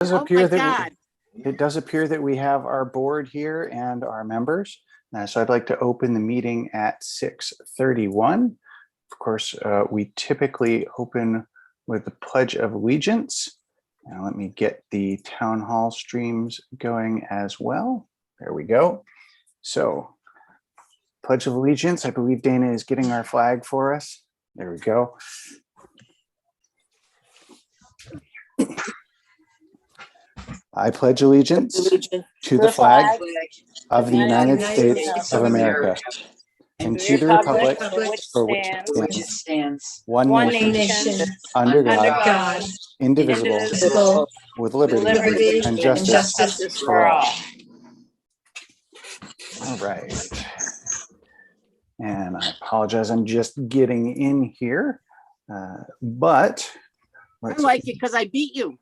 does Oh appear my that God. it does appear that we have our board here and our members. So I'd like to open the meeting at 6:31. Of course, we typically open with the Pledge of Allegiance. Now let me get the town hall streams going as well. There we go. So Pledge of Allegiance, I believe Dana is getting our flag for us. There we go. I pledge allegiance to the flag of the United States of America and to the republic for which it stands, one nation, under God, indivisible, with liberty and justice for all. All right. And I apologize, I'm just getting in here, but I like it because I beat you.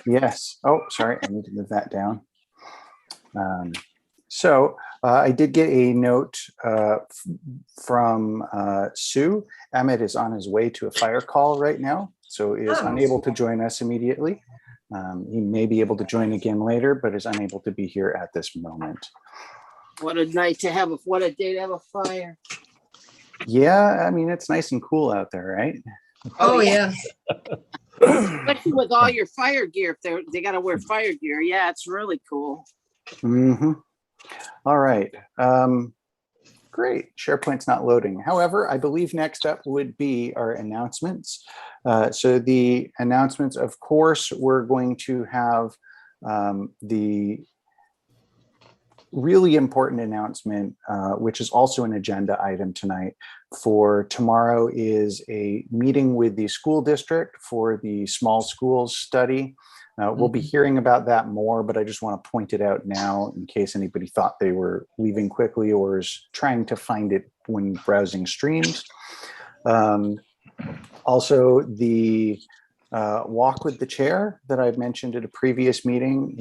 Yes. Oh, sorry. I need to move that down. So I did get a note from Sue. Emmett is on his way to a fire call right now, so is unable to join us immediately. He may be able to join again later, but is unable to be here at this moment. What a night to have what a day to have a fire. Yeah, I mean, it's nice and cool out there, right? Oh, yeah. Especially with all your fire gear, if they got to wear fire gear. Yeah, it's really cool. Mm-hmm. All right. Great. SharePoint's not loading. However, I believe next up would be our announcements. So the announcements, of course, we're going to have the really important announcement, which is also an agenda item tonight for tomorrow, is a meeting with the school district for the small schools study. We'll be hearing about that more, but I just want to point it out now in case anybody thought they were leaving quickly or is trying to find it when browsing streams. Also, the walk with the chair that I've mentioned at a previous meeting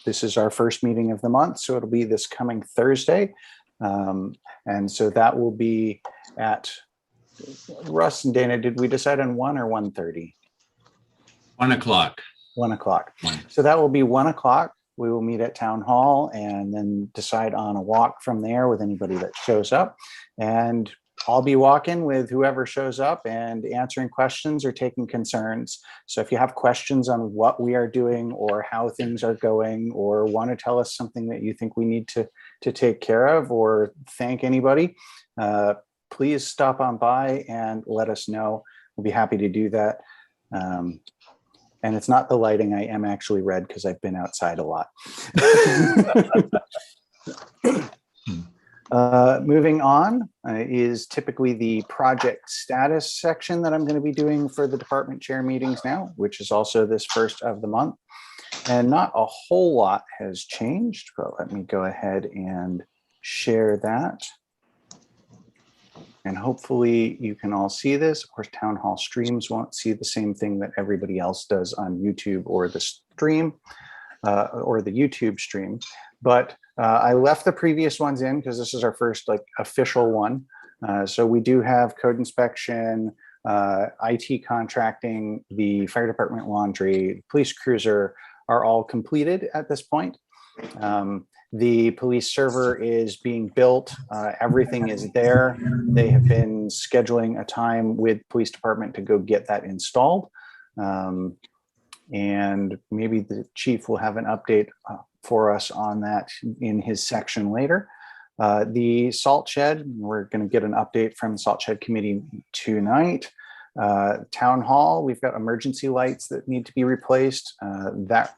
this is our first meeting of the month, so it'll be this coming Thursday. And so that will be at, Russ and Dana, did we decide on 1 or 1:30? 1 o'clock. 1 o'clock. So that will be 1 o'clock. We will meet at town hall and then decide on a walk from there with anybody that shows up. And I'll be walking with whoever shows up and answering questions or taking concerns. So if you have questions on what we are doing or how things are going, or want to tell us something that you think we need to take care of or thank anybody, please stop on by and let us know. We'll be happy to do that. And it's not the lighting. I am actually red because I've been outside a lot. Moving on is typically the project status section that I'm going to be doing for the department chair meetings now, which is also this first of the month. And not a whole lot has changed, but let me go ahead and share that. And hopefully you can all see this. Of course, town hall streams won't see the same thing that everybody else does on YouTube or the stream or the YouTube stream. But I left the previous ones in because this is our first official one. So we do have code inspection, IT contracting, the fire department laundry, police cruiser are all completed at this point. The police server is being built. Everything is there. They have been scheduling a time with police department to go get that installed. And maybe the chief will have an update for us on that in his section later. The salt shed, we're going to get an update from the salt shed committee tonight. Town hall, we've got emergency lights that need to be replaced. That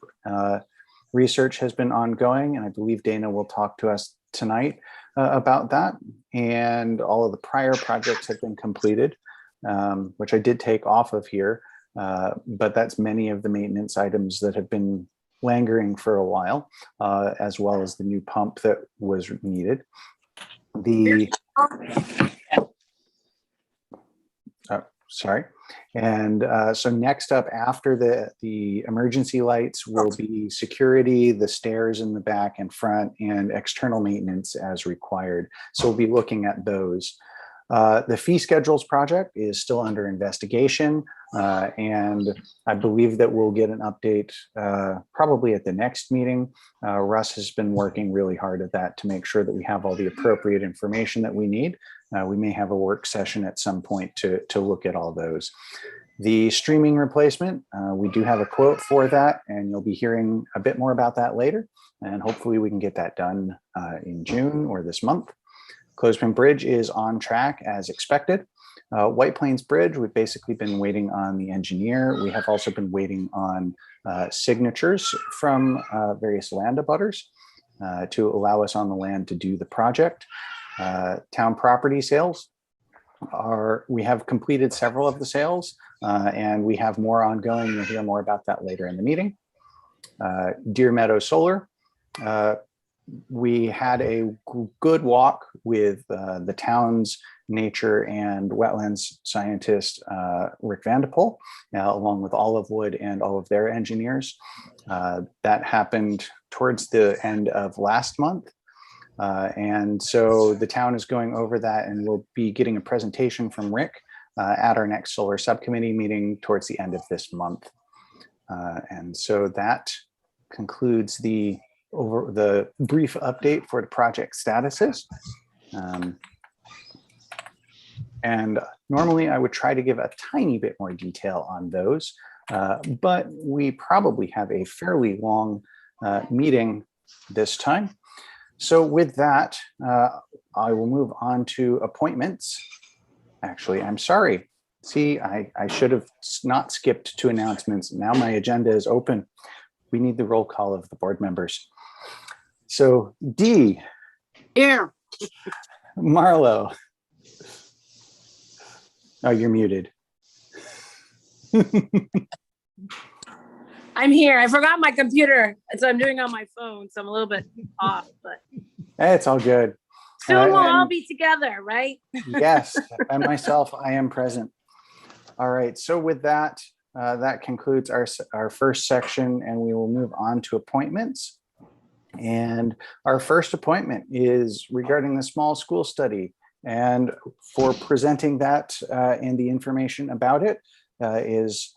research has been ongoing, and I believe Dana will talk to us tonight about that. And all of the prior projects have been completed, which I did take off of here, but that's many of the maintenance items that have been lingering for a while, as well as the new pump that was needed. Sorry. And so next up after the emergency lights will be security, the stairs in the back and front, and external maintenance as required. So we'll be looking at those. The fee schedules project is still under investigation, and I believe that we'll get an update probably at the next meeting. Russ has been working really hard at that to make sure that we have all the appropriate information that we need. We may have a work session at some point to look at all those. The streaming replacement, we do have a quote for that, and you'll be hearing a bit more about that later. And hopefully we can get that done in June or this month. Clothespin Bridge is on track as expected. White Plains Bridge, we've basically been waiting on the engineer. We have also been waiting on signatures from various land abutters to allow us on the land to do the project. Town property sales we have completed several of the sales, and we have more ongoing. You'll hear more about that later in the meeting. Deer Meadow Solar, we had a good walk with the town's nature and wetlands scientist, Rick Vanderpool, along with Olive Wood and all of their engineers. That happened towards the end of last month. And so the town is going over that, and we'll be getting a presentation from Rick at our next solar subcommittee meeting towards the end of this month. And so that concludes the brief update for the project statuses. And normally I would try to give a tiny bit more detail on those, but we probably have a fairly long meeting this time. So with that, I will move on to appointments. Actually, I'm sorry. See, I should have not skipped to announcements. Now my agenda is open. We need the roll call of the board members. So Dee. Here. Marlo. Oh, you're muted. I'm here. I forgot my computer, so I'm doing it on my phone. So I'm a little bit off, but It's all good. soon we'll all be together, right? Yes, and myself, I am present. All right. So with that, that concludes our first section, and we will move on to appointments. And our first appointment is regarding the small school study. And for presenting that and the information about it is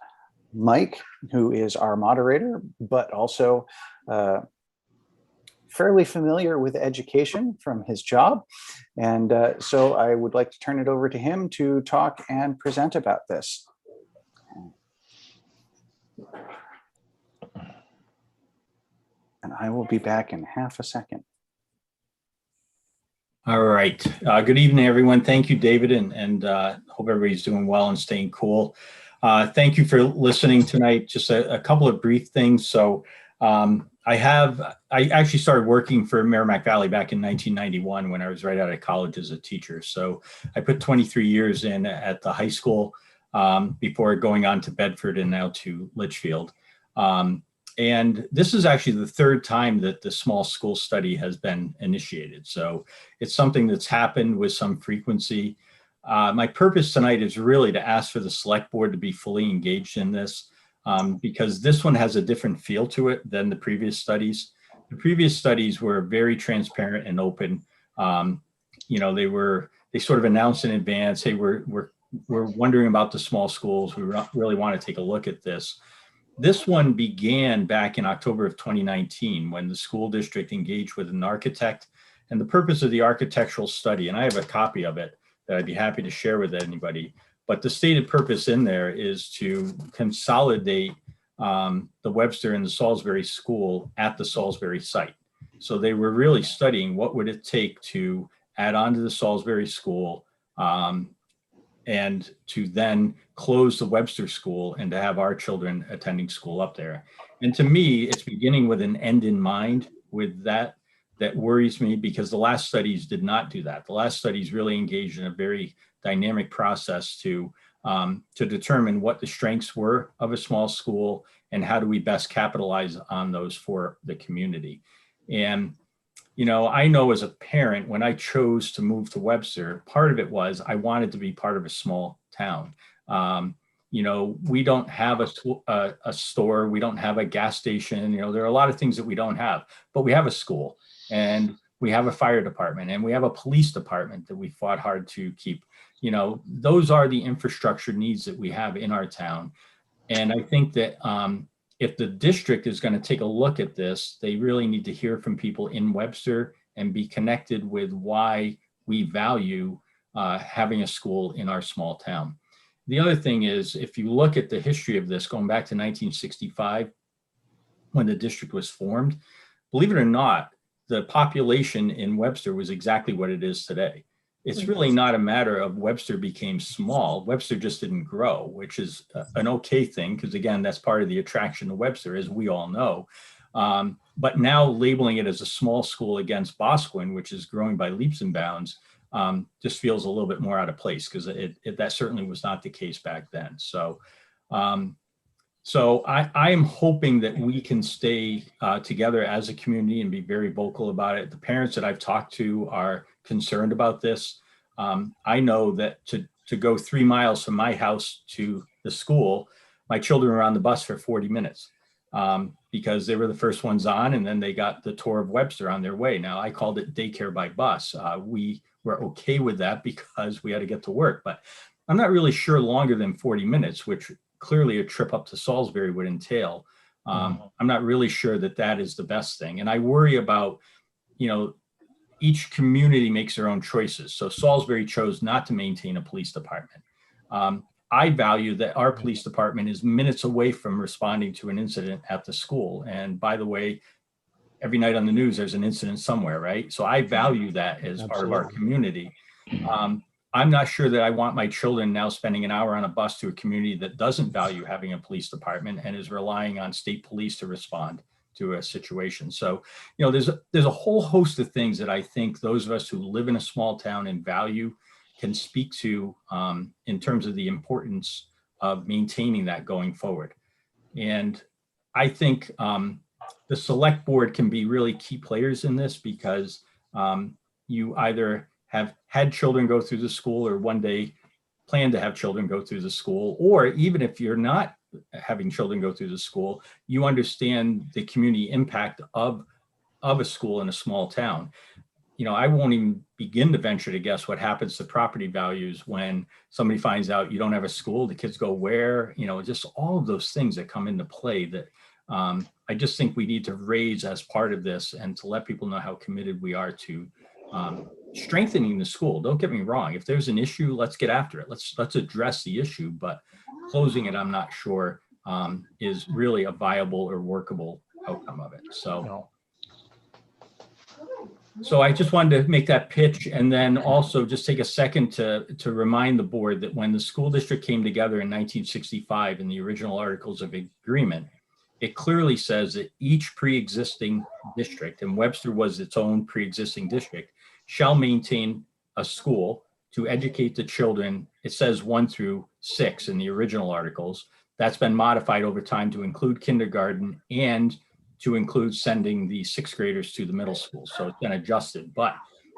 Mike, who is our moderator, but also fairly familiar with education from his job. And so I would like to turn it over to him to talk and present about this. And I will be back in half a second. All right. Good evening, everyone. Thank you, David, and hope everybody's doing well and staying cool. Thank you for listening tonight. Just a couple of brief things. So I actually started working for Merrimack Valley back in 1991 when I was right out of college as a teacher. So I put 23 years in at the high school before going on to Bedford and now to Litchfield. And this is actually the third time that the small school study has been initiated. So it's something that's happened with some frequency. My purpose tonight is really to ask for the select board to be fully engaged in this because this one has a different feel to it than the previous studies. The previous studies were very transparent and open. You know, they sort of announced in advance, hey, we're wondering about the small schools. We really want to take a look at this. This one began back in October of 2019 when the school district engaged with an architect, and the purpose of the architectural study, and I have a copy of it that I'd be happy to share with anybody, but the stated purpose in there is to consolidate the Webster and the Salisbury school at the Salisbury site. So they were really studying what would it take to add on to the Salisbury school and to then close the Webster school and to have our children attending school up there. And to me, it's beginning with an end in mind with that worries me because the last studies did not do that. The last studies really engaged in a very dynamic process to determine what the strengths were of a small school and how do we best capitalize on those for the community. And you know, I know as a parent, when I chose to move to Webster, part of it was I wanted to be part of a small town. You know, we don't have a store, we don't have a gas station, you know, there are a lot of things that we don't have, but we have a school and we have a fire department, and we have a police department that we fought hard to keep. You know, those are the infrastructure needs that we have in our town. And I think that if the district is going to take a look at this, they really need to hear from people in Webster and be connected with why we value having a school in our small town. The other thing is, if you look at the history of this, going back to 1965, when the district was formed, believe it or not, the population in Webster was exactly what it is today. It's really not a matter of Webster became small. Webster just didn't grow, which is an okay thing, because again, that's part of the attraction of Webster, as we all know. But now labeling it as a small school against Boscawen, which is growing by leaps and bounds, just feels a little bit more out of place, because that certainly was not the case back then. So I am hoping that we can stay together as a community and be very vocal about it. The parents that I've talked to are concerned about this. I know that to go 3 miles from my house to the school, my children were on the bus for 40 minutes because they were the first ones on, and then they got the tour of Webster on their way. Now, I called it daycare by bus. We were okay with that because we had to get to work, but I'm not really sure longer than 40 minutes, which clearly a trip up to Salisbury would entail. I'm not really sure that that is the best thing. And I worry about, you know, each community makes their own choices. So Salisbury chose not to maintain a police department. I value that our police department is minutes away from responding to an incident at the school. And by the way, every night on the news, there's an incident somewhere, right? So I value that as part of our community. I'm not sure that I want my children now spending an hour on a bus to a community that doesn't value having a police department and is relying on state police to respond to a situation. So, you know, there's a whole host of things that I think those of us who live in a small town and value can speak to in terms of the importance of maintaining that going forward. And I think the select board can be really key players in this, because you either have had children go through the school or one day plan to have children go through the school, or even if you're not having children go through the school, you understand the community impact of a school in a small town. You know, I won't even begin to venture to guess what happens to property values when somebody finds out you don't have a school, the kids go where, you know, just all of those things that come into play that I just think we need to raise as part of this, and to let people know how committed we are to strengthening the school. Don't get me wrong. If there's an issue, let's get after it. Let's address the issue, but closing it, I'm not sure is really a viable or workable outcome of it. So I just wanted to make that pitch, and then also just take a second to remind the board that when the school district came together in 1965 in the original Articles of Agreement, it clearly says that each pre-existing district, and Webster was its own pre-existing district, shall maintain a school to educate the children. It says 1 through 6 in the original articles. That's been modified over time to include kindergarten and to include sending the 6th graders to the middle school. So it's been adjusted, but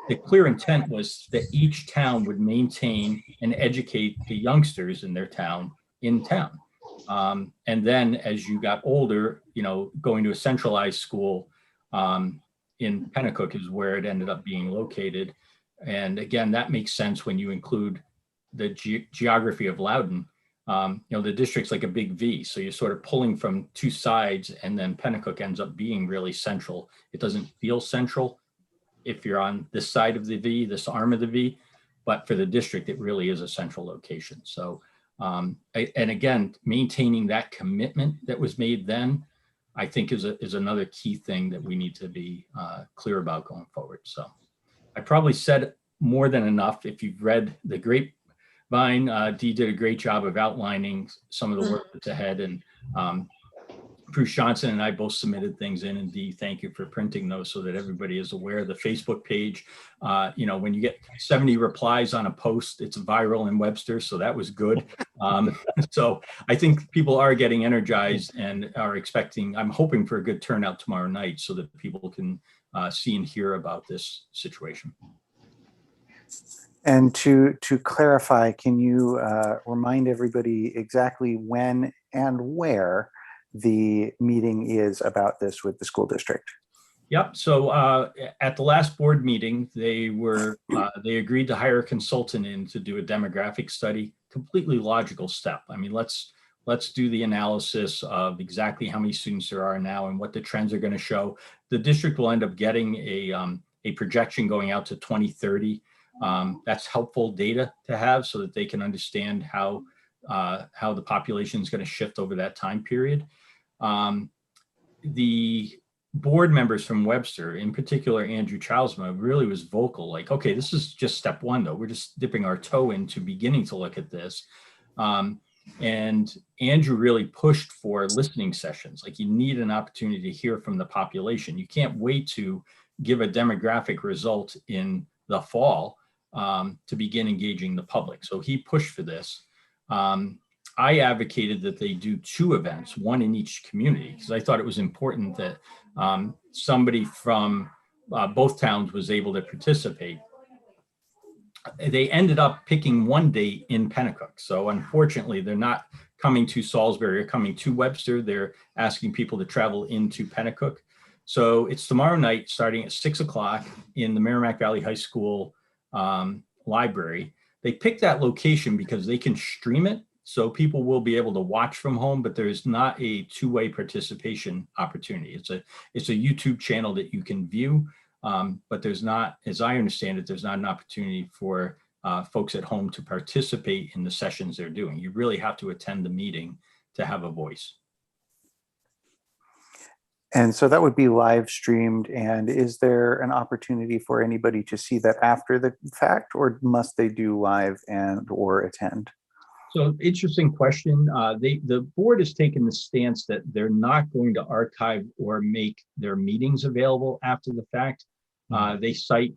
the clear intent was that each town would maintain and educate the youngsters in their town in town. And then as you got older, you know, going to a centralized school in Pennacook is where it ended up being located. And again, that makes sense when you include the geography of Loudoun. You know, the district's like a big V, so you're sort of pulling from two sides, and then Pennacook ends up being really central. It doesn't feel central if you're on this side of the V, this arm of the V, but for the district, it really is a central location. So, and again, maintaining that commitment that was made then, I think is another key thing that we need to be clear about going forward. So I probably said more than enough. If you've read the Grapevine, Dee did a great job of outlining some of the work that's ahead, and Bruce Johnson and I both submitted things in, and Dee, thank you for printing those so that everybody is aware. The Facebook page, you know, when you get 70 replies on a post, it's viral in Webster, so that was good. So I think people are getting energized and are expecting, I'm hoping for a good turnout tomorrow night so that people can see and hear about this situation. And to clarify, can you remind everybody exactly when and where the meeting is about this with the school district? Yep. So at the last board meeting, they agreed to hire a consultant in to do a demographic study. Completely logical step. I mean, let's do the analysis of exactly how many students there are now and what the trends are going to show. The district will end up getting a projection going out to 2030. That's helpful data to have so that they can understand how the population is going to shift over that time period. The board members from Webster, in particular Andrew Childsma, really was vocal, like, okay, this is just step one, though. We're just dipping our toe into beginning to look at this. And Andrew really pushed for listening sessions. Like, you need an opportunity to hear from the population. You can't wait to give a demographic result in the fall to begin engaging the public. So he pushed for this. I advocated that they do 2 events, one in each community, because I thought it was important that somebody from both towns was able to participate. They ended up picking one date in Pennacook. So unfortunately, they're not coming to Salisbury or coming to Webster. They're asking people to travel into Pennacook. So it's tomorrow night, starting at 6 o'clock in the Merrimack Valley High School library. They picked that location because they can stream it. So people will be able to watch from home, but there's not a 2-way participation opportunity. It's a YouTube channel that you can view, but there's not, as I understand it, there's not an opportunity for folks at home to participate in the sessions they're doing. You really have to attend the meeting to have a voice. And so that would be live streamed. And is there an opportunity for anybody to see that after the fact, or must they do live and or attend? So interesting question. The board has taken the stance that they're not going to archive or make their meetings available after the fact. They cite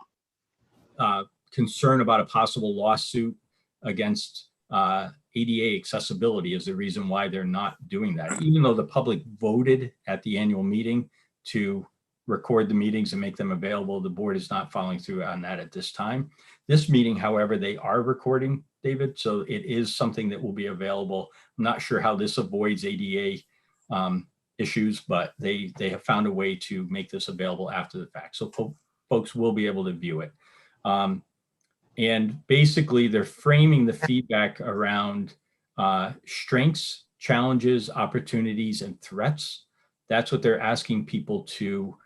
concern about a possible lawsuit against ADA accessibility as the reason why they're not doing that. Even though the public voted at the annual meeting to record the meetings and make them available, the board is not following through on that at this time. This meeting, however, they are recording, David, so it is something that will be available. I'm not sure how this avoids ADA issues, but they have found a way to make this available after the fact. So folks will be able to view it. And basically, they're framing the feedback around strengths, challenges, opportunities, and threats. That's what they're asking people to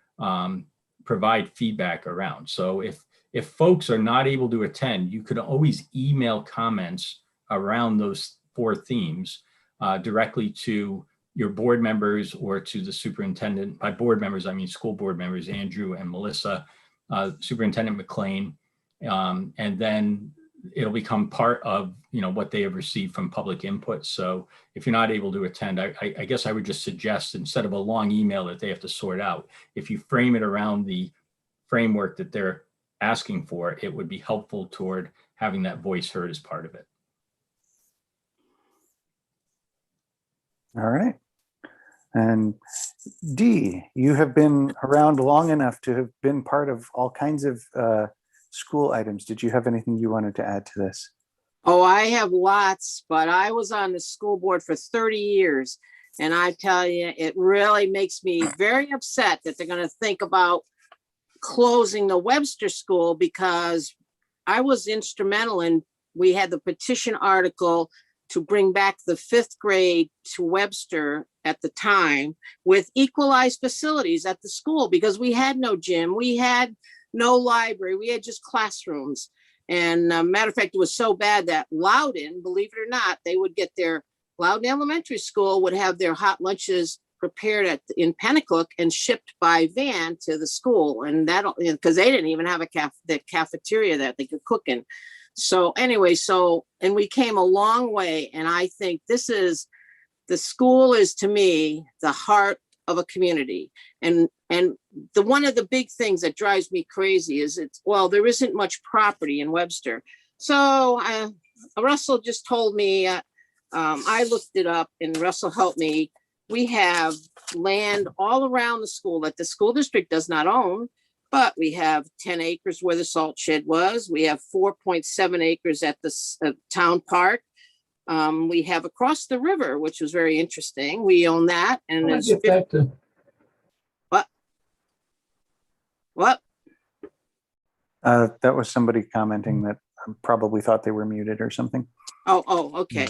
provide feedback around. So if folks are not able to attend, you could always email comments around those 4 themes directly to your board members or to the superintendent. By board members, I mean school board members, Andrew and Melissa, Superintendent McLean, and then it'll become part of what they have received from public input. So if you're not able to attend, I guess I would just suggest, instead of a long email that they have to sort out, if you frame it around the framework that they're asking for, it would be helpful toward having that voice heard as part of it. All right. And Dee, you have been around long enough to have been part of all kinds of school items. Did you have anything you wanted to add to this? Oh, I have lots, but I was on the school board for 30 years. And I tell you, it really makes me very upset that they're going to think about closing the Webster school, because I was instrumental in, we had the petition article to bring back the 5th grade to Webster at the time with equalized facilities at the school, because we had no gym, we had no library, we had just classrooms. And matter of fact, it was so bad that Loudon, believe it or not, they would get their Loudon Elementary School would have their hot lunches prepared in Pennacook and shipped by van to the school. And that, because they didn't even have the cafeteria that they could cook in. So anyway, and we came a long way. And I think the school is, to me, the heart of a community. And one of the big things that drives me crazy is there isn't much property in Webster. So Russell just told me, I looked it up and Russell helped me. We have land all around the school that the school district does not own, but we have 10 acres where the salt shed was. We have 4.7 acres at the town park. We have across the river, which was very interesting. We own that. And What? What? That was somebody commenting that probably thought they were muted or something. Oh, okay.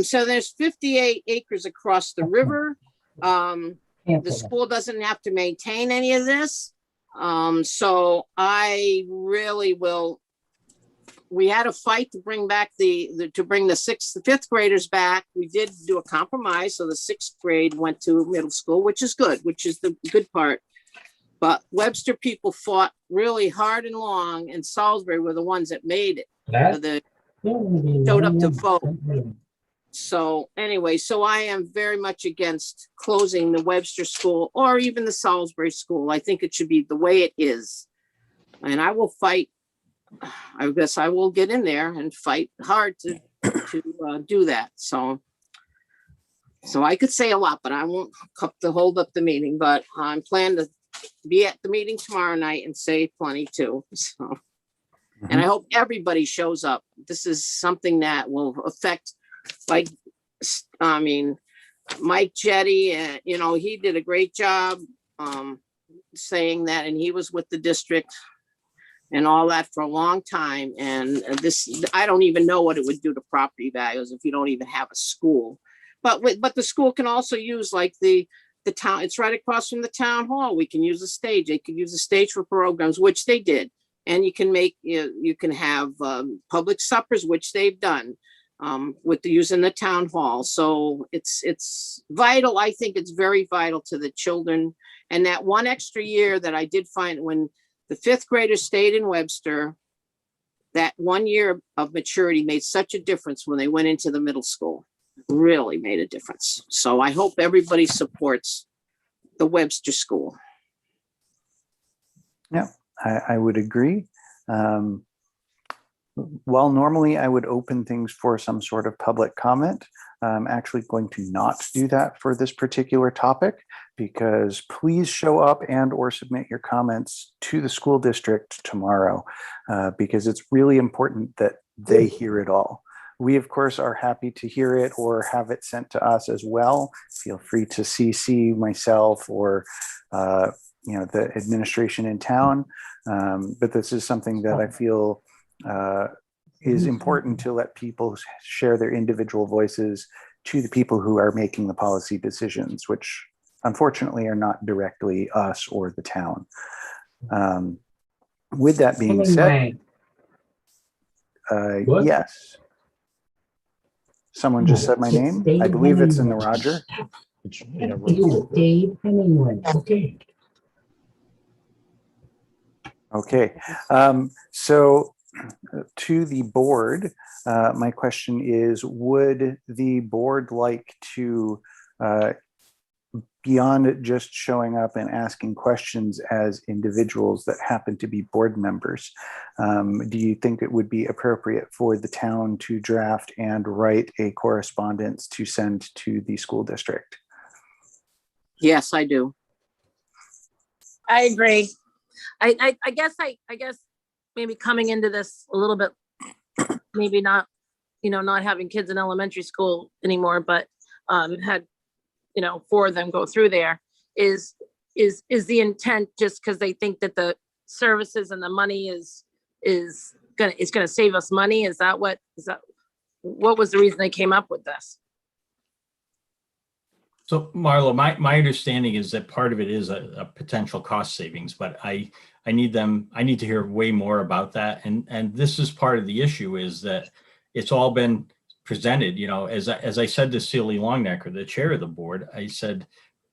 So there's 58 acres across the river. The school doesn't have to maintain any of this. So I really will. We had a fight to bring back the fifth graders back. We did do a compromise. So the sixth grade went to middle school, which is good, which is the good part. But Webster people fought really hard and long, and Salisbury were the ones that made it. Showed up to vote. So anyway, so I am very much against closing the Webster school or even the Salisbury school. I think it should be the way it is. And I will fight. I guess I will get in there and fight hard to do that. So I could say a lot, but I won't hold up the meeting. But I'm planning to be at the meeting tomorrow night and say plenty too. So, and I hope everybody shows up. This is something that will affect, like, I mean, Mike Jetty, he did a great job saying that, and he was with the district and all that for a long time. And this, I don't even know what it would do to property values if you don't even have a school. But the school can also use like the town. It's right across from the town hall. We can use a stage. They could use a stage for programs, which they did. And you can make, you can have public suppers, which they've done with using the town hall. So it's vital. I think it's very vital to the children. And that one extra year that I did find when the fifth graders stayed in Webster, that 1 year of maturity made such a difference when they went into the middle school. Really made a difference. So I hope everybody supports the Webster school. Yeah, I would agree. While normally I would open things for some sort of public comment, I'm actually going to not do that for this particular topic, because please show up and or submit your comments to the school district tomorrow, because it's really important that they hear it all. We, of course, are happy to hear it or have it sent to us as well. Feel free to CC myself or the administration in town. But this is something that I feel is important to let people share their individual voices to the people who are making the policy decisions, which unfortunately are not directly us or the town. With that being said, yes. Someone just said my name. I believe it's in the Roger. It's Dave Hemingway. Okay. Okay. So to the board, my question is, would the board like to, beyond just showing up and asking questions as individuals that happen to be board members, do you think it would be appropriate for the town to draft and write a correspondence to send to the school district? Yes, I do. I agree. I guess maybe coming into this a little bit, maybe not, not having kids in elementary school anymore, but had, 4 of them go through there, is the intent, just because they think that the services and the money is gonna save us money? What was the reason they came up with this? So Marlo, my understanding is that part of it is a potential cost savings, but I need to hear way more about that. And this is part of the issue, is that it's all been presented, as I said to Celie Longnecker, the chair of the board. I said,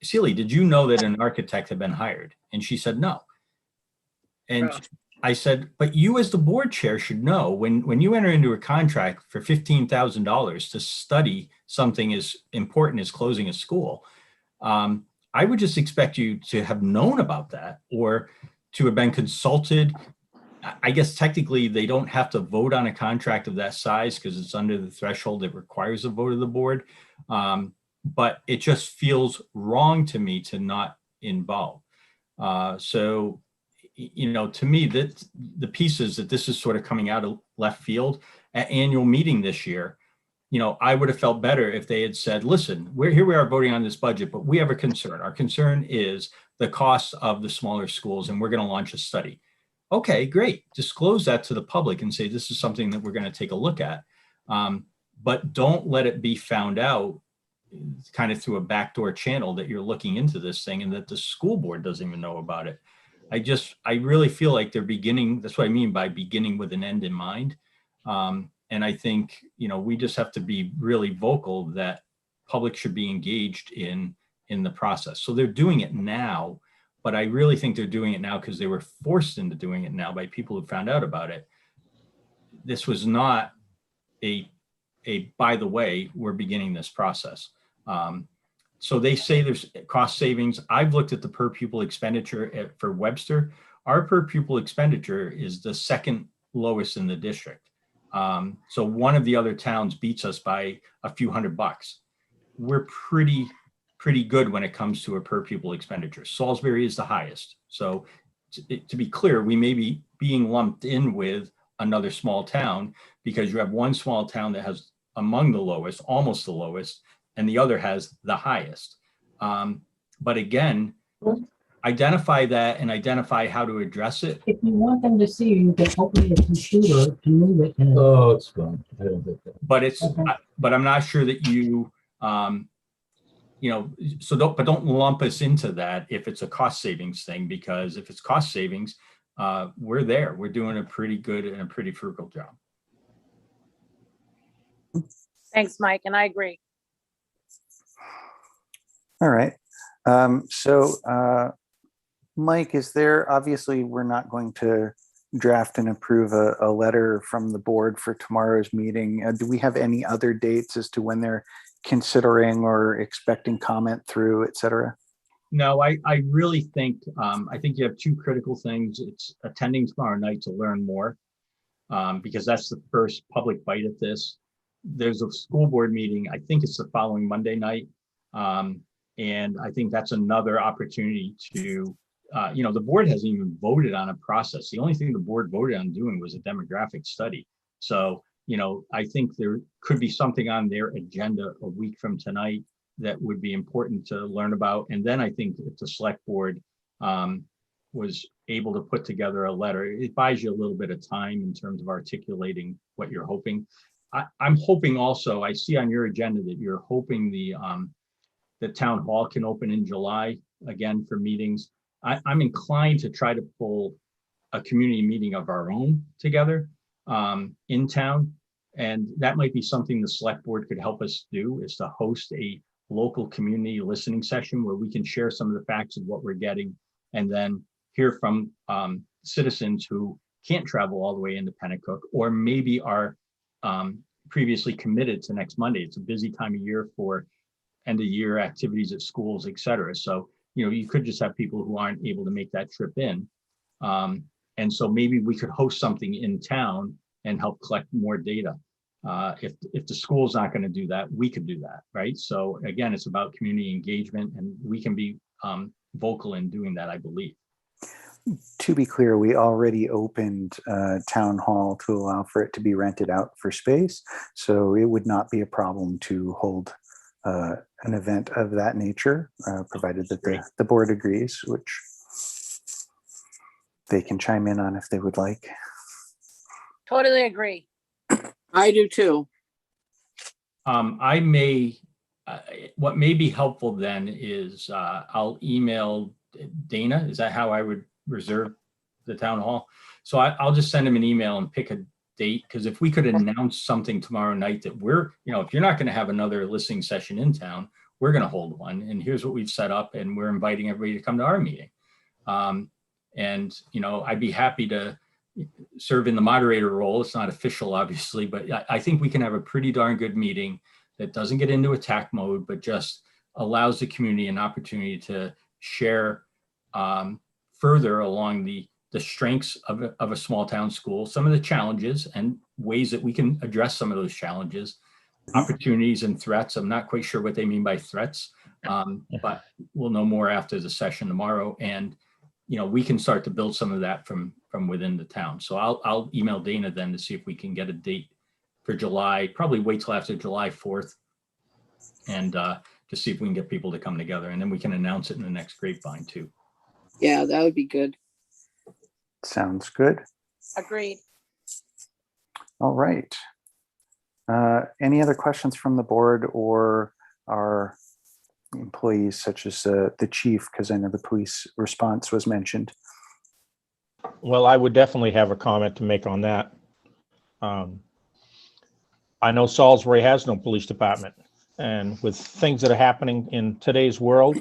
Celie, did you know that an architect had been hired? And she said, no. And I said, but you as the board chair should know, when you enter into a contract for $15,000 to study something as important as closing a school, I would just expect you to have known about that, or to have been consulted. I guess technically they don't have to vote on a contract of that size because it's under the threshold that requires a vote of the board. But it just feels wrong to me to not involve. So, to me, that the pieces that this is sort of coming out of left field at annual meeting this year, I would have felt better if they had said, listen, we are voting on this budget, but we have a concern. Our concern is the cost of the smaller schools, and we're going to launch a study. Okay, great. Disclose that to the public and say, this is something that we're going to take a look at. But don't let it be found out kind of through a backdoor channel that you're looking into this thing and that the school board doesn't even know about it. I really feel like they're beginning, that's what I mean by beginning with an end in mind. And I think, we just have to be really vocal that public should be engaged in the process. So they're doing it now, but I really think they're doing it now because they were forced into doing it now by people who found out about it. This was not a by the way, we're beginning this process. So they say there's cost savings. I've looked at the per pupil expenditure for Webster. Our per pupil expenditure is the second lowest in the district. So one of the other towns beats us by a few $100. We're pretty good when it comes to a per pupil expenditure. Salisbury is the highest. So to be clear, we may be being lumped in with another small town because you have one small town that has among the lowest, almost the lowest, and the other has the highest. But again, identify that and identify how to address it. If you want them to see, you can open your computer to move it. Oh, it's fun. I don't think that. But it's, Okay. but I'm not sure that you, so don't lump us into that if it's a cost savings thing, because if it's cost savings, we're there. We're doing a pretty good and a pretty frugal job. Thanks, Mike, and I agree. All right. Mike, is there, obviously, we're not going to draft and approve a letter from the board for tomorrow's meeting. Do we have any other dates as to when they're considering or expecting comment through, et cetera? No, I really think, I think you have two critical things. It's attending tomorrow night to learn more, because that's the first public bite at this. There's a school board meeting, I think it's the following Monday night. And I think that's another opportunity to, the board hasn't even voted on a process. The only thing the board voted on doing was a demographic study. So, I think there could be something on their agenda a week from tonight that would be important to learn about. And then I think if the select board was able to put together a letter, it buys you a little bit of time in terms of articulating what you're hoping. I'm hoping also, I see on your agenda that you're hoping the town hall can open in July again for meetings. I'm inclined to try to pull a community meeting of our own together in town. And that might be something the select board could help us do, is to host a local community listening session where we can share some of the facts of what we're getting and then hear from citizens who can't travel all the way into Pennacook, or maybe are previously committed to next Monday. It's a busy time of year for end of year activities at schools, et cetera. So, you could just have people who aren't able to make that trip in. And so maybe we could host something in town and help collect more data. If the school's not going to do that, we could do that, right? So again, it's about community engagement, and we can be vocal in doing that, I believe. To be clear, we already opened town hall to allow for it to be rented out for space. So it would not be a problem to hold an event of that nature, provided that the board agrees, which they can chime in on if they would like. Totally agree. I do too. I may, what may be helpful then is I'll email Dana. Is that how I would reserve the town hall? So I'll just send him an email and pick a date, because if we could announce something tomorrow night that we're, if you're not going to have another listening session in town, we're going to hold one, and here's what we've set up, and we're inviting everybody to come to our meeting. And I'd be happy to serve in the moderator role. It's not official, obviously, but I think we can have a pretty darn good meeting that doesn't get into attack mode, but just allows the community an opportunity to share further along the strengths of a small town school, some of the challenges and ways that we can address some of those challenges, opportunities and threats. I'm not quite sure what they mean by threats, but we'll know more after the session tomorrow. And we can start to build some of that from within the town. So I'll email Dana then to see if we can get a date for July, probably wait till after July 4th, and to see if we can get people to come together, and then we can announce it in the next grapevine too. Yeah, that would be good. Sounds good. Agreed. All right. Any other questions from the board or our employees, such as the chief, because I know the police response was mentioned. Well, I would definitely have a comment to make on that. I know Salisbury has no police department, and with things that are happening in today's world,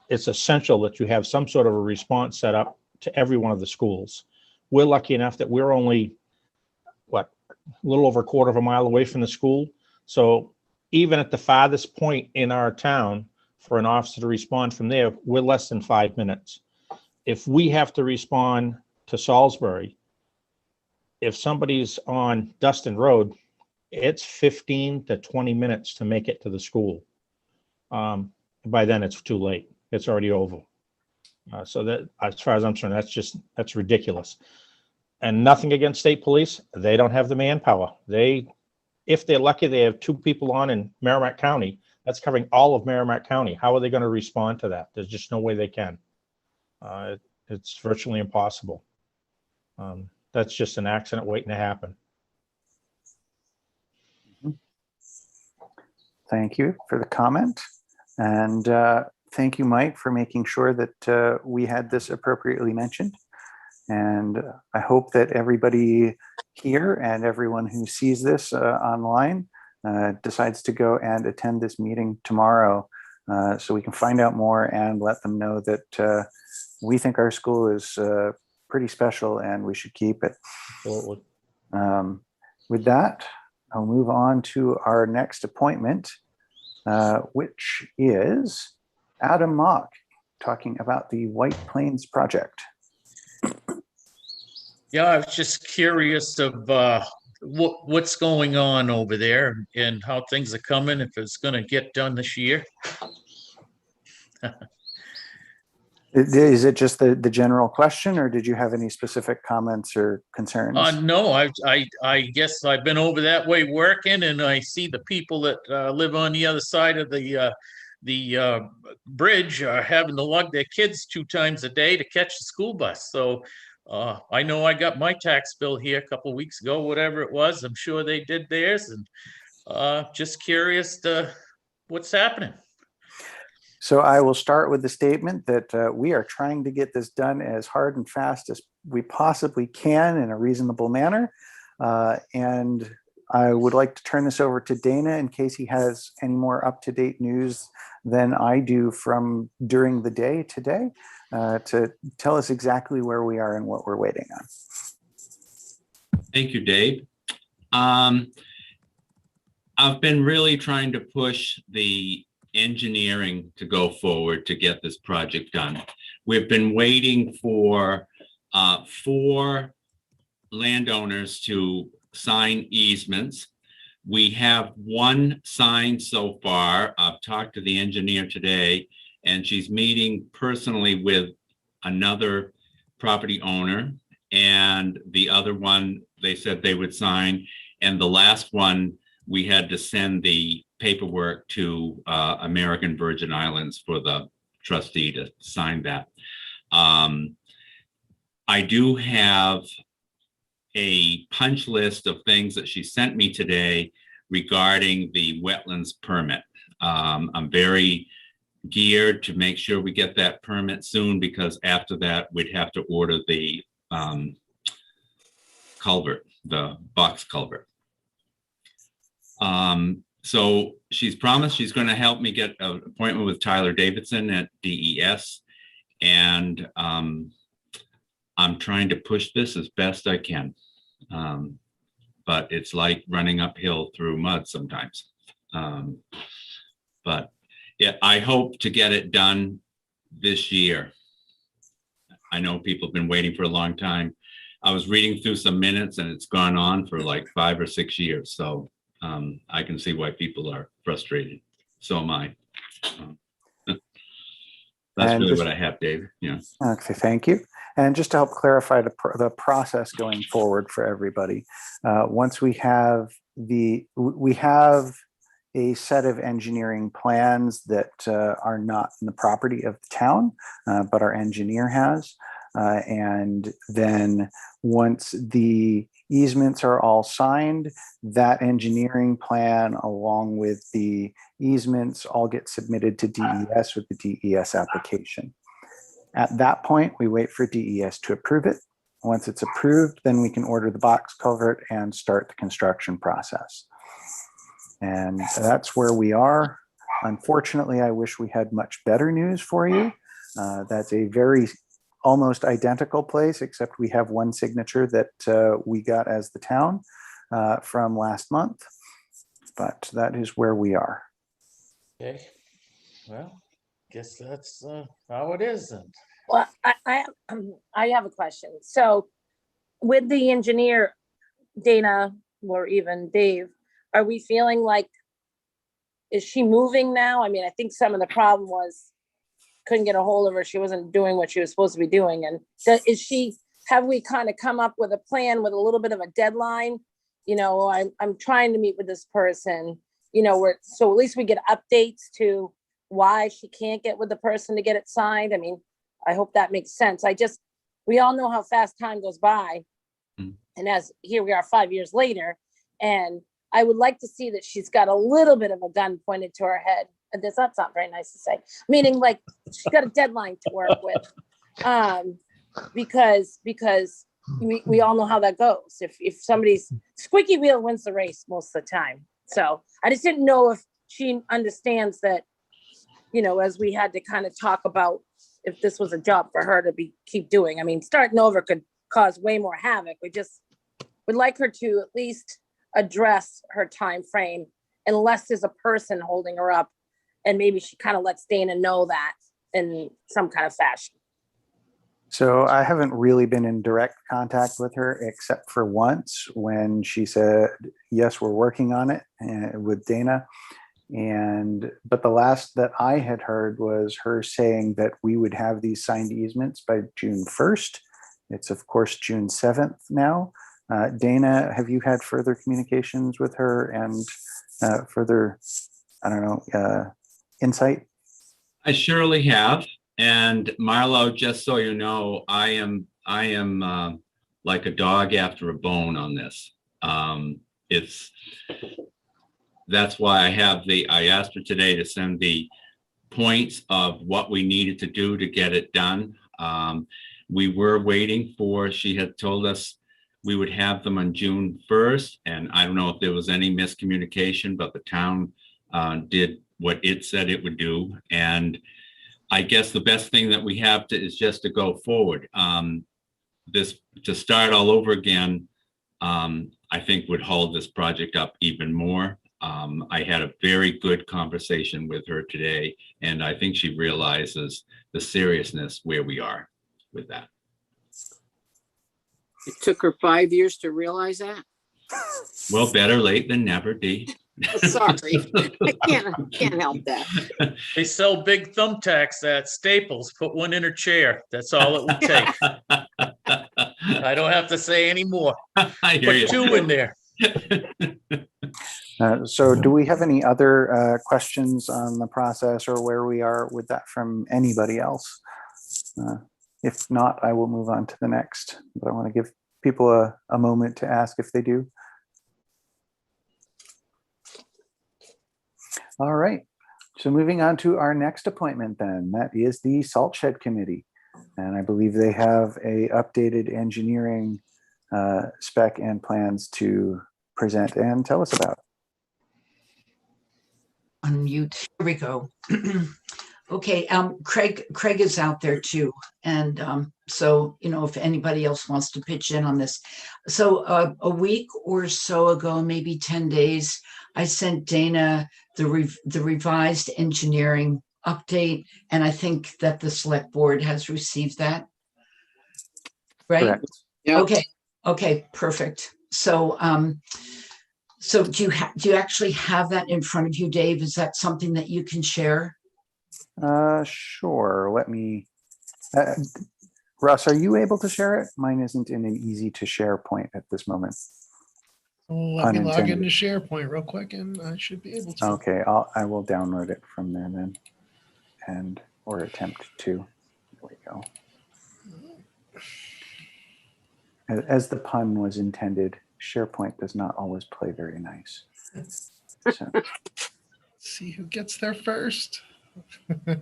it's essential that you have some sort of a response set up to every one of the schools. We're lucky enough that we're only, a little over a quarter of a mile away from the school. So even at the farthest point in our town, for an officer to respond from there, we're less than 5 minutes. If we have to respond to Salisbury, if somebody's on Dustin Road, it's 15 to 20 minutes to make it to the school. By then it's too late. It's already over. So that, as far as I'm concerned, that's ridiculous. And nothing against state police. They don't have the manpower. If they're lucky, they have 2 people on in Merrimack County. That's covering all of Merrimack County. How are they going to respond to that? There's just no way they can. It's virtually impossible. That's just an accident waiting to happen. Thank you for the comment. And thank you, Mike, for making sure that we had this appropriately mentioned. And I hope that everybody here and everyone who sees this online decides to go and attend this meeting tomorrow so we can find out more and let them know that we think our school is pretty special and we should keep it. Absolutely. With that, I'll move on to our next appointment, which is Adam Mock, talking about the White Plains project. Yeah, I was just curious of what's going on over there and how things are coming, if it's going to get done this year. Is it just the general question, or did you have any specific comments or concerns? No, I guess I've been over that way working, and I see the people that live on the other side of the bridge are having to lug their kids 2 times a day to catch the school bus. So I know I got my tax bill here a couple of weeks ago, whatever it was. I'm sure they did theirs, and just curious to what's happening. So I will start with the statement that we are trying to get this done as hard and fast as we possibly can in a reasonable manner. And I would like to turn this over to Dana in case he has any more up-to-date news than I do from during the day today to tell us exactly where we are and what we're waiting on. Thank you, Dave. I've been really trying to push the engineering to go forward to get this project done. We've been waiting for 4 landowners to sign easements. We have 1 signed so far. I've talked to the engineer today, and she's meeting personally with another property owner, and the other one they said they would sign, and the last one we had to send the paperwork to American Virgin Islands for the trustee to sign that. I do have a punch list of things that she sent me today regarding the wetlands permit. I'm very geared to make sure we get that permit soon, because after that we'd have to order the culvert, the box culvert. So she's promised she's going to help me get an appointment with Tyler Davidson at DES. And I'm trying to push this as best I can. But it's like running uphill through mud sometimes. But yeah, I hope to get it done this year. I know people have been waiting for a long time. I was reading through some minutes and it's gone on for like 5 or 6 years. So I can see why people are frustrated. So am I. That's And really just- what I have, David. Yeah. Okay, thank you. And just to help clarify the process going forward for everybody, once we have a set of engineering plans that are not in the property of the town, but our engineer has. And then once the easements are all signed, that engineering plan along with the easements all get submitted to DES with the DES application. At that point, we wait for DES to approve it. Once it's approved, then we can order the box culvert and start the construction process. And that's where we are. Unfortunately, I wish we had much better news for you. That's a very almost identical place, except we have one signature that we got as the town from last month. But that is where we are. Okay, well, guess that's how it is then. Well, I have a question. So with the engineer, Dana, or even Dave, are we feeling like, is she moving now? I mean, I think some of the problem was couldn't get a hold of her. She wasn't doing what she was supposed to be doing. And have we kind of come up with a plan with a little bit of a deadline? You know, I'm trying to meet with this person, you know, so at least we get updates to why she can't get with the person to get it signed. I mean, I hope that makes sense. We all know how fast time goes by. And as here we are 5 years later, and I would like to see that she's got a little bit of a gun pointed to her head. And that's not very nice to say, meaning like she's got a deadline to work with. Because we all know how that goes. If somebody's squeaky wheel wins the race most of the time. So I just didn't know if she understands that, you know, as we had to kind of talk about if this was a job for her to keep doing. I mean, starting over could cause way more havoc. We just would like her to at least address her time frame, unless there's a person holding her up, and maybe she kind of lets Dana know that in some kind of fashion. So I haven't really been in direct contact with her except for once when she said, yes, we're working on it with Dana. But the last that I had heard was her saying that we would have these signed easements by June 1st. It's of course June 7th now. Dana, have you had further communications with her and further, I don't know, insight? I surely have. And Marlo, just so you know, I am like a dog after a bone on this. That's why I asked her today to send the points of what we needed to do to get it done. We were waiting she had told us we would have them on June 1st. And I don't know if there was any miscommunication, but the town did what it said it would do. And I guess the best thing that we have is just to go forward. To start all over again, I think would hold this project up even more. I had a very good conversation with her today, and I think she realizes the seriousness where we are with that. It took her 5 years to realize that. Well, better late than never, Dee. Sorry, I can't help that. They sell big thumbtacks at Staples. Put one in her chair. That's all it would take. I don't have to say any more. I hear you. Put two in there. So do we have any other questions on the process or where we are with that from anybody else? If not, I will move on to the next, but I want to give people a moment to ask if they do. All right, so moving on to our next appointment then, that is the Salt Shed Committee. And I believe they have a updated engineering spec and plans to present and tell us about. Unmute, here we go. Okay, Craig is out there too. And so, you know, if anybody else wants to pitch in on this. So a week or so ago, maybe 10 days, I sent Dana the revised engineering update. And I think that the select board has received that. Right? Correct. Yep. Okay, perfect. So, so do you actually have that in front of you, Dave? Is that something that you can share? Sure, let me, Russ, are you able to share it? Mine isn't in an easy to share point at this moment. Let me log Unintended. into SharePoint real quick and I should be able to. Okay, I will download it from there then, and or attempt to. There we go. As the pun was intended, SharePoint does not always play very nice. So, See who gets there first. Where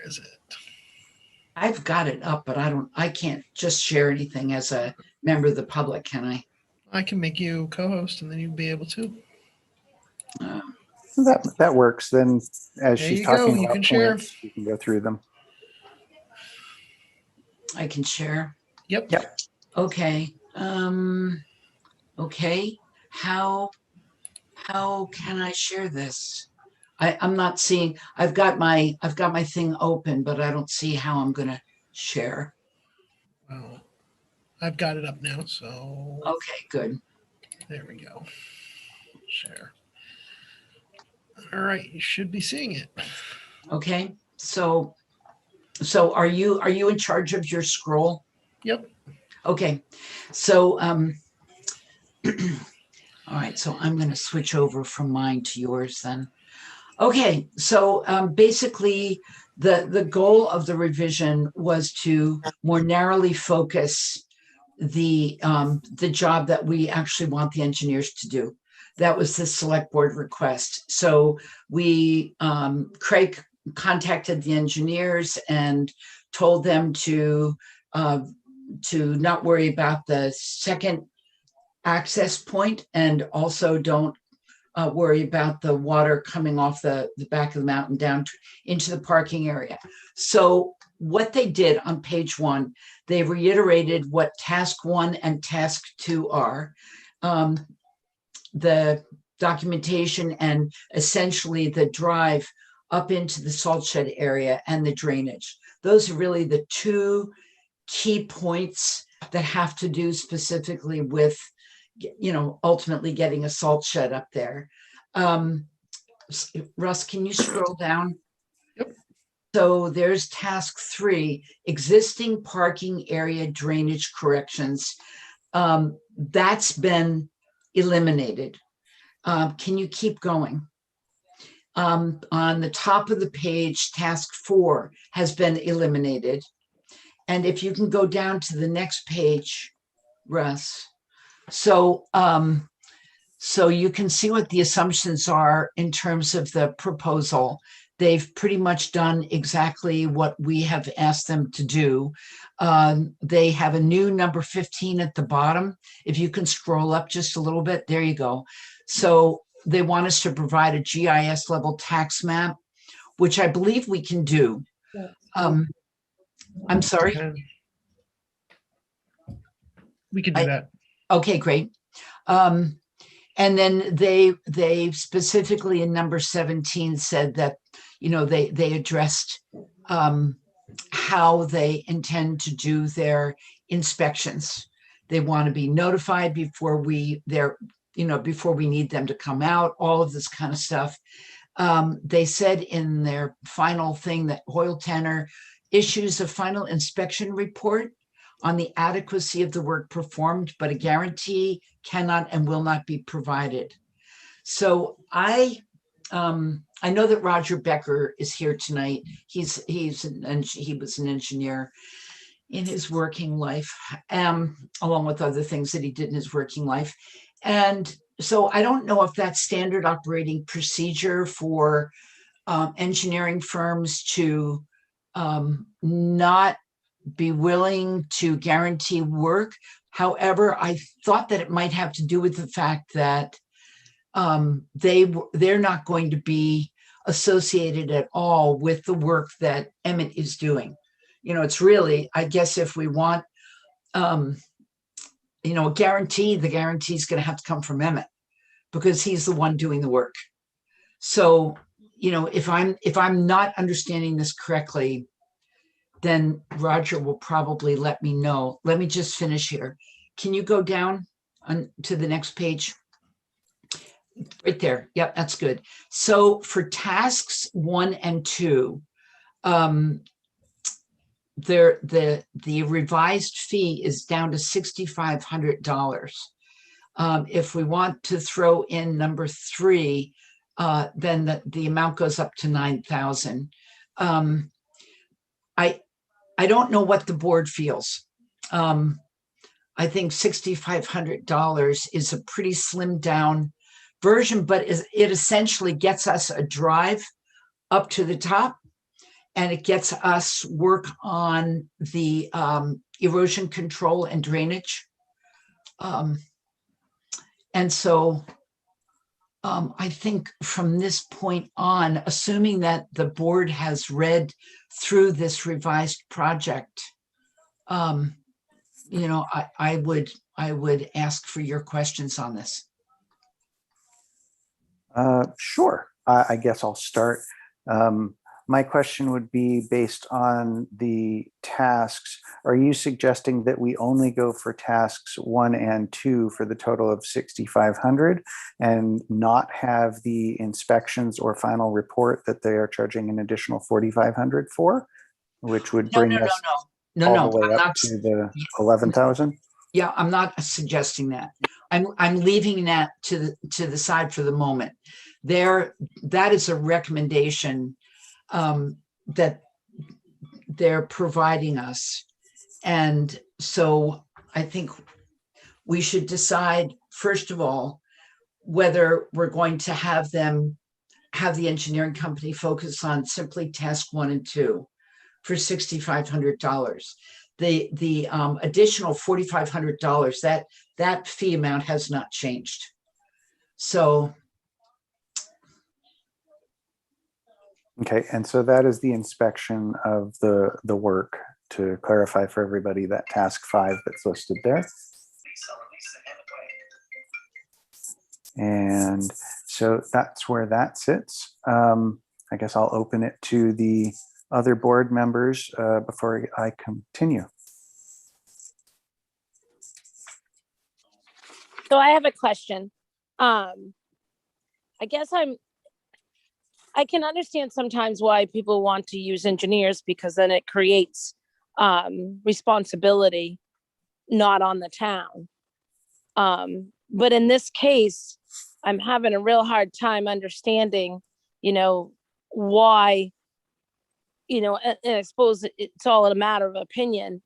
is it? I've got it up, but I can't just share anything as a member of the public, can I? I can make you co-host and then you'll be able to. that works. Then, as There she's you go. talking You about can share. points, you can go through them. I can share. Yep. Yep. Okay. Okay. How can I share this? I'm not seeing. I've got my thing open, but I don't see how I'm gonna share. Well, I've got it up now, so Okay, good. there we go. Share. All right, you should be seeing it. Okay. So are you in charge of your scroll? Yep. Okay. So all right, so I'm going to switch over from mine to yours then. Okay, so basically the goal of the revision was to more narrowly focus the job that we actually want the engineers to do. That was the select board request. So we, Craig contacted the engineers and told them to not worry about the second access point, and also don't worry about the water coming off the back of the mountain down into the parking area. So what they did on page 1, they reiterated what task 1 and task 2 are. The documentation and essentially the drive up into the salt shed area and the drainage. Those are really the 2 key points that have to do specifically with, ultimately getting a salt shed up there. Russ, can you scroll down? Yep. So there's task 3, existing parking area drainage corrections. That's been eliminated. Can you keep going? On the top of the page, task 4 has been eliminated. And if you can go down to the next page, Russ. So you can see what the assumptions are in terms of the proposal. They've pretty much done exactly what we have asked them to do. They have a new number 15 at the bottom. If you can scroll up just a little bit, there you go. So they want us to provide a GIS level tax map, which I believe we can do. I'm sorry. We can do that. Okay, great. And then they specifically in number 17 said that, they addressed how they intend to do their inspections. They want to be notified before we need them to come out, all of this kind of stuff. They said in their final thing that Hoyle Tanner issues a final inspection report on the adequacy of the work performed, but a guarantee cannot and will not be provided. So I know that Roger Becker is here tonight. He was an engineer in his working life, along with other things that he did in his working life. And so I don't know if that's standard operating procedure for engineering firms to not be willing to guarantee work. However, I thought that it might have to do with the fact that they're not going to be associated at all with the work that Emmett is doing. It's really, I guess, if we want, a guarantee, the guarantee is going to have to come from Emmett because he's the one doing the work. So, if I'm not understanding this correctly, then Roger will probably let me know. Let me just finish here. Can you go down to the next page? Right there. Yep, that's good. So for tasks 1 and 2, the revised fee is down to $6,500. If we want to throw in number 3, then the amount goes up to 9,000. I don't know what the board feels. I think $6,500 is a pretty slimmed down version, but it essentially gets us a drive up to the top, and it gets us work on the erosion control and drainage. And so I think from this point on, assuming that the board has read through this revised project, you know, I would ask for your questions on this. Sure. I guess I'll start. My question would be based on the tasks. Are you suggesting that we only go for tasks 1 and 2 for the total of 6,500 and not have the inspections or final report that they are charging an additional 4,500 for, which would bring us all the way up to the 11,000? Yeah, I'm not suggesting that. I'm leaving that to the side for the moment. That is a recommendation that they're providing us. And so I think we should decide, first of all, whether we're going to have the engineering company focus on simply task 1 and 2 for $6,500. The additional $4,500, that fee amount has not changed. So. Okay, and so that is the inspection of the work, to clarify for everybody, that task 5 that's listed there. And so that's where that sits. I guess I'll open it to the other board members before I continue. So I have a question. I guess I can understand sometimes why people want to use engineers, because then it creates responsibility not on the town. But in this case, I'm having a real hard time understanding, you know, why, you know, and I suppose it's all a matter of opinion.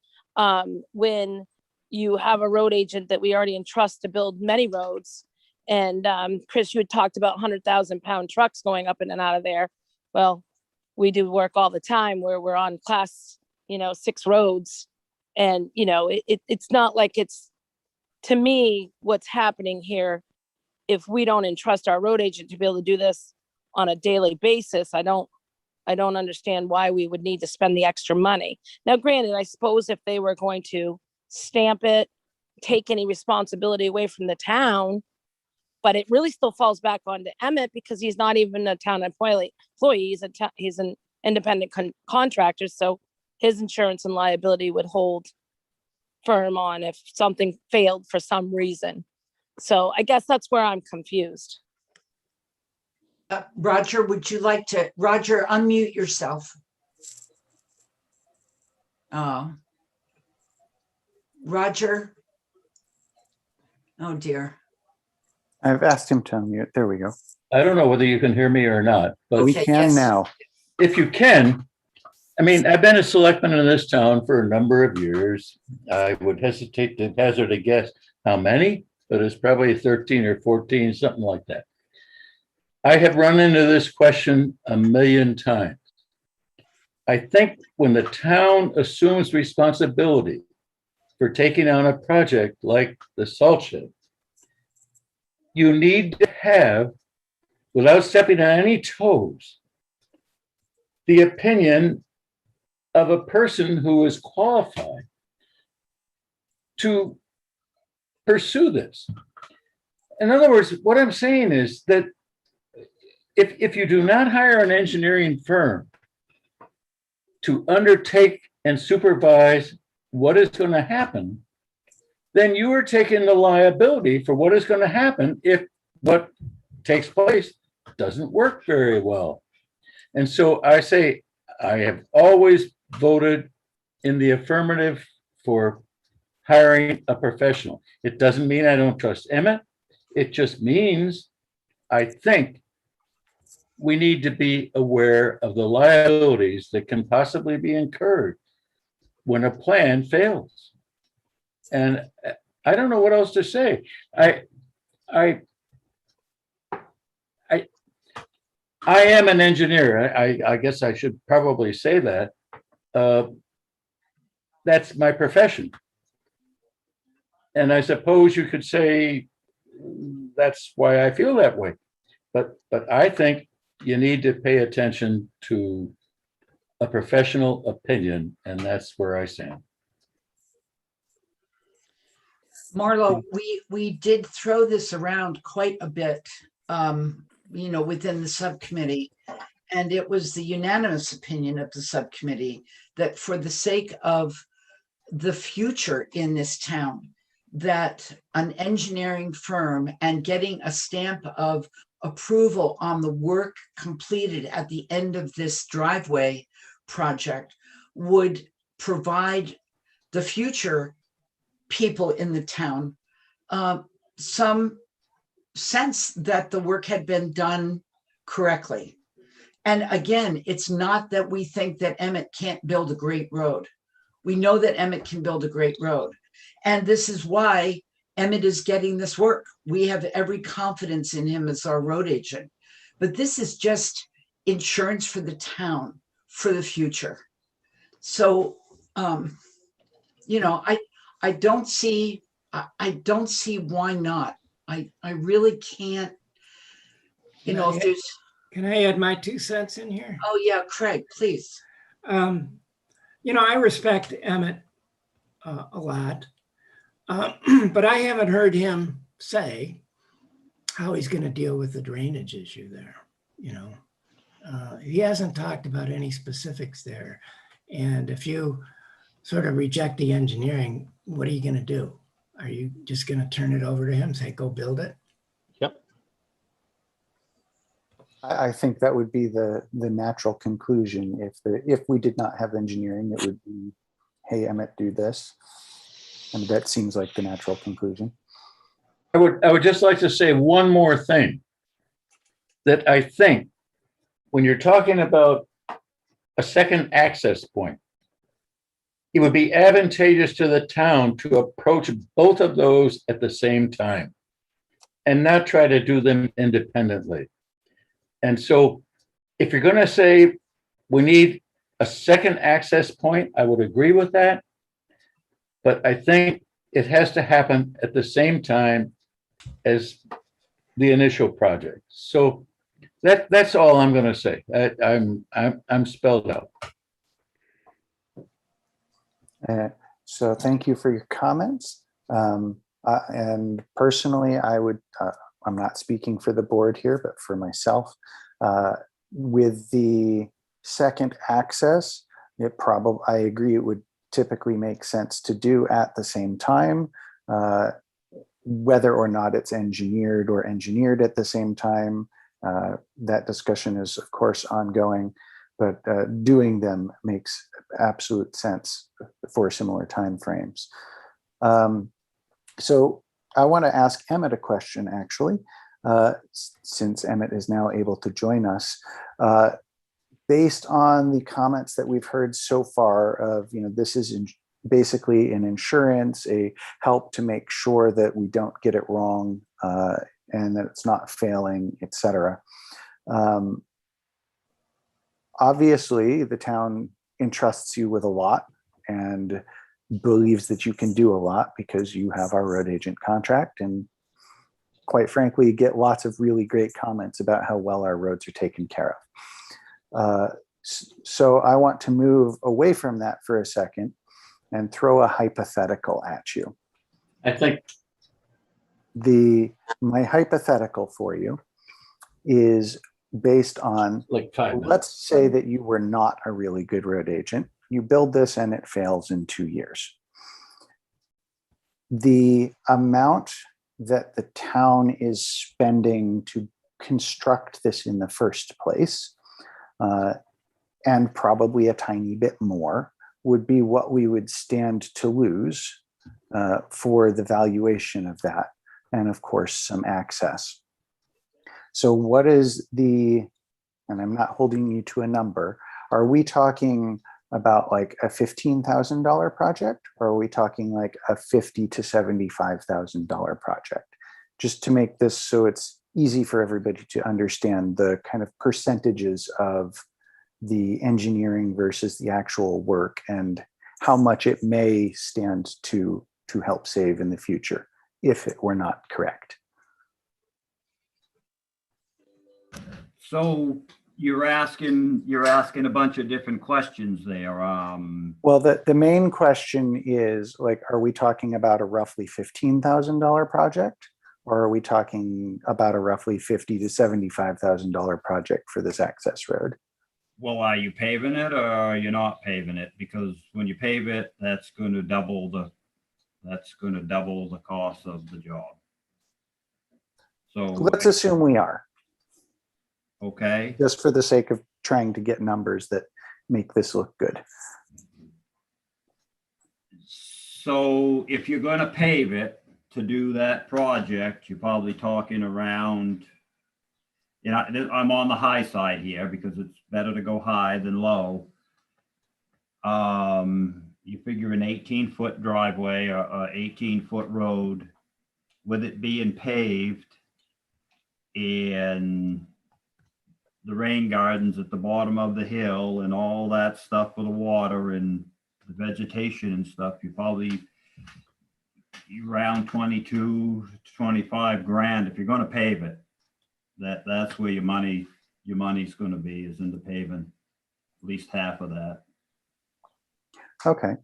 When you have a road agent that we already entrust to build many roads, and Chris, you had talked about 100,000-pound trucks going up and out of there. Well, we do work all the time where we're on class, 6 roads, and it's not like it's, to me, what's happening here. If we don't entrust our road agent to be able to do this on a daily basis, I don't understand why we would need to spend the extra money. Now, granted, I suppose if they were going to stamp it, take any responsibility away from the town, but it really still falls back onto Emmett, because he's not even a town employee. He's an independent contractor, so his insurance and liability would hold firm on if something failed for some reason. So I guess that's where I'm confused. Roger, would you like to, Roger, unmute yourself? Roger? Oh dear. I've asked him to unmute. There we go. I don't know whether you can hear me or not, but We can now. if you can, I mean, I've been a selectman in this town for a number of years. I would hesitate to hazard a guess how many, but it's probably 13 or 14, something like that. I have run into this question a million times. I think when the town assumes responsibility for taking on a project like the salt shed, you need to have, without stepping on any toes, the opinion of a person who is qualified to pursue this. In other words, what I'm saying is that if you do not hire an engineering firm to undertake and supervise what is going to happen, then you are taking the liability for what is going to happen if what takes place doesn't work very well. And so I say, I have always voted in the affirmative for hiring a professional. It doesn't mean I don't trust Emmett. It just means I think we need to be aware of the liabilities that can possibly be incurred when a plan fails. And I don't know what else to say. I am an engineer. I guess I should probably say that. That's my profession. And I suppose you could say that's why I feel that way. But I think you need to pay attention to a professional opinion, and that's where I stand. Marlo, we did throw this around quite a bit, within the subcommittee. And it was the unanimous opinion of the subcommittee that for the sake of the future in this town, that an engineering firm and getting a stamp of approval on the work completed at the end of this driveway project would provide the future people in the town some sense that the work had been done correctly. And again, it's not that we think that Emmett can't build a great road. We know that Emmett can build a great road. And this is why Emmett is getting this work. We have every confidence in him as our road agent. But this is just insurance for the town for the future. So, I don't see why not. I really can't, if there's. Can I add my 2 cents in here? Oh yeah, Craig, please. I respect Emmett a lot, but I haven't heard him say how he's going to deal with the drainage issue there. He hasn't talked about any specifics there. And if you sort of reject the engineering, what are you going to do? Are you just going to turn it over to him, say, go build it? Yep. I think that would be the natural conclusion. If we did not have engineering, it would be, hey, Emmett, do this. And that seems like the natural conclusion. I would just like to say one more thing, that I think when you're talking about a second access point, it would be advantageous to the town to approach both of those at the same time and not try to do them independently. And so if you're going to say we need a second access point, I would agree with that. But I think it has to happen at the same time as the initial project. So that's all I'm going to say. I'm spelled out. So thank you for your comments. And personally, I'm not speaking for the board here, but for myself, with the second access, I agree it would typically make sense to do at the same time, whether or not it's engineered or engineered at the same time. That discussion is, of course, ongoing, but doing them makes absolute sense for similar timeframes. So I want to ask Emmett a question, actually, since Emmett is now able to join us. Based on the comments that we've heard so far of, this is basically an insurance, a help to make sure that we don't get it wrong and that it's not failing, et cetera. Obviously, the town entrusts you with a lot and believes that you can do a lot because you have our road agent contract, and quite frankly, you get lots of really great comments about how well our roads are taken care of. So I want to move away from that for a second and throw a hypothetical at you. I think my hypothetical for you is based on, like 5 minutes. Let's say that you were not a really good road agent. You build this and it fails in 2 years. The amount that the town is spending to construct this in the first place, and probably a tiny bit more, would be what we would stand to lose for the valuation of that, and of course, some access. So what is the, and I'm not holding you to a number, are we talking about like a $15,000 project, or are we talking like a $50,000 to $75,000 project? Just to make this so it's easy for everybody to understand the kind of percentages of the engineering versus the actual work and how much it may stand to help save in the future if it were not correct. So you're asking a bunch of different questions there. Well, the main question is, like, are we talking about a roughly $15,000 project, or are we talking about a roughly $50,000 to $75,000 project for this access road? Well, are you paving it or are you not paving it? Because when you pave it, that's going to double the cost of the job. So Let's assume we are, okay. just for the sake of trying to get numbers that make this look good. So if you're going to pave it to do that project, you're probably talking around, you know, I'm on the high side here because it's better to go high than low. You figure an 18-foot driveway or 18-foot road with it being paved and the rain gardens at the bottom of the hill and all that stuff with the water and the vegetation and stuff, you probably around 22 to 25 grand if you're going to pave it. That's where your money's going to be, is in the paving, at least half of that. Okay,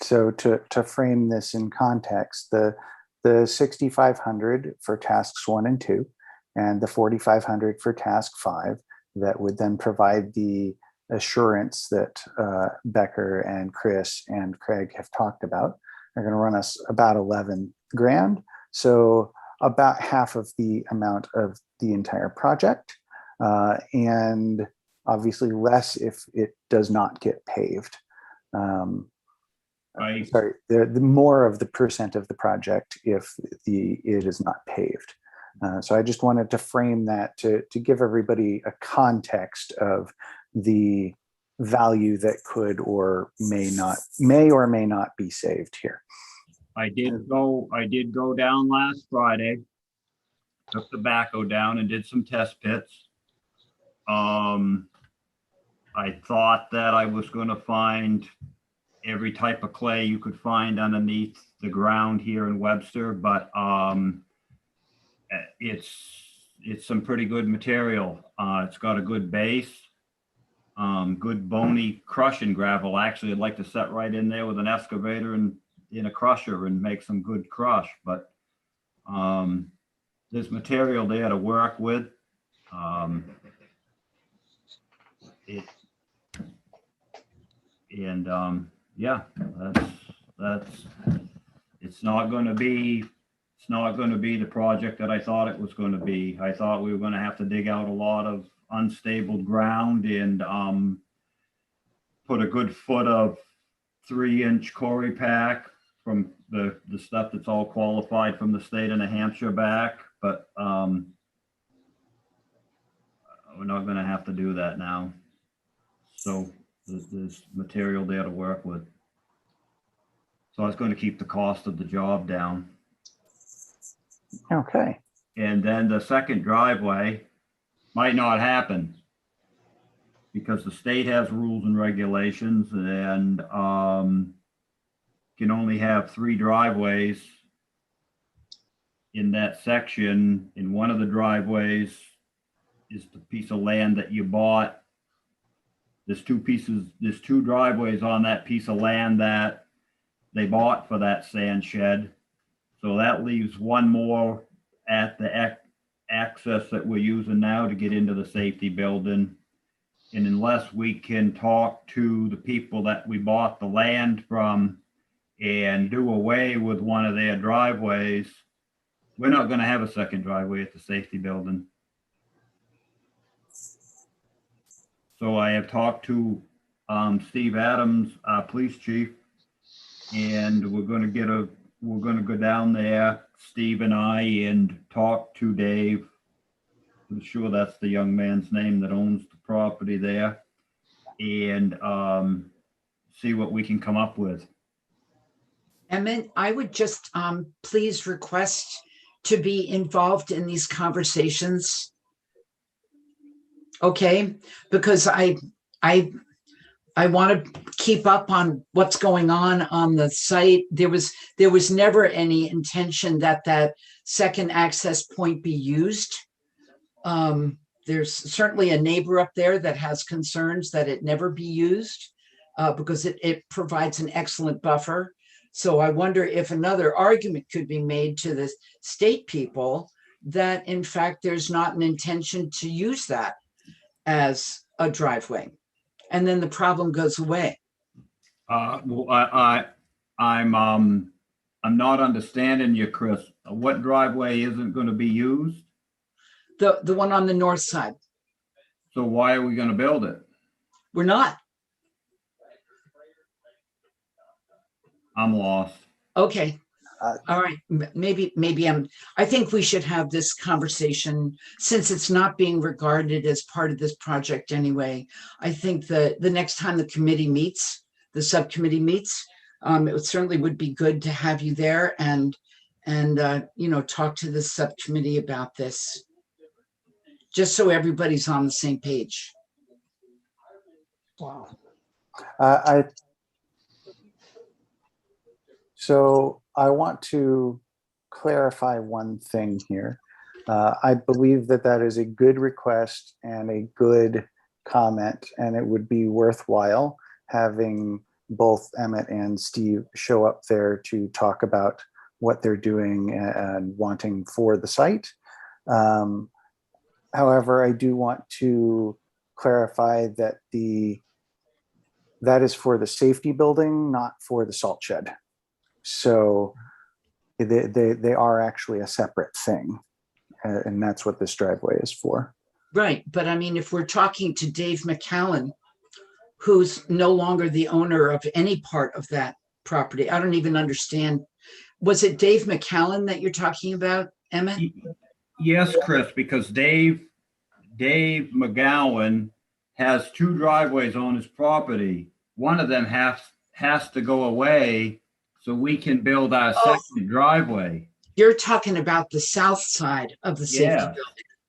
so to frame this in context, the 6,500 for tasks 1 and 2, and the 4,500 for task 5, that would then provide the assurance that Becker and Chris and Craig have talked about, are going to run us about 11 grand. So about half of the amount of the entire project, and obviously less if it does not get paved. Sorry, the more of the percent of the project if it is not paved. So I just wanted to frame that to give everybody a context of the value that could or may or may not be saved here. I did go down last Friday, took the backhoe down and did some test pits. I thought that I was going to find every type of clay you could find underneath the ground here in Webster, but it's some pretty good material. It's got a good base, good bony crushing gravel. Actually, I'd like to set right in there with an excavator and in a crusher and make some good crush, but there's material there to work with. Yeah, it's not going to be the project that I thought it was going to be. I thought we were going to have to dig out a lot of unstable ground and put a good foot of 3-inch Cory pack from the stuff that's all qualified from the state of New Hampshire back, but we're not going to have to do that now. So there's material there to work with. So it's going to keep the cost of the job down. Okay. And then the second driveway might not happen because the state has rules and regulations and can only have 3 driveways in that section. And one of the driveways is the piece of land that you bought. There's 2 driveways on that piece of land that they bought for that sand shed. So that leaves one more at the access that we're using now to get into the safety building. And unless we can talk to the people that we bought the land from and do away with one of their driveways, we're not going to have a second driveway at the safety building. So I have talked to Steve Adams, our police chief. And we're going to go down there, Steve and I, and talk to Dave. I'm sure that's the young man's name that owns the property there, and see what we can come up with. Emmett, I would just please request to be involved in these conversations. Okay, because I want to keep up on what's going on the site. There was never any intention that that second access point be used. There's certainly a neighbor up there that has concerns that it never be used because it provides an excellent buffer. So I wonder if another argument could be made to the state people that in fact there's not an intention to use that as a driveway. And then the problem goes away. Well, I'm not understanding you, Chris. What driveway isn't going to be used? The one on the north side. So why are we going to build it? We're not. I'm lost. Okay. All right. Maybe I think we should have this conversation since it's not being regarded as part of this project anyway. I think the next time the committee meets, the subcommittee meets, it certainly would be good to have you there and talk to the subcommittee about this, just so everybody's on the same page. Wow. So I want to clarify one thing here. I believe that is a good request and a good comment, and it would be worthwhile having both Emmett and Steve show up there to talk about what they're doing and wanting for the site. However, I do want to clarify that that is for the safety building, not for the salt shed. So they are actually a separate thing, and that's what this driveway is for. Right, but I mean, if we're talking to Dave McCallan, who's no longer the owner of any part of that property, I don't even understand. Was it Dave McCallan that you're talking about, Emmett? Yes, Chris, because Dave McGowan has two driveways on his property. One of them has to go away so we can build our second driveway. You're talking about the south side of the safety building.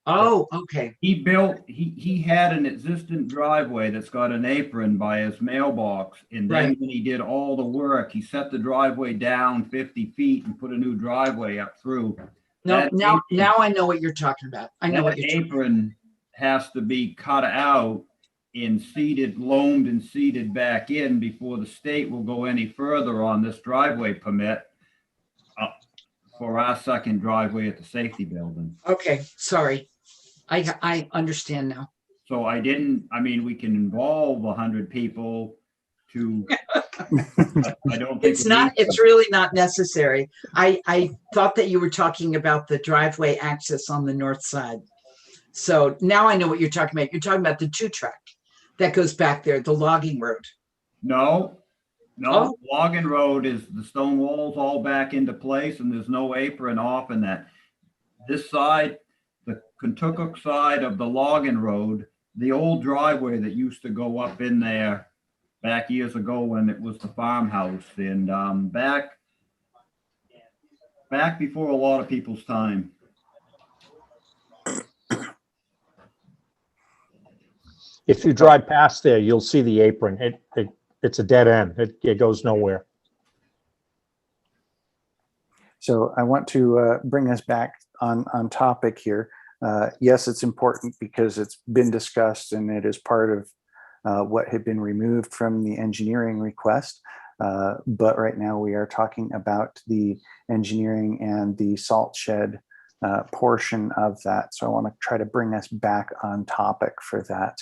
Oh, okay. He had an existing driveway that's got an apron by his mailbox. And then when he did all the work, he set the driveway down 50 feet and put a new driveway up through. No, now I know what you're talking about. I know what you're talking about. Apron has to be cut out and loamed and seeded back in before the state will go any further on this driveway permit for our second driveway at the safety building. Okay, sorry. I understand now. So we can involve 100 people to, I don't think it's really not necessary. I thought that you were talking about the driveway access on the north side. So now I know what you're talking about. You're talking about the 2-track that goes back there, the logging road. No, logging road is the stone walls all back into place and there's no apron off in that. This side, the Kentucky side of the logging road, the old driveway that used to go up in there back years ago when it was the farmhouse, and back before a lot of people's time. If you drive past there, you'll see the apron. It's a dead end. It goes nowhere. So I want to bring us back on topic here. Yes, it's important because it's been discussed and it is part of what had been removed from the engineering request. But right now we are talking about the engineering and the salt shed portion of that. So I want to try to bring us back on topic for that.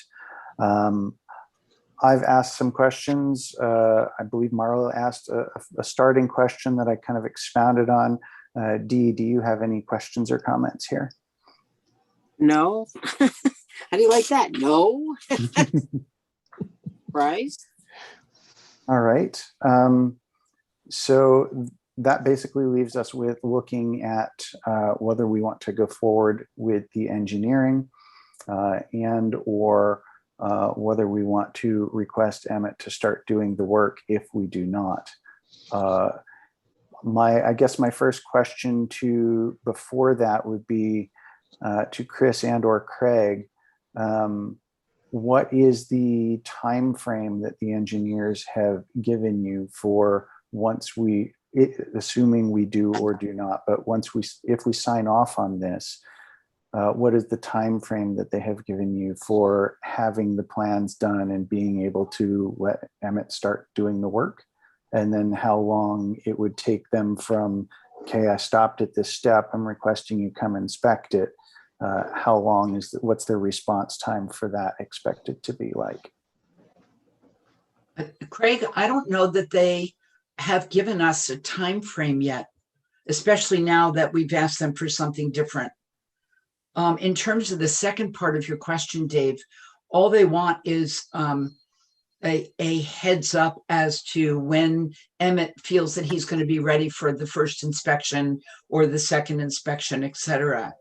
I've asked some questions. I believe Marla asked a starting question that I kind of expounded on. Dee, do you have any questions or comments here? No. How do you like that? No. Bryce? All right. So that basically leaves us with looking at whether we want to go forward with the engineering and or whether we want to request Emmett to start doing the work if we do not. I guess my first question before that would be to Chris and or Craig. What is the time frame that the engineers have given you for assuming we do or do not, but if we sign off on this, what is the time frame that they have given you for having the plans done and being able to let Emmett start doing the work? And then how long it would take them from, okay, I stopped at this step, I'm requesting you come inspect it. How long what's their response time for that expected to be like? Craig, I don't know that they have given us a time frame yet, especially now that we've asked them for something different. In terms of the second part of your question, Dave, all they want is a heads up as to when Emmett feels that he's going to be ready for the first inspection or the second inspection, et cetera.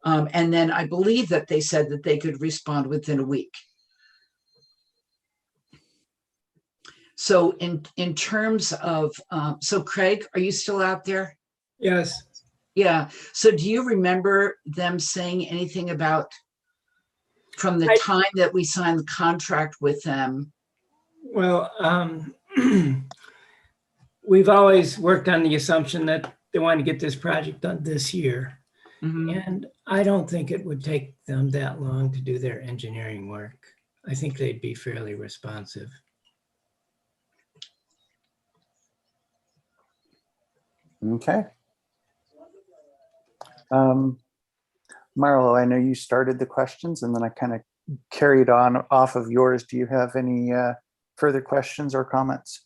And then I believe that they said that they could respond within a week. So in terms of, so Craig, are you still out there? Yes. Yeah. So do you remember them saying anything about from the time that we signed the contract with them? Well, we've always worked on the assumption that they want to get this project done this year. And I don't think it would take them that long to do their engineering work. I think they'd be fairly responsive. Okay. Marlo, I know you started the questions and then I kind of carried on off of yours. Do you have any further questions or comments?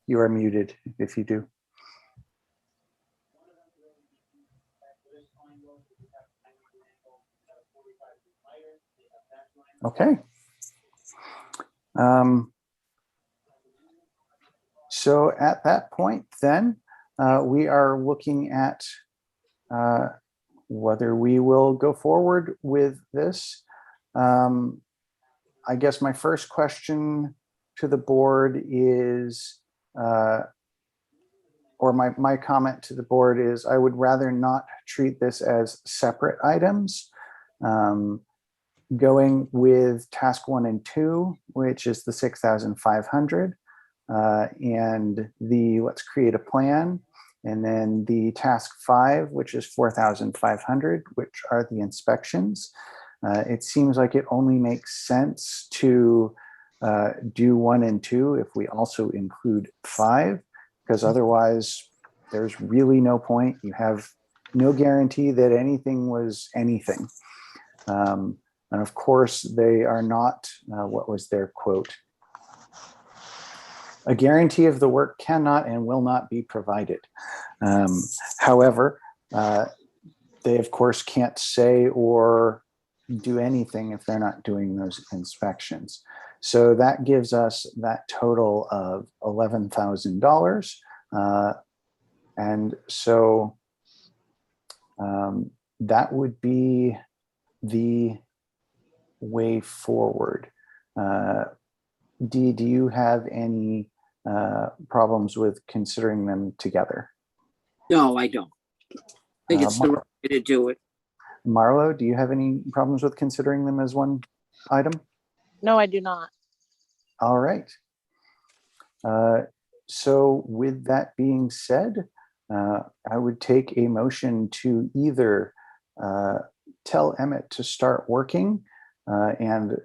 You are muted if you do. Okay. So at that point, then we are looking at whether we will go forward with this. I guess my first question to the board is, or my comment to the board is, I would rather not treat this as separate items. Going with task 1 and 2, which is the 6,500, and the let's create a plan, and then the task 5, which is 4,500, which are the inspections. It seems like it only makes sense to do 1 and 2 if we also include 5, because otherwise there's really no point. You have no guarantee that anything was anything. And of course, they are not, what was their quote? A guarantee of the work cannot and will not be provided. However, they of course can't say or do anything if they're not doing those inspections. So that gives us that total of $11,000. And so that would be the way forward. Dee, do you have any problems with considering them together? No, I don't. I think it's the right way to do it. Marlo, do you have any problems with considering them as one item? No, I do not. All right. So with that being said, I would take a motion to either tell Emmett to start working and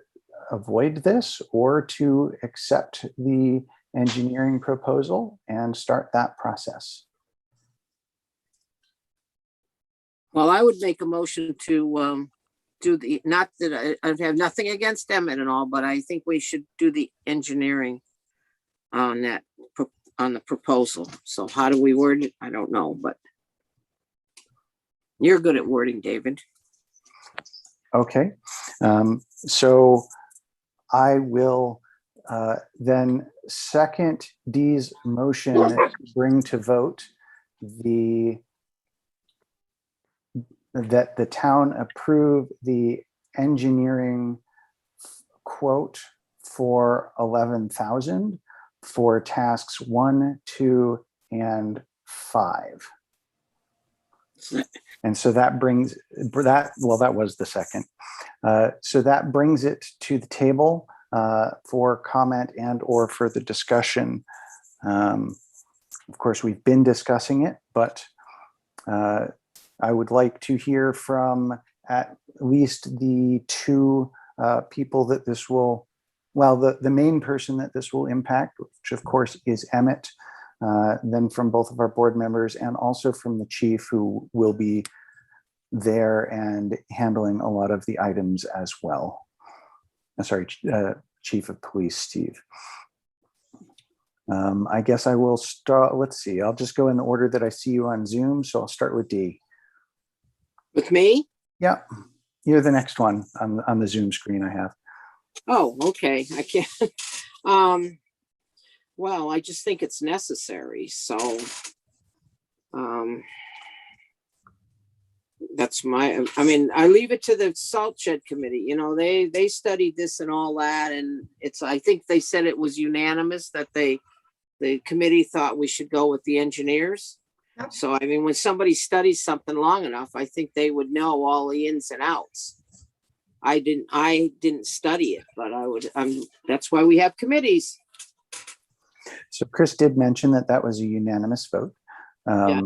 avoid this, or to accept the engineering proposal and start that process. Well, I would make a motion to do the, not that I have nothing against Emmett and all, but I think we should do the engineering on that, on the proposal. So how do we word it? I don't know, but you're good at wording, David. Okay, so I will then second Dee's motion to bring to vote that the town approve the engineering quote for 11,000 for tasks 1, 2, and 5. And so that brings that, well, that was the second. So that brings it to the table for comment and or further discussion. Of course, we've been discussing it, but I would like to hear from at least the two people that this will, well, the main person that this will impact, which of course is Emmett, then from both of our board members and also from the chief, who will be there and handling a lot of the items as well. Sorry, Chief of Police, Steve. I guess I will start, let's see, I'll just go in the order that I see you on Zoom. So I'll start with Dee. With me? Yeah, you're the next one on the Zoom screen I have. Oh, okay. I can't. Well, I just think it's necessary. So that's my, I mean, I leave it to the salt shed committee. You know, they studied this and all that. And it's, I think they said it was unanimous that the committee thought we should go with the engineers. So, I mean, when somebody studies something long enough, I think they would know all the ins and outs. I didn't study it, but I would, that's why we have committees. So Chris did mention that that was a unanimous vote. Yeah.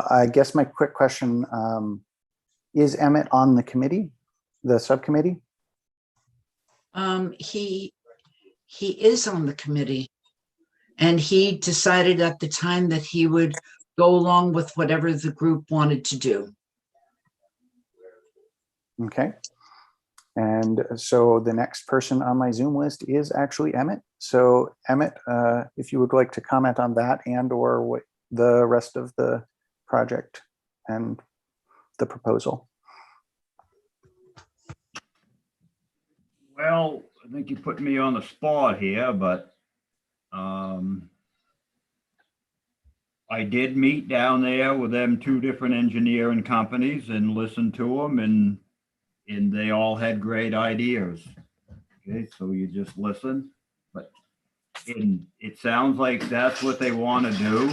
I guess my quick question, is Emmett on the committee, the subcommittee? He is on the committee, and he decided at the time that he would go along with whatever the group wanted to do. Okay. And so the next person on my Zoom list is actually Emmett. So Emmett, if you would like to comment on that and or what the rest of the project and the proposal. Well, I think you put me on the spot here, but I did meet down there with them two different engineering companies and listened to them, and they all had great ideas. Okay, so you just listen, but it sounds like that's what they want to do.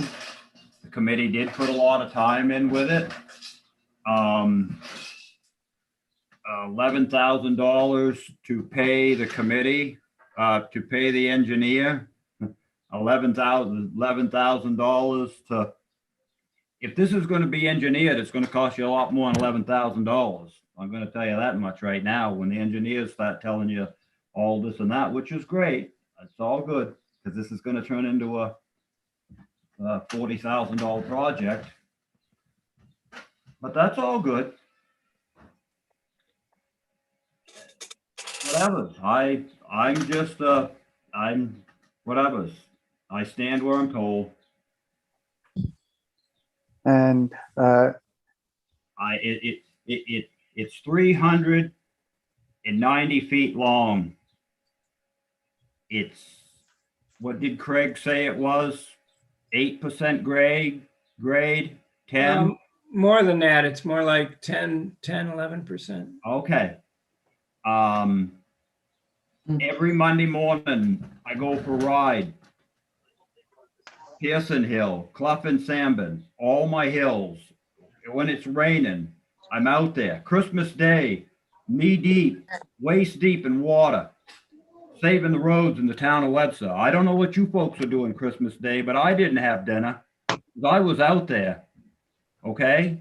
The committee did put a lot of time in with it. $11,000 to pay the committee, to pay the engineer. $11,000 to, if this is going to be engineered, it's going to cost you a lot more than $11,000. I'm going to tell you that much right now. When the engineers start telling you all this and that, which is great, it's all good, because this is going to turn into a $40,000 project. But that's all good. Whatever. I'm just I'm whatever. I stand where I'm told. And it's 390 feet long. It's, what did Craig say it was? 8% grade, 10? More than that, it's more like 11%. Okay. Every Monday morning, I go for a ride. Pearson Hill, Clough and Sandburn, all my hills. When it's raining, I'm out there. Christmas Day, knee deep, waist deep in water, saving the roads in the town of Webster. I don't know what you folks are doing Christmas Day, but I didn't have dinner. I was out there. Okay.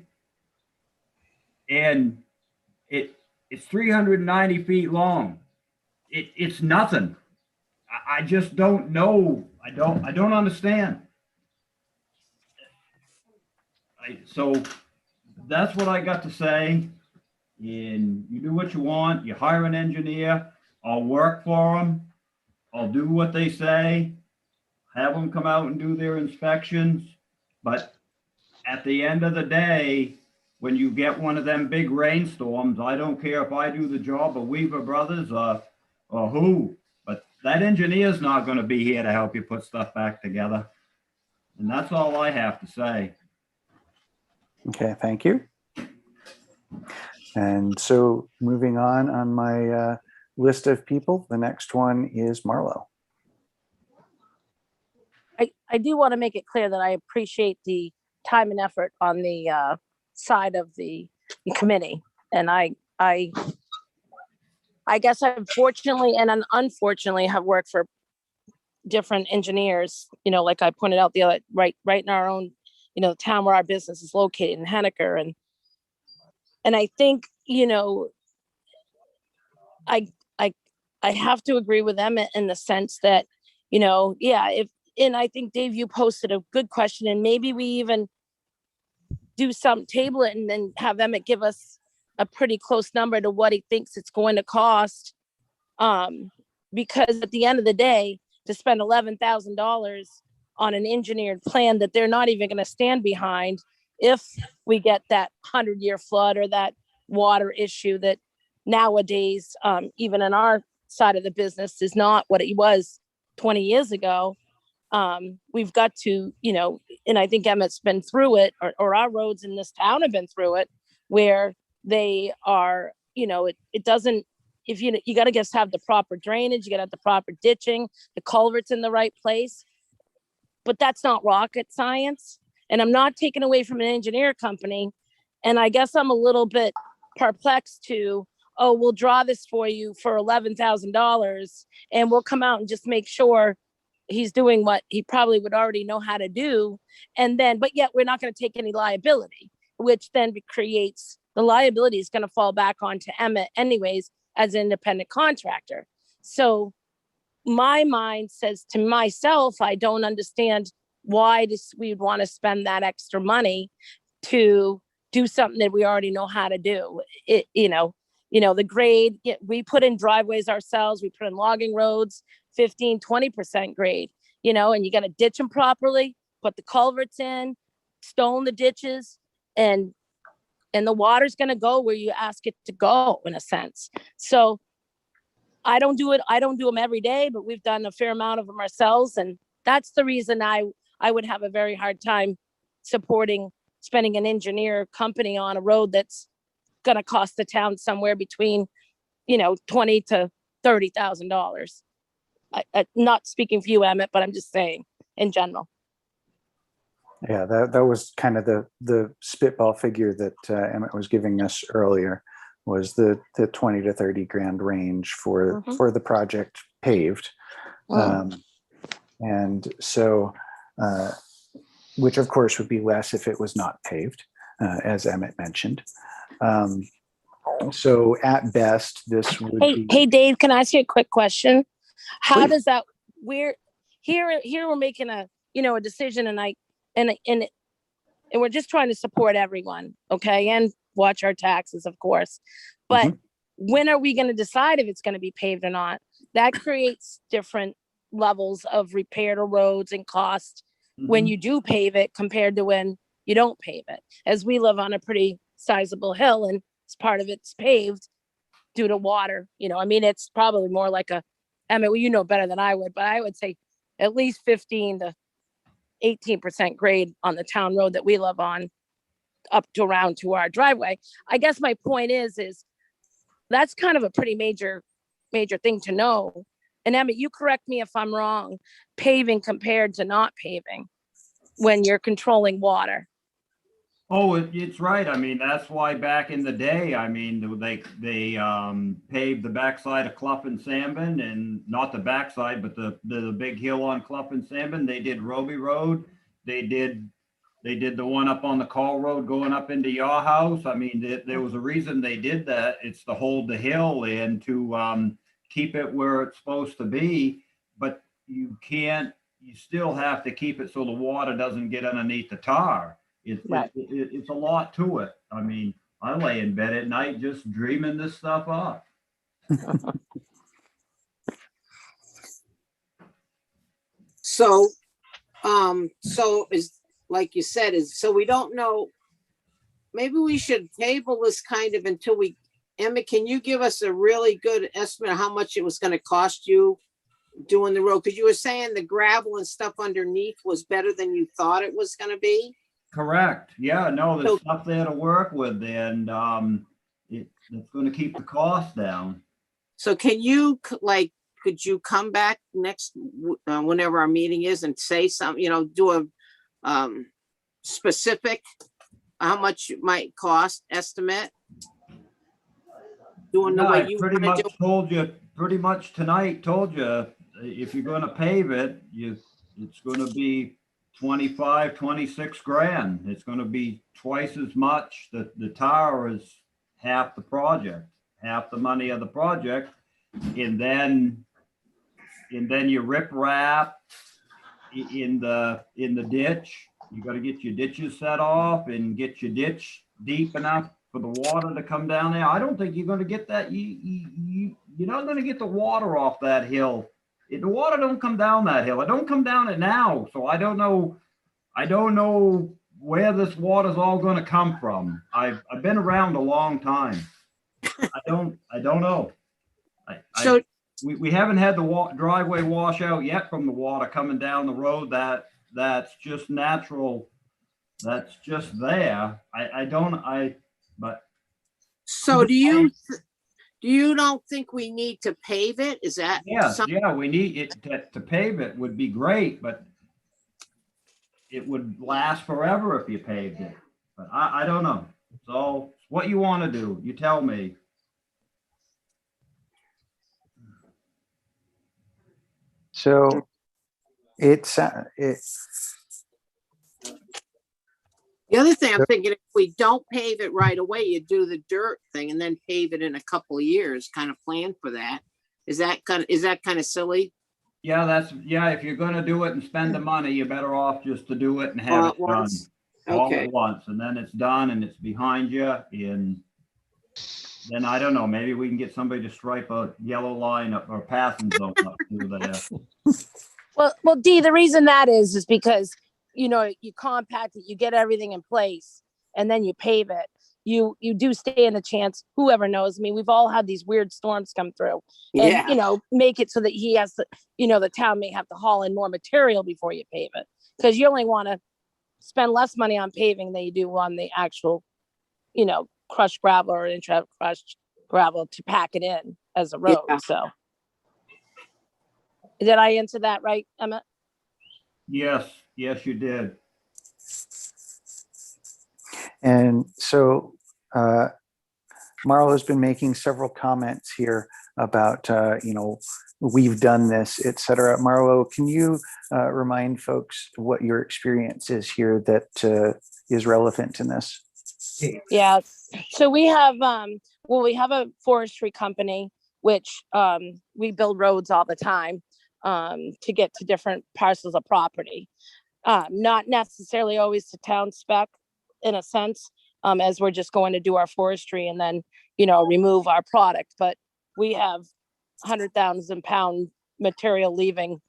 And it's 390 feet long. It's nothing. I just don't know. I don't understand. So that's what I got to say. And you do what you want. You hire an engineer. I'll work for them. I'll do what they say. Have them come out and do their inspections. But at the end of the day, when you get one of them big rainstorms, I don't care if I do the job of Weaver Brothers, or who, but that engineer's not going to be here to help you put stuff back together. And that's all I have to say. Okay, thank you. And so moving on my list of people, the next one is Marlo. I do want to make it clear that I appreciate the time and effort on the side of the committee. And I guess unfortunately and unfortunately have worked for different engineers, you know, like I pointed out the other, right in our own, you know, town where our business is located in Henniker. And I think, you know, I have to agree with Emmett in the sense that, you know, yeah, and I think Dave, you posted a good question, and maybe we even do some table it and then have Emmett give us a pretty close number to what he thinks it's going to cost. Because at the end of the day, to spend $11,000 on an engineered plan that they're not even going to stand behind if we get that 100-year flood or that water issue that nowadays, even in our side of the business, is not what it was 20 years ago. We've got to, you know, and I think Emmett's been through it, or our roads in this town have been through it, where they are, you know, it doesn't, if you got to just have the proper drainage, you got to have the proper ditching, the culverts in the right place, but that's not rocket science. And I'm not taking away from an engineer company. And I guess I'm a little bit perplexed to, oh, we'll draw this for you for $11,000 and we'll come out and just make sure he's doing what he probably would already know how to do. And then, but yet we're not going to take any liability, which then creates the liability is going to fall back onto Emmett anyways, as an independent contractor. So my mind says to myself, I don't understand why we'd want to spend that extra money to do something that we already know how to do. It, you know, the grade, we put in driveways ourselves, we put in logging roads, 15-20% grade, you know, and you got to ditch them properly, put the culverts in, stone the ditches, and the water's going to go where you ask it to go, in a sense. So I don't do them every day, but we've done a fair amount of them ourselves. And that's the reason I would have a very hard time supporting spending an engineer company on a road that's going to cost the town somewhere between, you know, $20,000 to $30,000. Not speaking for you, Emmett, but I'm just saying in general. Yeah, that was kind of the spitball figure that Emmett was giving us earlier, was the 20 to 30 grand range for the project paved. And so, which of course would be less if it was not paved, as Emmett mentioned. So at best, this would be. Hey, Dave, can I ask you a quick question? How Please. does that, we're making a decision, and we're just trying to support everyone, okay, and watch our taxes, of course, but when are we going to decide if it's going to be paved or not? That creates different levels of repair to roads and cost when you do pave it compared to when you don't pave it, as we live on a pretty sizable hill and part of it's paved due to water. You know, I mean, it's probably more like well, you know better than I would, but I would say at least 15 to 18% grade on the town road that we live on, up to around to our driveway. I guess my point is that's kind of a pretty major thing to know. And Emmett, you correct me if I'm wrong, paving compared to not paving when you're controlling water. Oh, it's right. I mean, that's why back in the day, I mean, they paved the backside of Clough and Sandman, and not the backside, but the big hill on Clough and Sandman. They did Roby Road. They did the one up on the Call Road going up into your house. I mean, there was a reason they did that. It's to hold the hill and to keep it where it's supposed to be. But you still have to keep it so the water doesn't get underneath the tar. It's a lot to it. I mean, I lay in bed at night just dreaming this stuff up. So is, like you said, so we don't know, maybe we should table this kind of until we Emmett, can you give us a really good estimate of how much it was gonna cost you doing the road? Because you were saying the gravel and stuff underneath was better than you thought it was gonna be. Correct. Yeah, no, So- there's stuff there to work with, and it's going to keep the cost down. So can you, could you come back next, whenever our meeting is and say something, do a specific, how much it might cost estimate? Doing the Yeah, way I you pretty wanna much do. told you, pretty much tonight told you, if you're going to pave it, it's going to be 25, 26 grand. It's going to be twice as much. The tower is half the project, half the money of the project. And then you rip wrap in the ditch. You got to get your ditches set off and get your ditch deep enough for the water to come down there. I don't think you're going to get that. You're not going to get the water off that hill. The water don't come down that hill. It don't come down it now. So I don't know where this water's all going to come from. I've been around a long time. I don't know. So We haven't had the driveway wash out yet from the water coming down the road. That's just natural. That's just there. But So do you don't think we need to pave it? Is that? yeah, we need it to pave it would be great, but it would last forever if you paved it. But I don't know. So what you want to do, you tell me. So it's The other thing I'm thinking, if we don't pave it right away, you do the dirt thing and then pave it in a couple of years, kind of plan for that. Is that kind of silly? Yeah, if you're gonna do it and spend the money, you're better off just to do it and All have at it done. once? All Okay. at once, and then it's done and it's behind you, and then I don't know, maybe we can get somebody to stripe a yellow line up or passing zone up through there. Well, Dee, the reason that is because, you compact it, you get everything in place, and then you pave it. You do stand a chance, whoever knows. I mean, we've all had these weird storms come through and, Yeah. make it so that he has to, the town may have to haul in more material before you pave it. Because you only want to spend less money on paving than you do on the actual, crushed gravel or intra crushed gravel to pack it in as a road. Yeah. So did I answer that right, Emma? Yes, you did. And so Marlo's been making several comments here about, we've done this, et cetera. Marlo, can you remind folks what your experience is here that is relevant in this? Yeah. So we have, we have a forestry company, which we build roads all the time to get to different parcels of property. Not necessarily always to town spec in a sense, as we're just going to do our forestry and then, remove our product. But we have 100,000 pound material leaving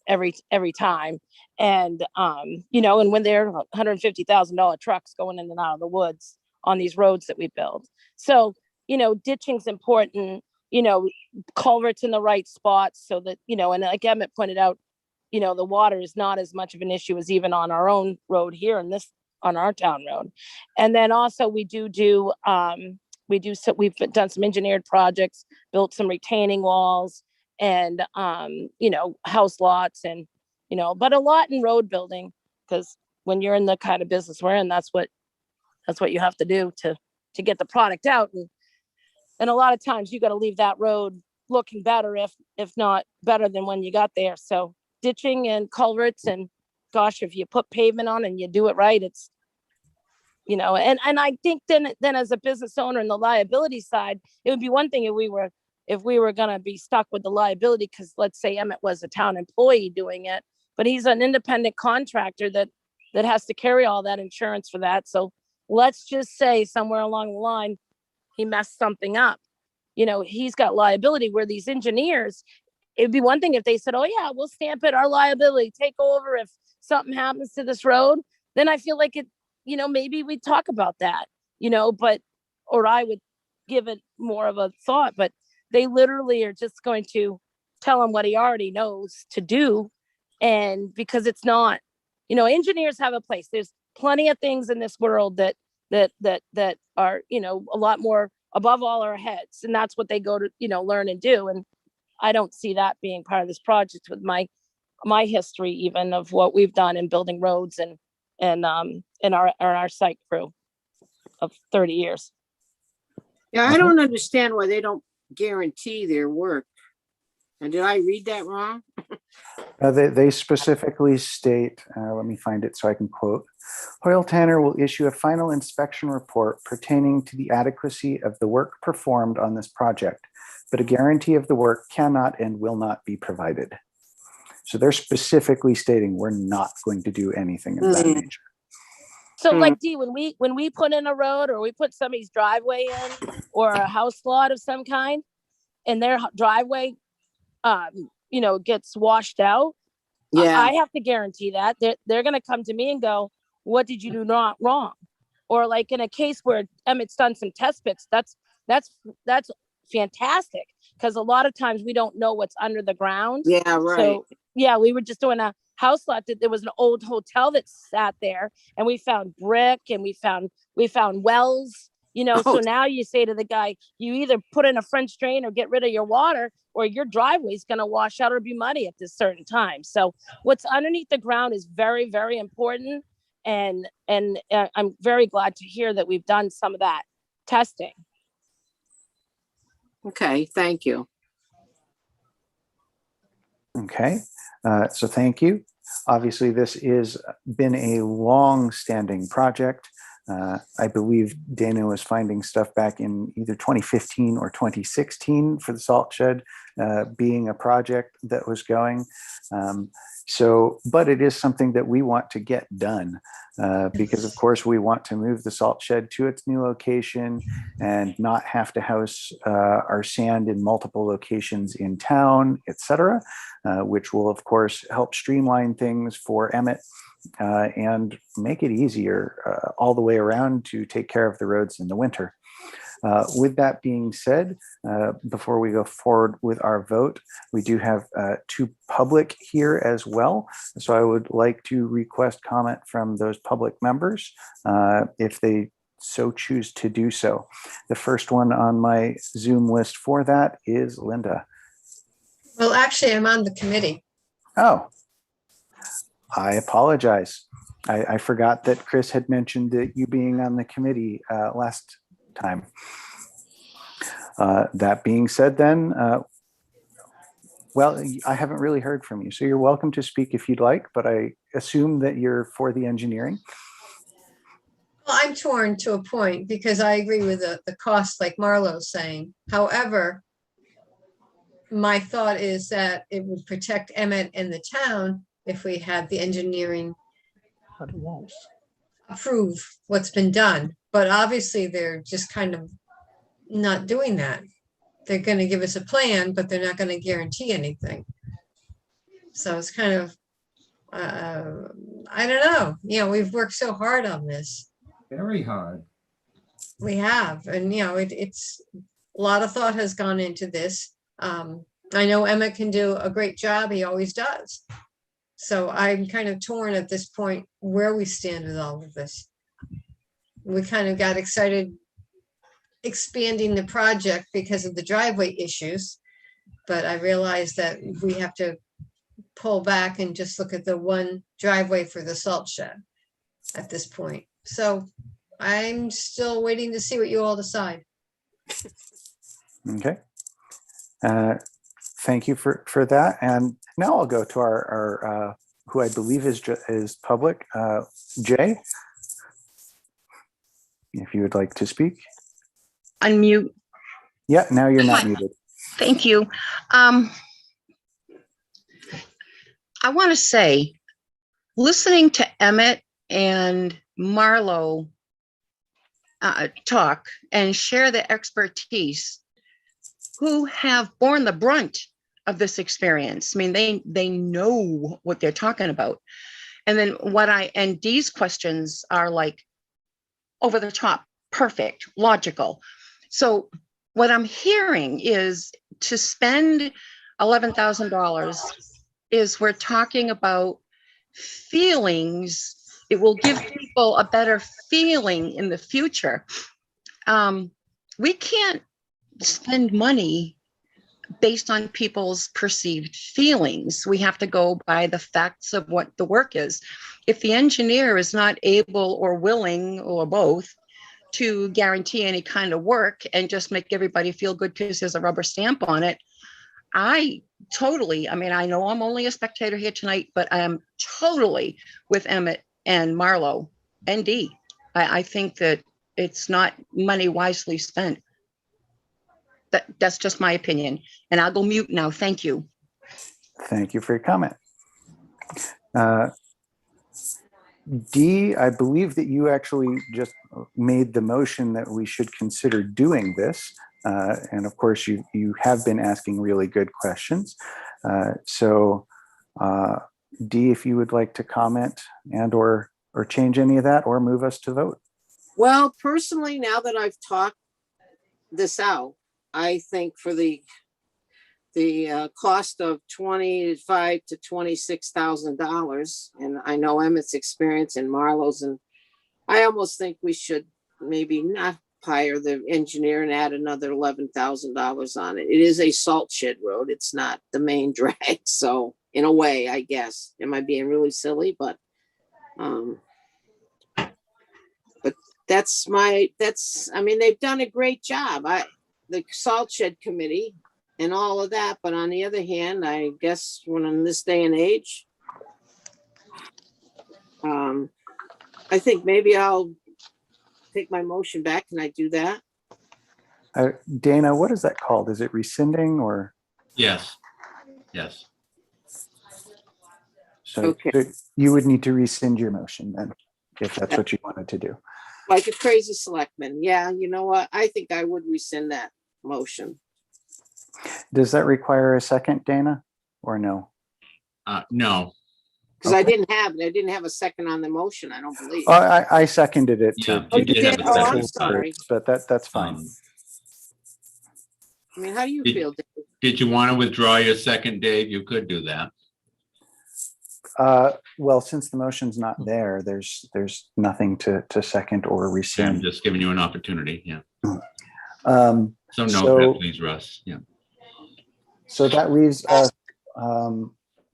every time. And, and when they're $150,000 trucks going in and out of the woods on these roads that we build. So, ditching's important, culverts in the right spots so that, and like Emmett pointed out, the water is not as much of an issue as even on our own road here on our town road. And then also we've done some engineered projects, built some retaining walls and, house lots and, but a lot in road building, because when you're in the kind of business we're in, that's what you have to do to get the product out. And a lot of times you got to leave that road looking better, if not better than when you got there. So ditching and culverts, and gosh, if you put pavement on and you do it right, it's, and I think then as a business owner in the liability side, it would be one thing if we were going to be stuck with the liability, because let's say Emmett was a town employee doing it, but he's an independent contractor that has to carry all that insurance for that. So let's just say somewhere along the line, he messed something up. He's got liability, where these engineers, it'd be one thing if they said, oh yeah, we'll stamp it, our liability, take over if something happens to this road. Then I feel like it, maybe we talk about that, but, or I would give it more of a thought, but they literally are just going to tell him what he already knows to do. And because it's not, engineers have a place. There's plenty of things in this world that are, a lot more above all our heads. And that's what they go to, learn and do. And I don't see that being part of this project with my history, even of what we've done in building roads and our site crew of 30 years. Yeah, I don't understand why they don't guarantee their work. And did I read that wrong? They specifically state, let me find it so I can quote, Hoyle Tanner will issue a final inspection report pertaining to the adequacy of the work performed on this project, but a guarantee of the work cannot and will not be provided. So they're specifically stating we're not going to do anything of that nature. So like Dee, when we put in a road or we put somebody's driveway in or a house lot of some kind and their driveway, gets washed out. Yeah. I have to guarantee that they're going to come to me and go, what did you do not wrong? Or like in a case where Emmett's done some test pits, that's fantastic. Because a lot of times we don't know what's under the ground. Yeah, right. So yeah, we were just doing a house lot that there was an old hotel that sat there and we found brick and we found wells, so now you say to the guy, you either put in a French drain or get rid of your water or your driveway is going to wash out or be muddy at this certain time. So what's underneath the ground is very, very important. And I'm very glad to hear that we've done some of that testing. Okay, thank you. Okay, so thank you. Obviously, this has been a long-standing project. I believe Dana was finding stuff back in either 2015 or 2016 for the salt shed being a project that was going. But it is something that we want to get done because, of course, we want to move the salt shed to its new location and not have to house our sand in multiple locations in town, et cetera, which will, of course, help streamline things for Emmett and make it easier all the way around to take care of the roads in the winter. With that being said, before we go forward with our vote, we do have two public here as well. So I would like to request comment from those public members if they so choose to do so. The first one on my Zoom list for that is Linda. Well, actually, I'm on the committee. Oh, I apologize. I forgot that Chris had mentioned that you being on the committee last time. That being said then, well, I haven't really heard from you, so you're welcome to speak if you'd like, but I assume that you're for the engineering. Well, I'm torn to a point because I agree with the cost like Marlo's saying. However, my thought is that it would protect Emmett and the town if we had the engineering approve what's been done. But obviously they're just kind of not doing that. They're going to give us a plan, but they're not going to guarantee anything. So it's kind of, I don't know. We've worked so hard on this. Very hard. We have, and it's a lot of thought has gone into this. I know Emmett can do a great job. He always does. So I'm kind of torn at this point where we stand with all of this. We kind of got excited expanding the project because of the driveway issues, but I realized that we have to pull back and just look at the one driveway for the salt shed at this point. So I'm still waiting to see what you all decide. Okay. Thank you for that. And now I'll go to our who I believe is public, Jay, if you would like to speak. Unmute. Yeah, now you're not muted. Thank you. I want to say, listening to Emmett and Marlo talk and share the expertise, who have borne the brunt of this experience. I mean, they know what they're talking about. And then Dee's questions are like over the top, perfect, logical. So what I'm hearing is to spend $11,000 is we're talking about feelings. It will give people a better feeling in the future. We can't spend money based on people's perceived feelings. We have to go by the facts of what the work is. If the engineer is not able or willing or both to guarantee any kind of work and just make everybody feel good because there's a rubber stamp on it, I mean, I know I'm only a spectator here tonight, but I am totally with Emmett and Marlo and Dee. I think that it's not money wisely spent. That's just my opinion. And I'll go mute now. Thank you. Thank you for your comment. Dee, I believe that you actually just made the motion that we should consider doing this. And of course, you have been asking really good questions. So Dee, if you would like to comment and or change any of that or move us to vote. Well, personally, now that I've talked this out, I think for the cost of $25,000 to $26,000, and I know Emmett's experience and Marlo's, and I almost think we should maybe not hire the engineer and add another $11,000 on it. It is a salt shed road. It's not the main drag. So in a way, I guess, am I being really silly? But I mean, they've done a great job. The salt shed committee and all of that. But on the other hand, I guess when in this day and age, I think maybe I'll take my motion back. Can I do that? Dana, what is that called? Is it rescinding or? Yes. Yes. So Okay. you would need to rescind your motion then, if that's what you wanted to do. Like a crazy selectman. Yeah, you know what? I think I would rescind that motion. Does that require a second, Dana, or no? No. Because Okay. I didn't have a second on the motion, I don't believe. Oh, I seconded it Yeah, to you did have a Oh, I'm second. sorry. but that's fine. I mean, how do you feel, Dave? Did you want to withdraw your second, Dave? You could do that. Well, since the motion's not there, there's nothing to second or I'm rescind. just giving you an opportunity. Yeah. So note So- that, please, Russ. Yeah. So that leaves us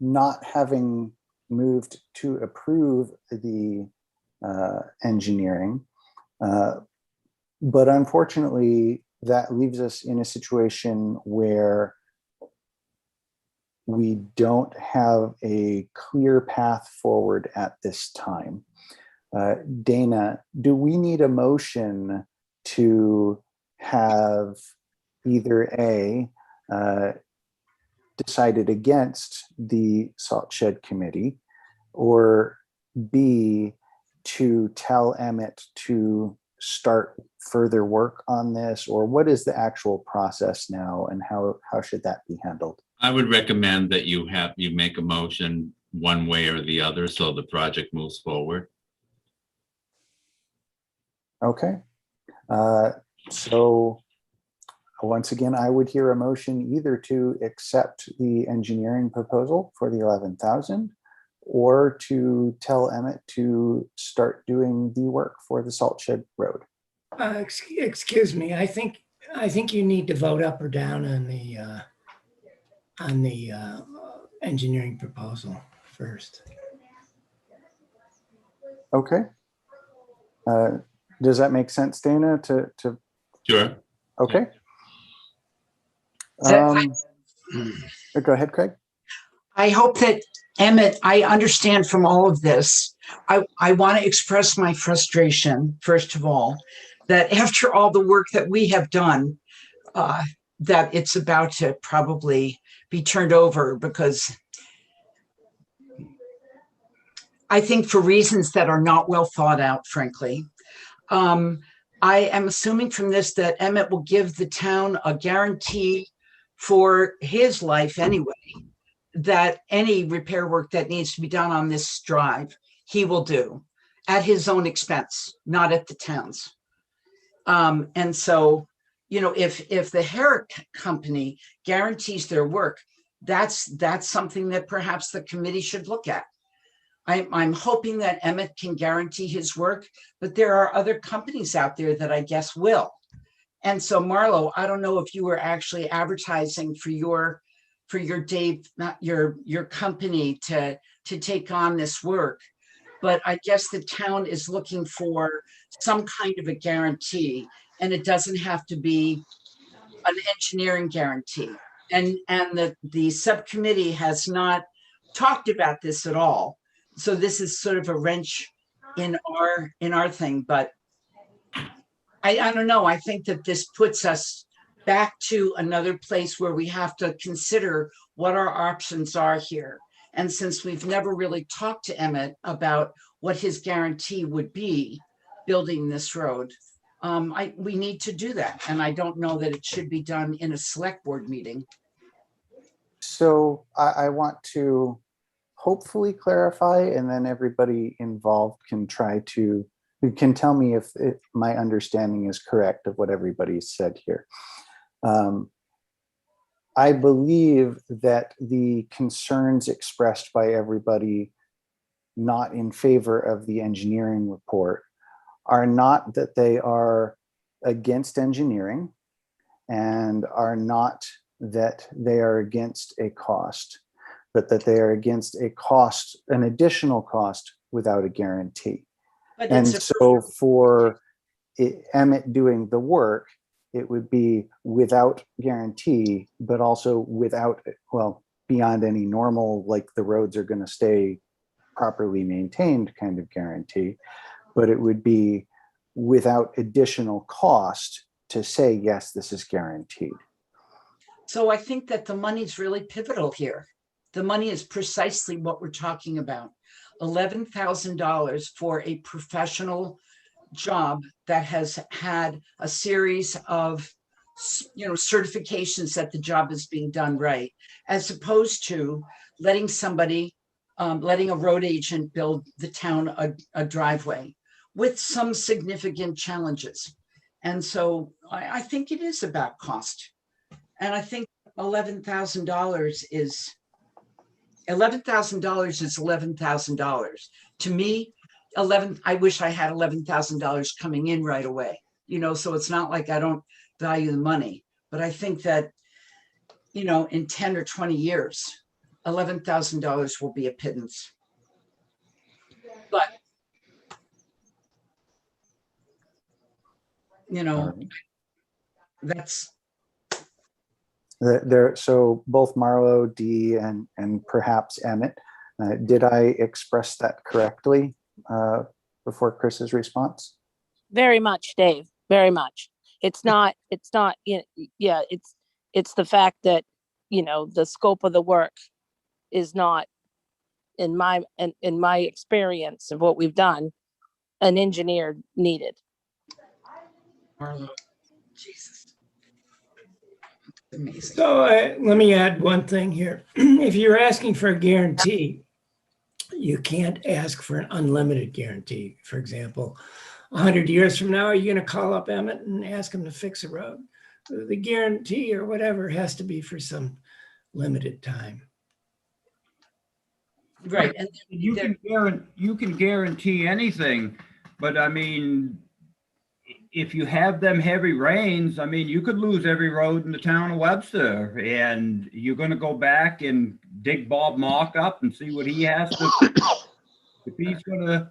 not having moved to approve the engineering. But unfortunately, that leaves us in a situation where we don't have a clear path forward at this time. Dana, do we need a motion to have either A, decided against the salt shed committee, or B, to tell Emmett to start further work on this, or what is the actual process now and how should that be handled? I would recommend that you make a motion one way or the other so the project moves forward. Okay. So once again, I would hear a motion either to accept the engineering proposal for the 11,000 or to tell Emmett to start doing the work for the salt shed road. Excuse me. I think you need to vote up or down on the engineering proposal first. Okay. Does that make sense, Dana? Sure. Okay. So Go ahead, Craig. I hope that Emmett, I understand from all of this. I want to express my frustration, first of all, that after all the work that we have done, that it's about to probably be turned over, because I think for reasons that are not well thought out, frankly. I am assuming from this that Emmett will give the town a guarantee for his life anyway, that any repair work that needs to be done on this drive, he will do at his own expense, not at the town's. And so, you know, if the Herrick company guarantees their work, that's something that perhaps the committee should look at. I'm hoping that Emmett can guarantee his work, but there are other companies out there that I guess will. And so Marlo, I don't know if you were actually advertising for your Dave, not your company to take on this work, but I guess the town is looking for some kind of a guarantee, and it doesn't have to be an engineering guarantee. And the subcommittee has not talked about this at all. So this is sort of a wrench in our thing, but I don't know. I think that this puts us back to another place where we have to consider what our options are here. And since we've never really talked to Emmett about what his guarantee would be building this road, we need to do that. And I don't know that it should be done in a select board meeting. So I want to hopefully clarify, and then everybody involved can tell me if my understanding is correct of what everybody said here. I believe that the concerns expressed by everybody not in favor of the engineering report are not that they are against engineering, and are not that they are against a cost, but that they are against a cost, an additional cost without a guarantee. But And it's a- so for Emmett doing the work, it would be without guarantee, but also without, well, beyond any normal, like the roads are going to stay properly maintained kind of guarantee, but it would be without additional cost to say, yes, this is guaranteed. So I think that the money's really pivotal here. The money is precisely what we're talking about. $11,000 for a professional job that has had a series of, you know, certifications that the job is being done right, as opposed to letting somebody, letting a road agent build the town a driveway with some significant challenges. And so I think it is about cost. And I think $11,000 is $11,000. To me, I wish I had $11,000 coming in right away, you know, so it's not like I don't value the money, but I think that, you know, in 10 or 20 years, $11,000 will be a pittance. But, you know, that's, So both Marlo, Dee, and perhaps Emmett, did I express that correctly before Chris's response? Very much, Dave, very much. It's not, yeah, it's the fact that, you know, the scope of the work is not, in my experience of what we've done, an engineer needed. Marlo, Jesus. Amazing. So let me add one thing here. If you're asking for a guarantee, you can't ask for an unlimited guarantee. For example, 100 years from now, are you going to call up Emmett and ask him to fix a road? The guarantee or whatever has to be for some limited time. Right. And You can guarantee anything, but I mean, if you have them heavy rains, I mean, you could lose every road in the town of Webster, and you're going to go back and dig Bob Mock up and see what he has to, if he's going to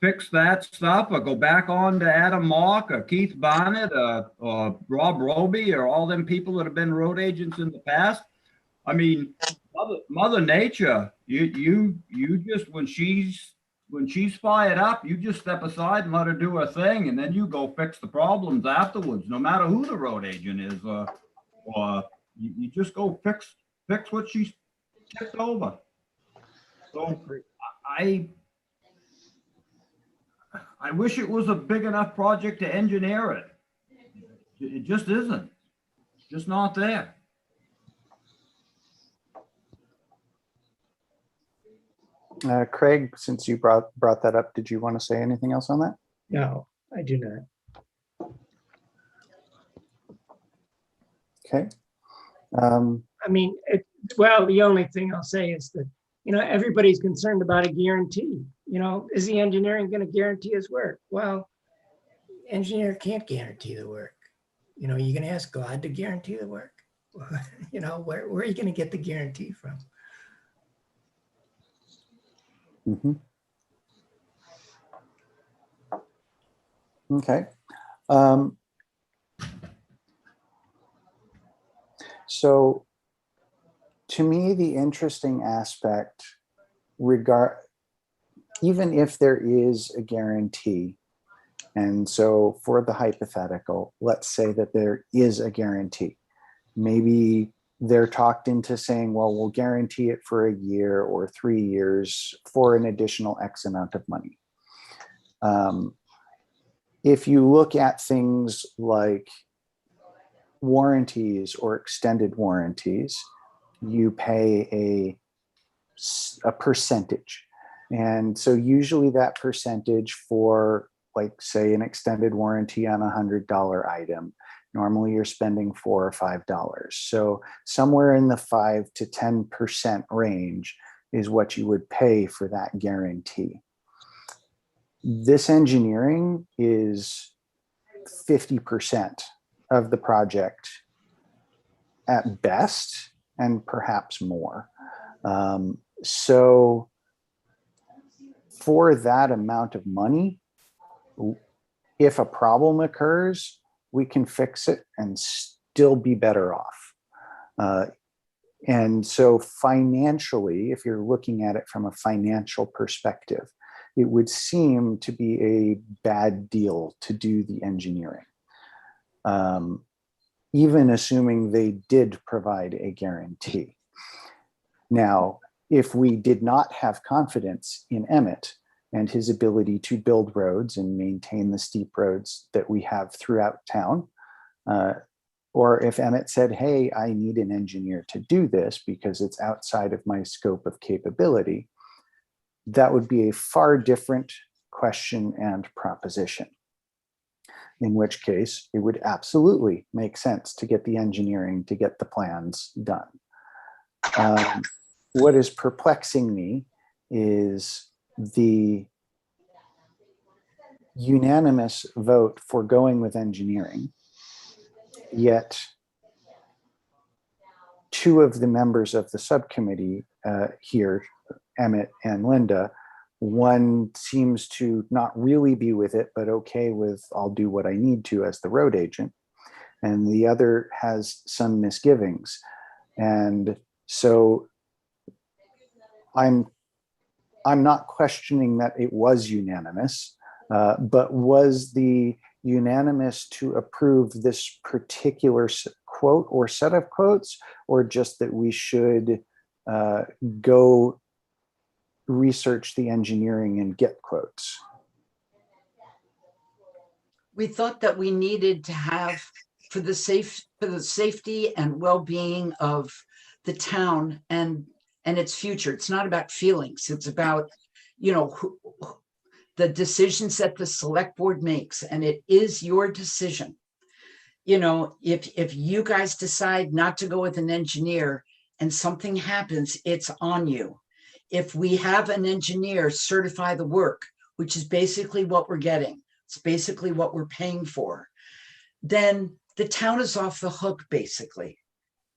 fix that stuff, or go back on to Adam Mock or Keith Bonnet or Rob Roby or all them people that have been road agents in the past. I mean, Mother Nature, you just, when she's fired up, you just step aside and let her do her thing, and then you go fix the problems afterwards, no matter who the road agent is, or you just go fix what she's tipped over. So I wish it was a big enough project to engineer it. It just isn't. It's just not there. Craig, since you brought that up, did you want to say anything else on that? No, I do not. Okay. I mean, well, the only thing I'll say is that, everybody's concerned about a guarantee. Is the engineering going to guarantee his work? Well, engineer can't guarantee the work. You can ask God to guarantee the work. Where are you going to get the guarantee from? Mm-hmm. Okay. So to me, the interesting aspect even if there is a guarantee, and so for the hypothetical, let's say that there is a guarantee. Maybe they're talked into saying, well, we'll guarantee it for a year or 3 years for an additional X amount of money. If you look at things like warranties or extended warranties, you pay a percentage. And so usually that percentage for, like, say, an extended warranty on a $100 item, normally you're spending $4 or $5. So somewhere in the 5 to 10% range is what you would pay for that guarantee. This engineering is 50% of the project at best, and perhaps more. So for that amount of money, if a problem occurs, we can fix it and still be better off. And so financially, if you're looking at it from a financial perspective, it would seem to be a bad deal to do the engineering, even assuming they did provide a guarantee. Now, if we did not have confidence in Emmett and his ability to build roads and maintain the steep roads that we have throughout town, or if Emmett said, hey, I need an engineer to do this because it's outside of my scope of capability, that would be a far different question and proposition. In which case, it would absolutely make sense to get the engineering to get the plans done. What is perplexing me is the unanimous vote for going with engineering, yet 2 of the members of the subcommittee here, Emmett and Linda, one seems to not really be with it, but okay with I'll do what I need to as the road agent. And the other has some misgivings. And so I'm not questioning that it was unanimous, but was the unanimous to approve this particular quote or set of quotes, or just that we should go research the engineering and get quotes? We thought that we needed to have, for the safety and well-being of the town and its future. It's not about feelings. It's about, the decisions that the select board makes, and it is your decision. If you guys decide not to go with an engineer and something happens, it's on you. If we have an engineer certify the work, which is basically what we're getting, it's basically what we're paying for, then the town is off the hook, basically.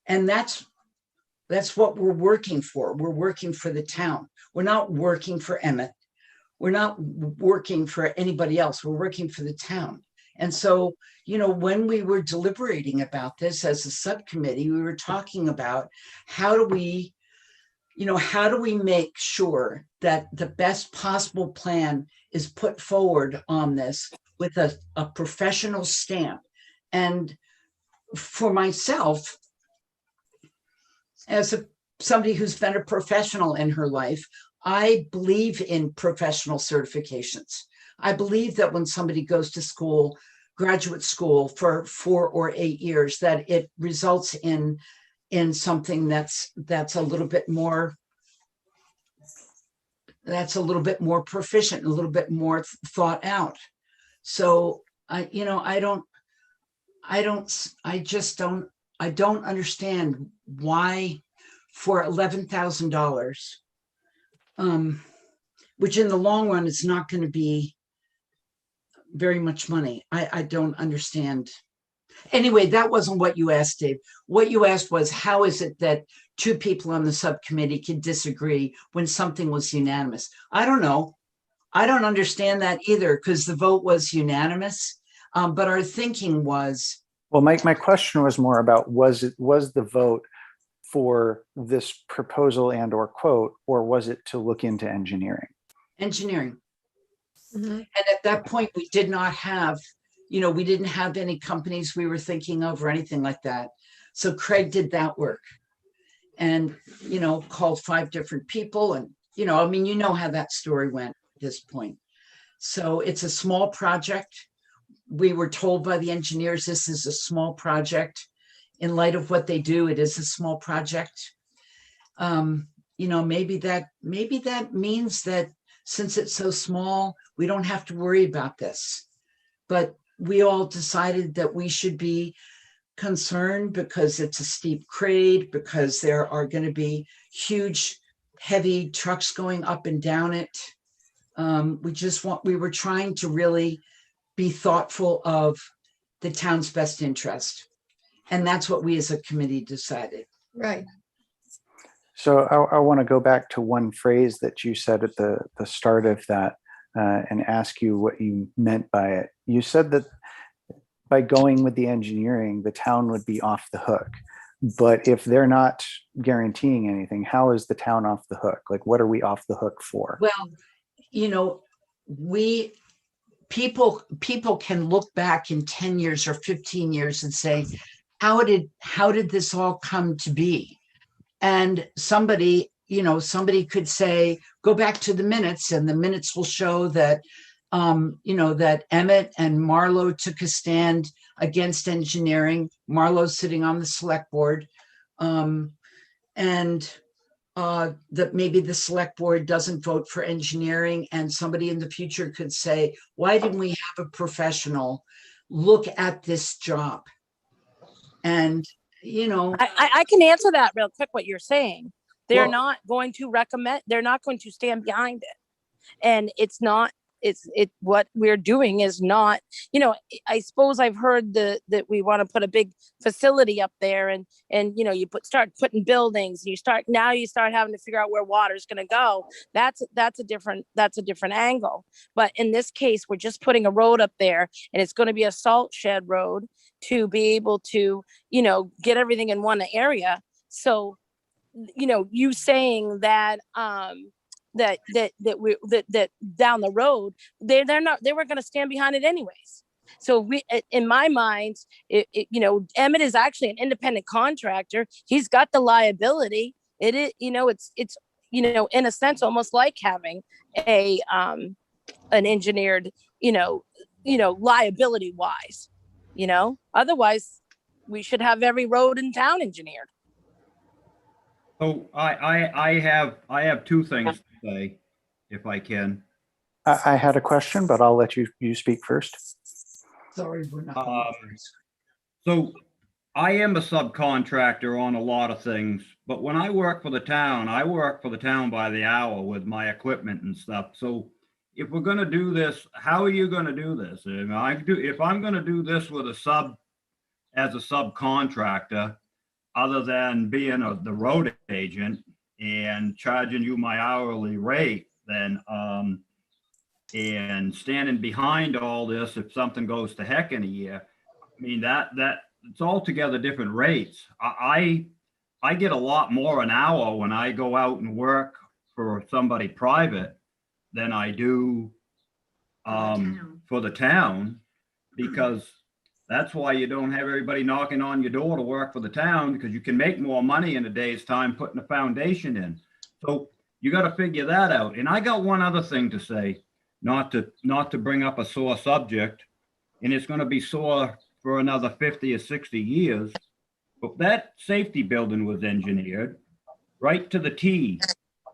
And that's what we're working for. We're working for the town. We're not working for Emmett. We're not working for anybody else. We're working for the town. And so, when we were deliberating about this as a subcommittee, we were talking about how do we make sure that the best possible plan is put forward on this with a professional stamp. And for myself, as somebody who's been a professional in her life, I believe in professional certifications. I believe that when somebody goes to school, graduate school for 4 or 8 years, that it results in something that's a little bit more proficient, a little bit more thought out. So I just don't don't understand why for $11,000, which in the long run is not going to be very much money. I don't understand. Anyway, that wasn't what you asked, Dave. What you asked was, how is it that two people on the subcommittee can disagree when something was unanimous? I don't know. I don't understand that either, because the vote was unanimous. But our thinking was, Well, my question was more about, was the vote for this proposal and or quote, or was it to look into engineering? engineering. Mhm. And at that point, we did not have, we didn't have any companies we were thinking of or anything like that. So Craig did that work and, called 5 different people. And, I mean, how that story went at this point. So it's a small project. We were told by the engineers, this is a small project. In light of what they do, it is a small project. Maybe that means that since it's so small, we don't have to worry about this. But we all decided that we should be concerned because it's a steep grade, because there are going to be huge, heavy trucks going up and down it. We were trying to really be thoughtful of the town's best interest. And that's what we as a committee decided. Right. So I want to go back to one phrase that you said at the start of that and ask you what you meant by it. You said that by going with the engineering, the town would be off the hook. But if they're not guaranteeing anything, how is the town off the hook? Like, what are we off the hook for? Well, people can look back in 10 years or 15 years and say, how did this all come to be? And somebody could say, go back to the minutes, and the minutes will show that, that Emmett and Marlowe took a stand against engineering. Marlowe's sitting on the select board. And that maybe the select board doesn't vote for engineering, and somebody in the future could say, why didn't we have a professional look at this job? And, I can answer that real quick, what you're saying. They're Well- not going to recommend, they're not going to stand behind it. And what we're doing is not, I suppose I've heard that we want to put a big facility up there and you start putting buildings, you start having to figure out where water's going to go. That's a different angle. But in this case, we're just putting a road up there, and it's going to be a salt shed road to be able to, get everything in one area. So, you saying that, that down the road, they weren't going to stand behind it anyways. So in my mind, Emmett is actually an independent contractor. He's got the liability. It is, it's in a sense, almost like having an engineered, liability wise, otherwise we should have every road in town engineered. So I have 2 things to say, if I can. I had a question, but I'll let you speak first. Sorry, we're not. So I am a subcontractor on a lot of things, but when I work for the town, I work for the town by the hour with my equipment and stuff. So if we're going to do this, how are you going to do this? If I'm going to do this with as a subcontractor, other than being the road agent and charging you my hourly rate, then and standing behind all this if something goes to heck in a year, I mean that it's altogether different rates. I get a lot more an hour when I go out and work for somebody private than I do for the town, because that's why you don't have everybody knocking on your door to work for the town, because you can make more money in a day's time putting a foundation in. So you got to figure that out. And I got one other thing to say, not to bring up a sore subject, and it's going to be sore for another 50 or 60 years. But that safety building was engineered right to the T,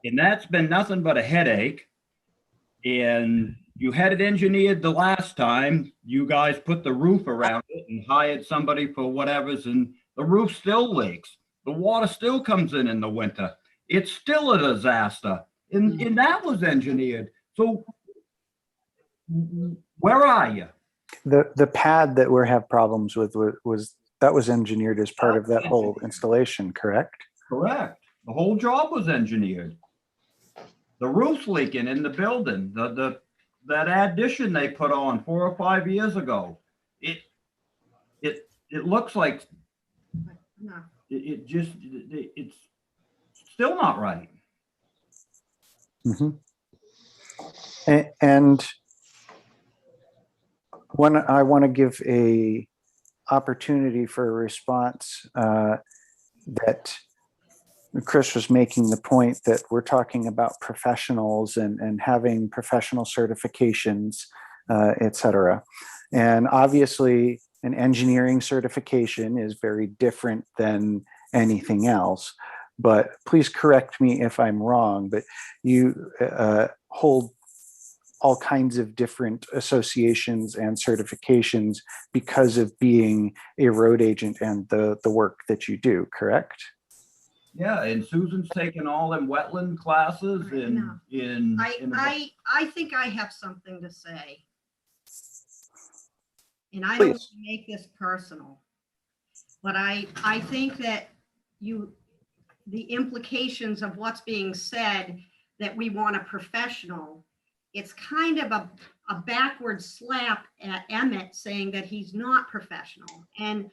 and that's been nothing but a headache. And you had it engineered the last time. You guys put the roof around it and hired somebody for whatever's, and The roof still leaks. The water still comes in the winter. It's still a disaster. And that was engineered. So where are you? The pad that we have problems with was engineered as part of that whole installation, correct? Correct. The whole job was engineered. The roof's leaking in the building. That addition they put on 4 or 5 years ago. It looks like it's still not right. Mm-hmm. And I want to give a opportunity for a response that Chris was making the point that we're talking about professionals and having professional certifications, et cetera. And obviously an engineering certification is very different than anything else, but please correct me if I'm wrong, but you hold all kinds of different associations and certifications because of being a road agent and the work that you do, correct? Yeah, and Susan's taken all them wetland classes I think I have something to say. And I don't want to make this personal, but I think that the implications of what's being said, that we want a professional, it's kind of a backward slap at Emmett saying that he's not professional. And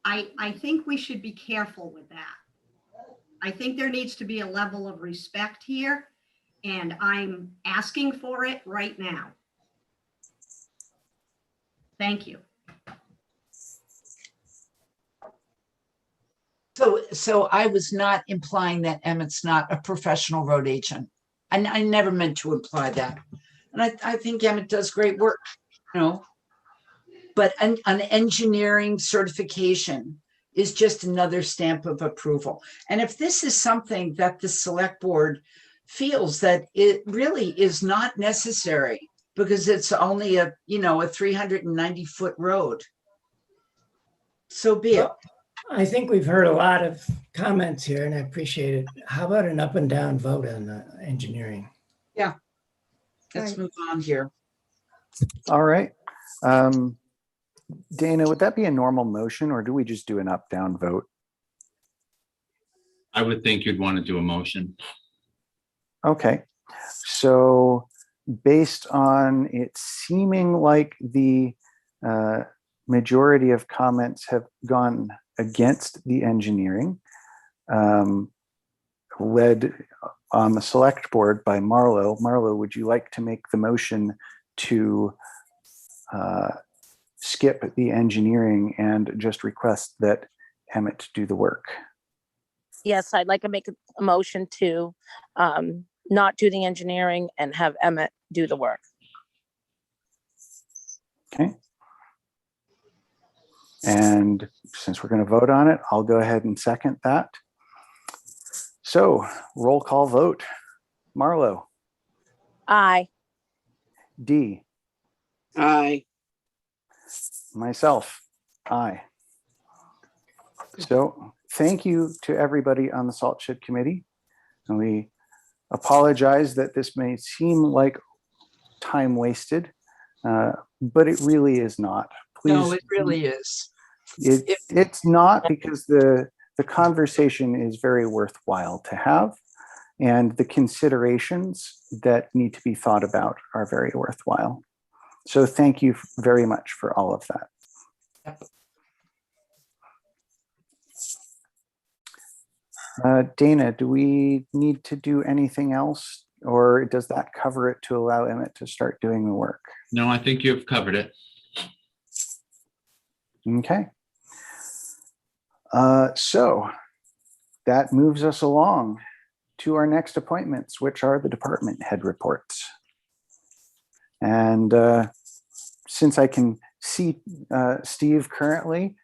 I think we should be careful with that. I think there needs to be a level of respect here, and I'm asking for it right now. Thank you. So I was not implying that Emmett's not a professional road agent. I never meant to imply that. And I think Emmett does great work, you know, but an engineering certification is just another stamp of approval. And if this is something that the select board feels that it really is not necessary because it's only a 390-foot road, so be it. I think we've heard a lot of comments here and I appreciate it. How about an up and down vote on engineering? Yeah. Let's move on here. All right. Dana, would that be a normal motion or do we just do an up down vote? I would think you'd want to do a motion. Okay. So based on it seeming like the majority of comments have gone against the engineering, led on the select board by Marlo. Marlo, would you like to make the motion to skip the engineering and just request that Emmett do the work? Yes, I'd like to make a motion to not do the engineering and have Emmett do the work. Okay. And since we're going to vote on it, I'll go ahead and second that. So roll call vote. Marlo. Aye. Dee. Aye. Myself. Aye. So thank you to everybody on the Salt Shed Committee. And we apologize that this may seem like time wasted, but it really is not. Please, No, it really is. It's not, because the conversation is very worthwhile to have, and the considerations that need to be thought about are very worthwhile. So thank you very much for all of that. Dana, do we need to do anything else, or does that cover it to allow Emmett to start doing the work? No, I think you've covered it. Okay. So that moves us along to our next appointments, which are the department head reports. And since I can see Steve currently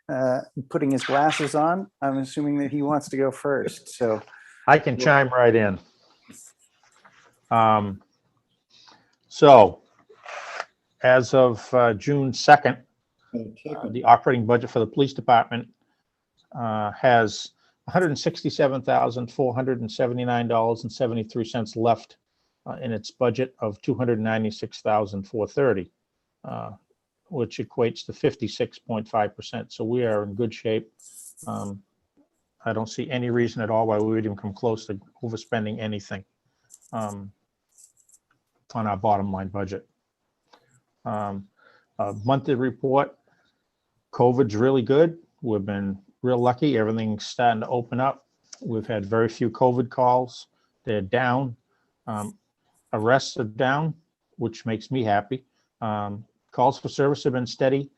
putting his glasses on, I'm assuming that he wants to go first. So I can chime right in. So as of June 2nd, the operating budget for the police department has $167,479.73 left in its budget of $296,430, which equates to 56.5%. So we are in good shape. I don't see any reason at all why we would even come close to overspending anything on our bottom line budget. A monthly report, COVID's really good. We've been real lucky. Everything's starting to open up. We've had very few COVID calls. They're down. Arrests are down, which makes me happy. Calls for service have been steady.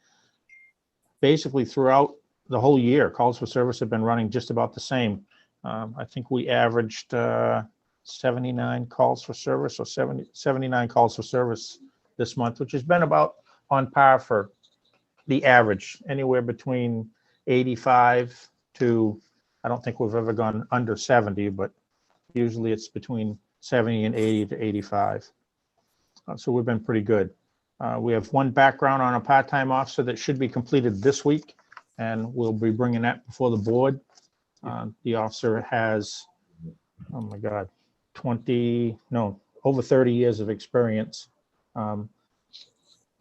Basically throughout the whole year, calls for service have been running just about the same. I think we averaged 79 calls for service, or 79 calls for service this month, which has been about on par for the average, anywhere between 85 to, I don't think we've ever gone under 70, but usually it's between 70 and 80 to 85. So we've been pretty good. We have one background on a part-time officer that should be completed this week, and we'll be bringing that before the board. The officer has, oh my God, over 30 years of experience.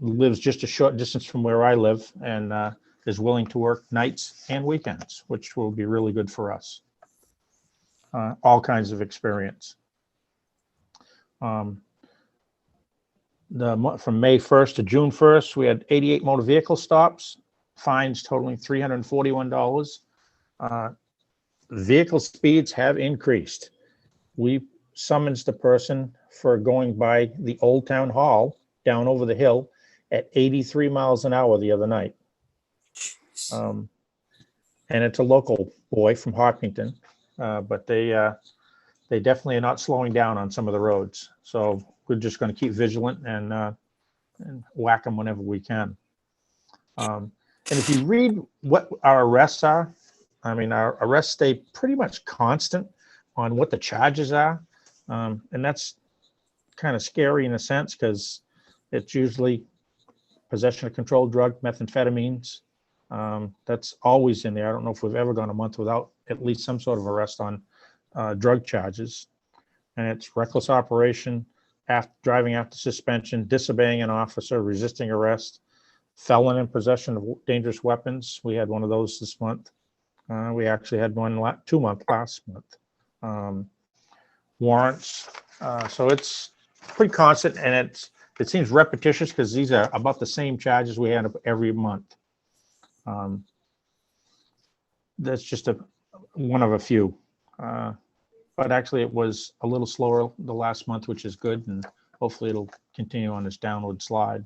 Lives just a short distance from where I live, and is willing to work nights and weekends, which will be really good for us. All kinds of experience. From May 1st to June 1st, we had 88 motor vehicle stops, fines totaling $341. Vehicle speeds have increased. We summoned the person for going by the Old Town Hall down over the hill at 83 miles an hour the other night. And it's a local boy from Hopkinton, but they definitely are not slowing down on some of the roads. So we're just going to keep vigilant and whack them whenever we can. And if you read what our arrests are, I mean, our arrests stay pretty much constant on what the charges are. And that's kind of scary in a sense, because it's usually possession of controlled drug, methamphetamines. That's always in there. I don't know if we've ever gone a month without at least some sort of arrest on drug charges. And it's reckless operation, driving after suspension, disobeying an officer, resisting arrest, felon in possession of dangerous weapons. We had one of those this month. We actually had one 2 months last month. Warrants. So it's pretty constant, and it seems repetitious because these are about the same charges we had every month. That's just one of a few. But actually it was a little slower the last month, which is good, and hopefully it'll continue on this downward slide.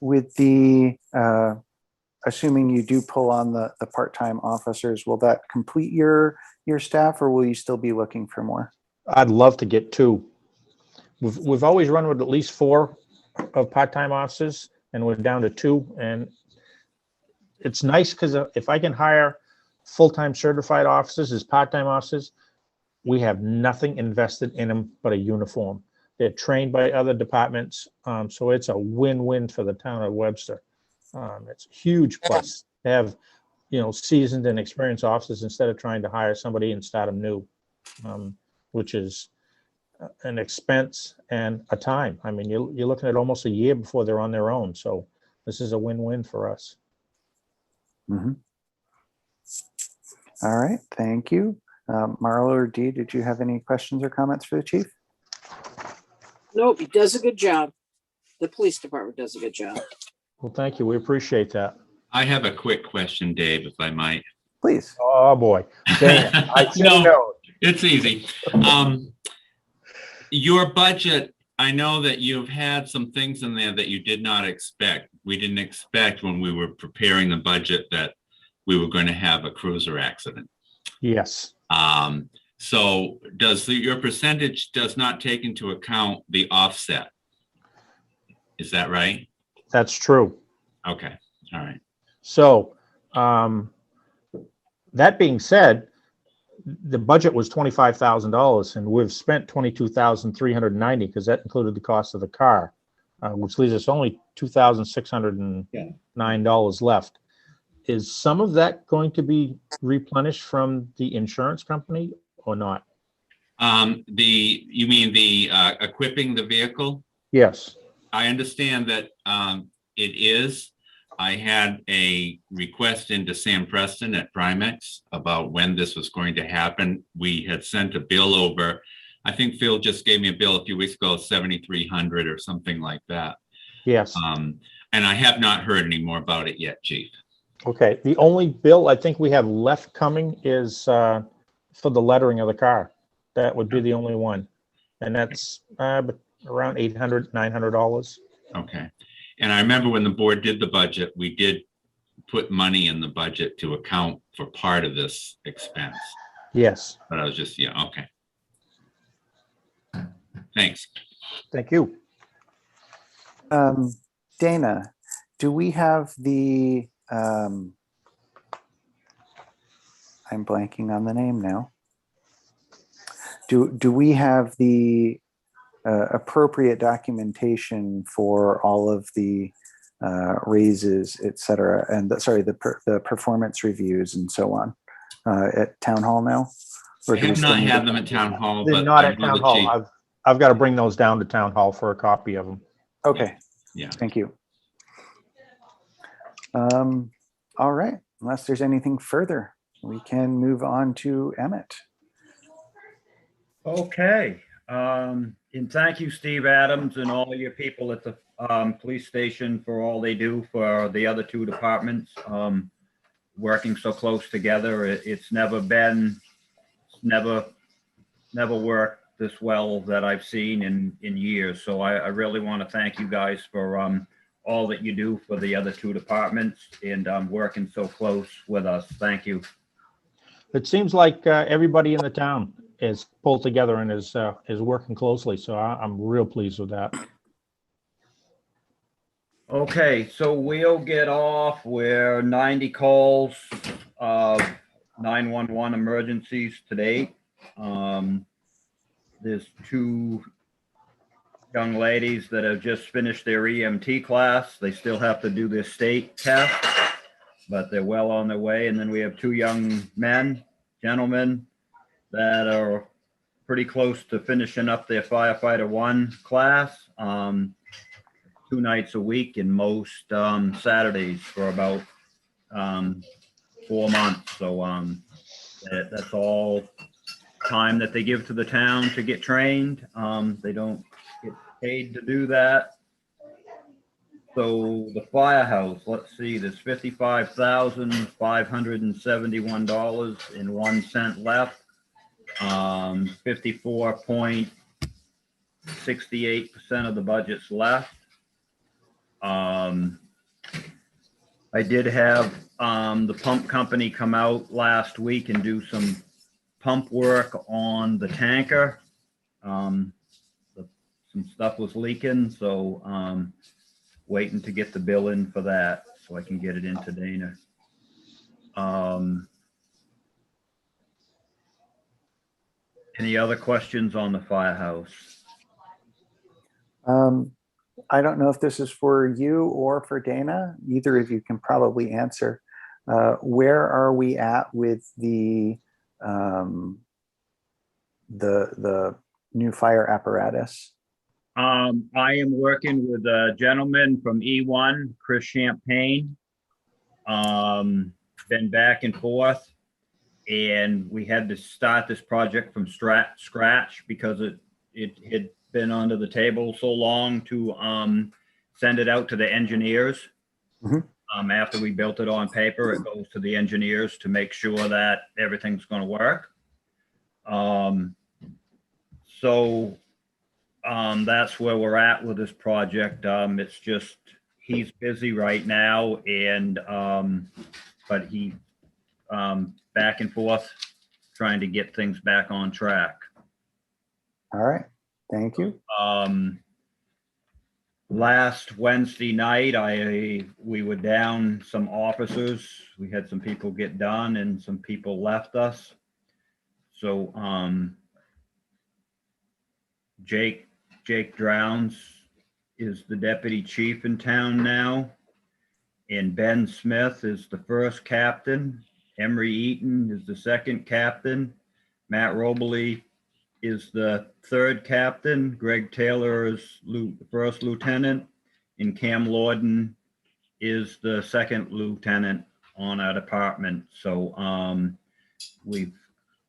With the, assuming you do pull on the part-time officers, will that complete your staff, or will you still be looking for more? I'd love to get 2. We've always run with at least 4 of part-time officers, and we're down to 2. And it's nice because if I can hire full-time certified officers as part-time officers, we have nothing invested in them but a uniform. They're trained by other departments, so it's a win-win for the town of Webster. It's a huge plus to have, seasoned and experienced officers instead of trying to hire somebody and start them new, which is an expense and a time. I mean, you're looking at almost a year before they're on their own. So this is a win-win for us. Mm-hmm. All right, thank you. Marlo or Dee, did you have any questions or comments for the chief? Nope, he does a good job. The police department does a good job. Well, thank you. We appreciate that. I have a quick question, Dave, if I might. Please. Oh, boy. No, it's easy. Your budget, I know that you've had some things in there that you did not expect. We didn't expect when we were preparing the budget that we were going to have a cruiser accident. Yes. So your percentage does not take into account the offset? Is that right? That's true. Okay. All right. So that being said, the budget was $25,000, and we've spent $22,390 because that included the cost of the car, which leaves us only $2,609 left. is some of that going to be replenished from the insurance company or not? You mean the equipping the vehicle? Yes. I understand that it is. I had a request into Sam Preston at Primex about when this was going to happen. We had sent a bill over. I think Phil just gave me a bill a few weeks ago, 7,300 or something like that. Yes. And I have not heard any more about it yet, Chief. Okay. The only bill I think we have left coming is for the lettering of the car. That would be the only one. And that's around $800, $900. Okay. And I remember when the board did the budget, we did put money in the budget to account for part of this expense. Yes. But I was just, yeah, okay. Thanks. Thank you. Dana, do we have the, I'm blanking on the name now. Do we have the appropriate documentation for all of the raises, et cetera, and the performance reviews and so on at town hall now? I have not had them at town hall, They're but not I at know town the hall. chief. I've got to bring those down to town hall for a copy of them. Okay. Yeah. Thank you. All right. Unless there's anything further, we can move on to Emmett. Okay. And thank you, Steve Adams, and all your people at the police station for all they do for the other two departments. Working so close together, it's never worked this well that I've seen in years. So I really want to thank you guys for all that you do for the other two departments and working so close with us. Thank you. It seems like everybody in the town is pulled together and is working closely. So I'm real pleased with that. Okay, so we'll get off. We're 90 calls of 911 emergencies today. There's two young ladies that have just finished their EMT class. They still have to do their state test, but they're well on their way. And then we have two young gentlemen that are pretty close to finishing up their firefighter 1 class. 2 nights a week and most Saturdays for about 4 months. So that's all time that they give to the town to get trained. They don't get paid to do that. So the firehouse, let's see, there's $55,571.01 left. 54.68% of the budget's left. I did have the pump company come out last week and do some pump work on the tanker. Some stuff was leaking, so waiting to get the bill in for that so I can get it into Dana. Any other questions on the firehouse? I don't know if this is for you or for Dana. Either of you can probably answer. Where are we at with the new fire apparatus? I am working with a gentleman from E1, Chris Champagne. Been back and forth, and we had to start this project from scratch because it had been under the table so long to send it out to the engineers. Mm-hmm. After we built it on paper, it goes to the engineers to make sure that everything's going to work. That's where we're at with this project. It's just he's busy right now, and but he back and forth trying to get things back on track. All right, thank you. Last Wednesday night, we were down some officers. We had some people get done and some people left us. So Jake Drowns is the deputy chief in town now. And Ben Smith is the first captain. Emery Eaton is the second captain. Matt Robley is the third captain. Greg Taylor is the first lieutenant. And Cam Lorden is the second lieutenant on our department. So we've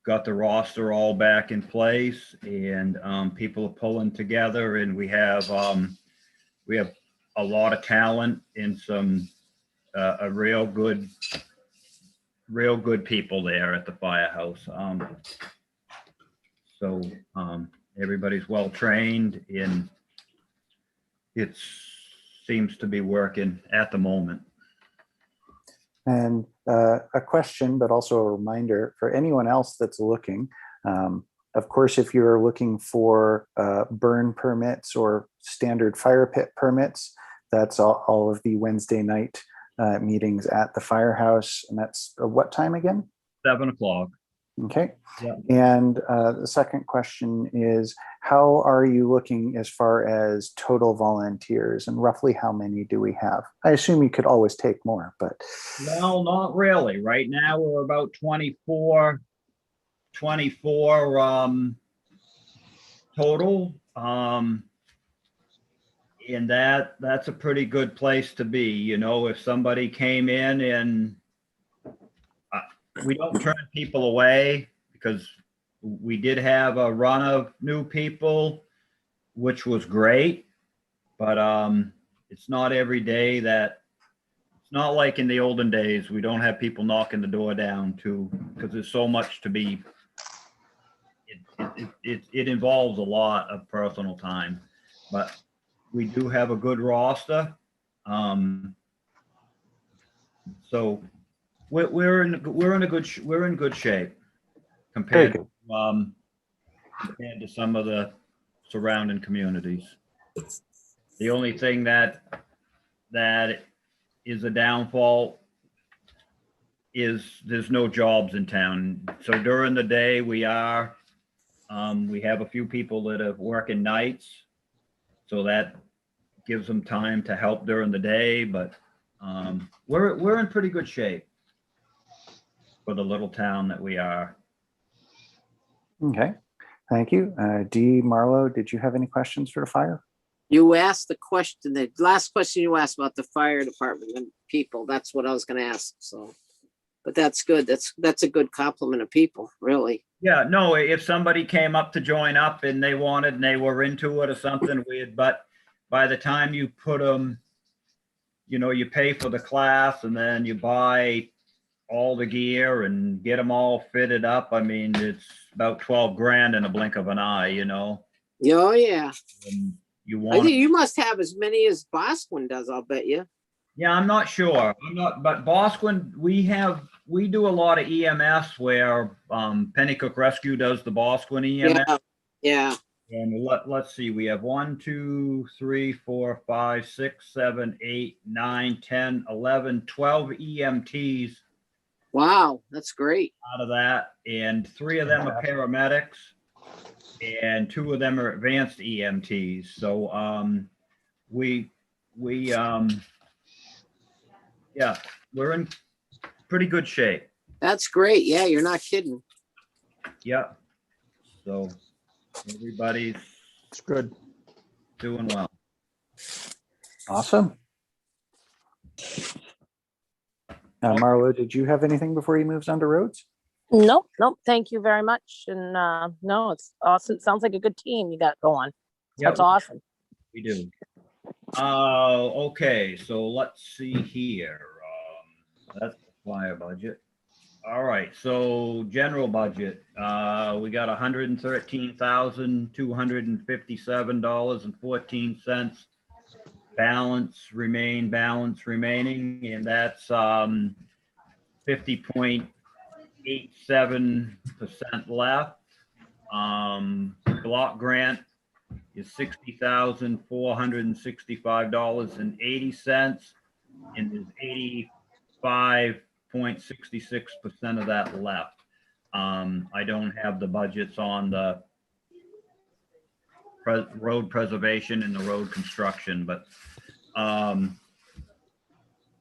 got the roster all back in place, and people are pulling together, and we have a lot of talent and some a real good people there at the firehouse. So everybody's well trained, and it seems to be working at the moment. And a question, but also a reminder for anyone else that's looking. Of course, if you're looking for burn permits or standard fire pit permits, that's all of the Wednesday night meetings at the firehouse. And that's what time again? 7 o'clock. Okay. Yeah. And the second question is, how are you looking as far as total volunteers, and roughly how many do we have? I assume you could always take more, but. Well, not really. Right now, we're about 24 total. And that's a pretty good place to be. You know, if somebody came in and we don't turn people away, because we did have a run of new people, which was great, but it's not every day that, it's not like in the olden days. We don't have people knocking the door down because there's so much to be, it involves a lot of personal time, but we do have a good roster. So we're in good shape compared to some of the surrounding communities. The only thing that is a downfall is there's no jobs in town. So during the day we have a few people that are working nights, so that gives them time to help during the day, but we're in pretty good shape for the little town that we are. Okay, thank you. Dee, Marlo, did you have any questions for the fire? You asked the question, the last question you asked about the fire department and people, that's what I was gonna ask, so. But that's good, that's a good compliment of people, really. Yeah, no, if somebody came up to join up and they were into it or something weird, but by the time you put them, you know, you pay for the class and then you buy all the gear and get them all fitted up. I mean, it's about 12 grand in a blink of an eye, you know? Oh, yeah. And you I want, think you must have as many as Bosquen does, I'll bet you. yeah, I'm not sure. But Bosquen, we do a lot of EMS where Pennycook Rescue does the Bosquen EMS. Yeah. And let's see, we have 1, 2, 3, 4, 5, 6, 7, 8, 9, 10, 11, 12 EMTs. Wow, that's great. Out of that, and 3 of them are paramedics, and 2 of them are advanced EMTs. So yeah, we're in pretty good shape. That's great. Yeah, you're not kidding. Yeah. So everybody's good, doing well. Awesome. Marlo, did you have anything before you moved on to roads? Nope. Thank you very much. And no, it's awesome. Sounds like a good team you got going. Yeah, That's awesome. We do. Okay, so let's see here. That's the fire budget. All right, so general budget, we got $113,257.14 balance remaining, and that's 50.87% left. Block grant is $60,465.80, and there's 85.66% of that left. I don't have the budgets on the road preservation and the road construction, but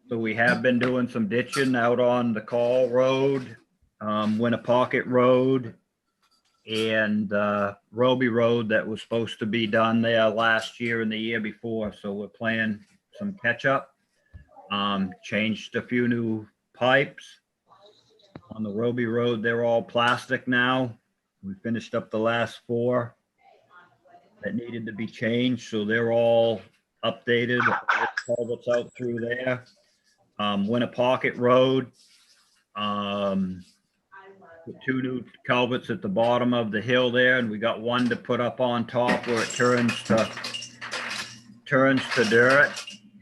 So we have been doing some ditching out on the Call Road, Winnapocket Road, and Roby Road that was supposed to be done there last year and the year before. So we're playing some catch up. Changed a few new pipes. On the Roby Road, they're all plastic now. We finished up the last 4 that needed to be changed, so they're all updated. Culverts out through there. Winnapocket Road, 2 new culverts at the bottom of the hill there, and we got one to put up on top where it turns to dirt.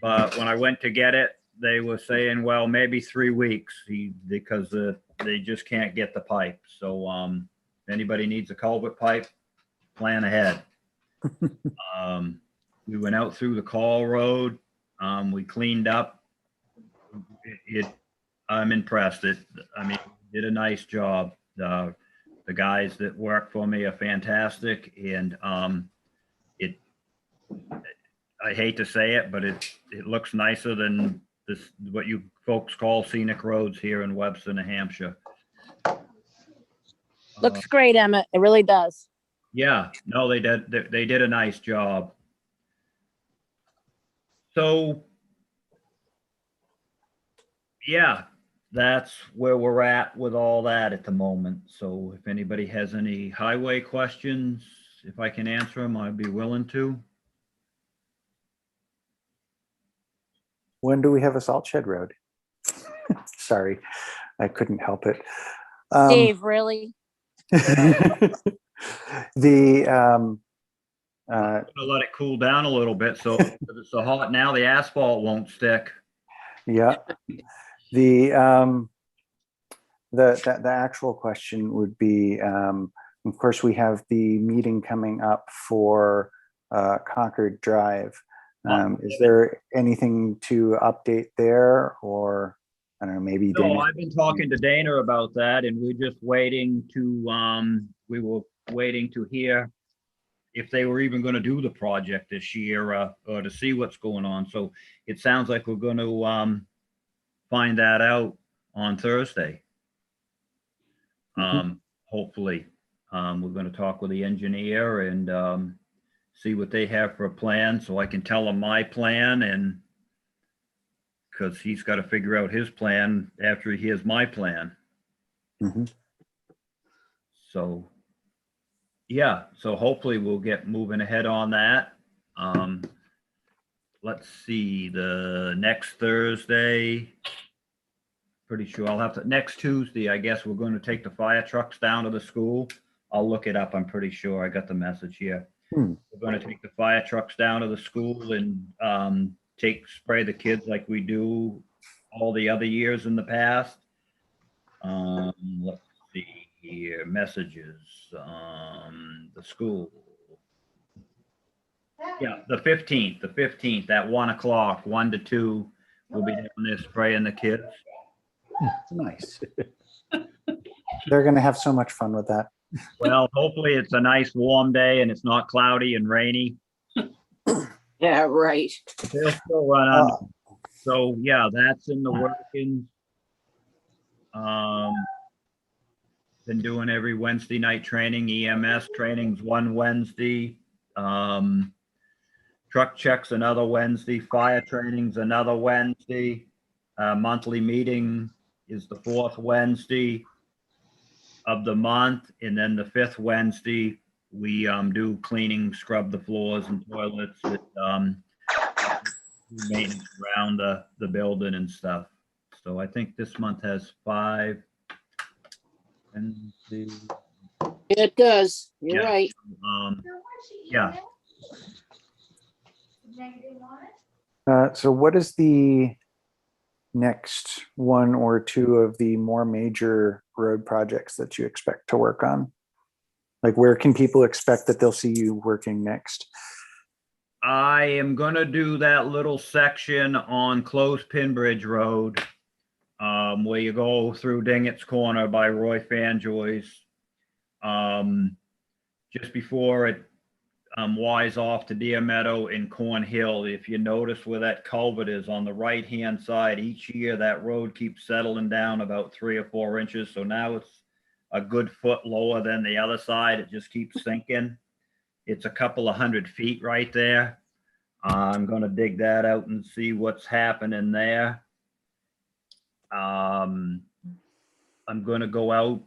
But when I went to get it, they were saying, well, maybe 3 weeks because they just can't get the pipe. So if anybody needs a culvert pipe, plan ahead. We went out through the Call Road. We cleaned up. I'm impressed. Did a nice job. The guys that work for me are fantastic, and I hate to say it, but it looks nicer than this, what you folks call scenic roads here in Webster, New Hampshire. Looks great, Emmett. It really does. Yeah, no, they did a nice job. So, yeah, that's where we're at with all that at the moment. So if anybody has any highway questions, if I can answer them, I'd be willing to. When do we have a salt shed road? Sorry, I couldn't help it. Dave, really? I'm gonna let it cool down a little bit, so if it's so hot now, the asphalt won't stick. Yeah. The actual question would be, of course, we have the meeting coming up for Concord Drive. Is there anything to update there, or I don't know, maybe No, Dana? I've been talking to Dana about that, and we're just waiting to, we were waiting to hear if they were even going to do the project this year, or to see what's going on. So it sounds like we're going to find that out on Thursday. Hopefully, we're going to talk with the engineer and see what they have for a plan, so I can tell them my plan, and because he's got to figure out his plan after he hears my plan. So, yeah, so hopefully we'll get moving ahead on that. Let's see, the next Thursday, pretty sure I'll have to, next Tuesday, I guess we're going to take the fire trucks down to the school. I'll look it up. I'm pretty sure I got the message here. We're going to take the fire trucks down to the school and spray the kids like we do all the other years in the past. Let's see here, messages, the school. Yeah, the 15th at 1 o'clock, 1 to 2, we'll be down there spraying the kids. Nice. They're going to have so much fun with that. Well, hopefully it's a nice warm day and it's not cloudy and rainy. Yeah, right. They'll still run on. So yeah, that's in the workings. Been doing every Wednesday night training, EMS trainings one Wednesday. Truck checks another Wednesday, fire trainings another Wednesday. Monthly meeting is the 4th Wednesday of the month, and then the 5th Wednesday we do cleaning, scrub the floors and toilets, and maintenance around the building and stuff. So I think this month has 5 Wednesdays. It does. You're Yeah. right. Yeah. So what is the next 1 or 2 of the more major road projects that you expect to work on? Like, where can people expect that they'll see you working next? I am gonna do that little section on Clothespin Bridge Road, where you go through Dingett's Corner by Roy Fanjoy's. Just before it, wise off to Deer Meadow and Corn Hill. If you notice where that culvert is on the right-hand side, each year that road keeps settling down about 3 or 4 inches. So now it's a good foot lower than the other side. It just keeps sinking. It's a couple of 100 feet right there. I'm going to dig that out and see what's happening there. I'm going to go out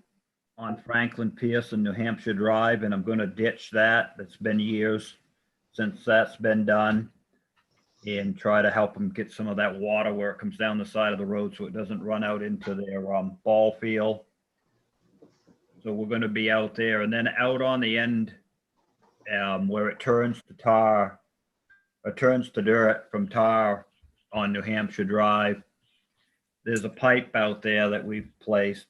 on Franklin Pierce and New Hampshire Drive, and I'm going to ditch that. It's been years since that's been done, and try to help them get some of that water where it comes down the side of the road so it doesn't run out into their ball field. So we're going to be out there, and then out on the end where it turns to tar, or turns to dirt from tar on New Hampshire Drive. There's a pipe out there that we've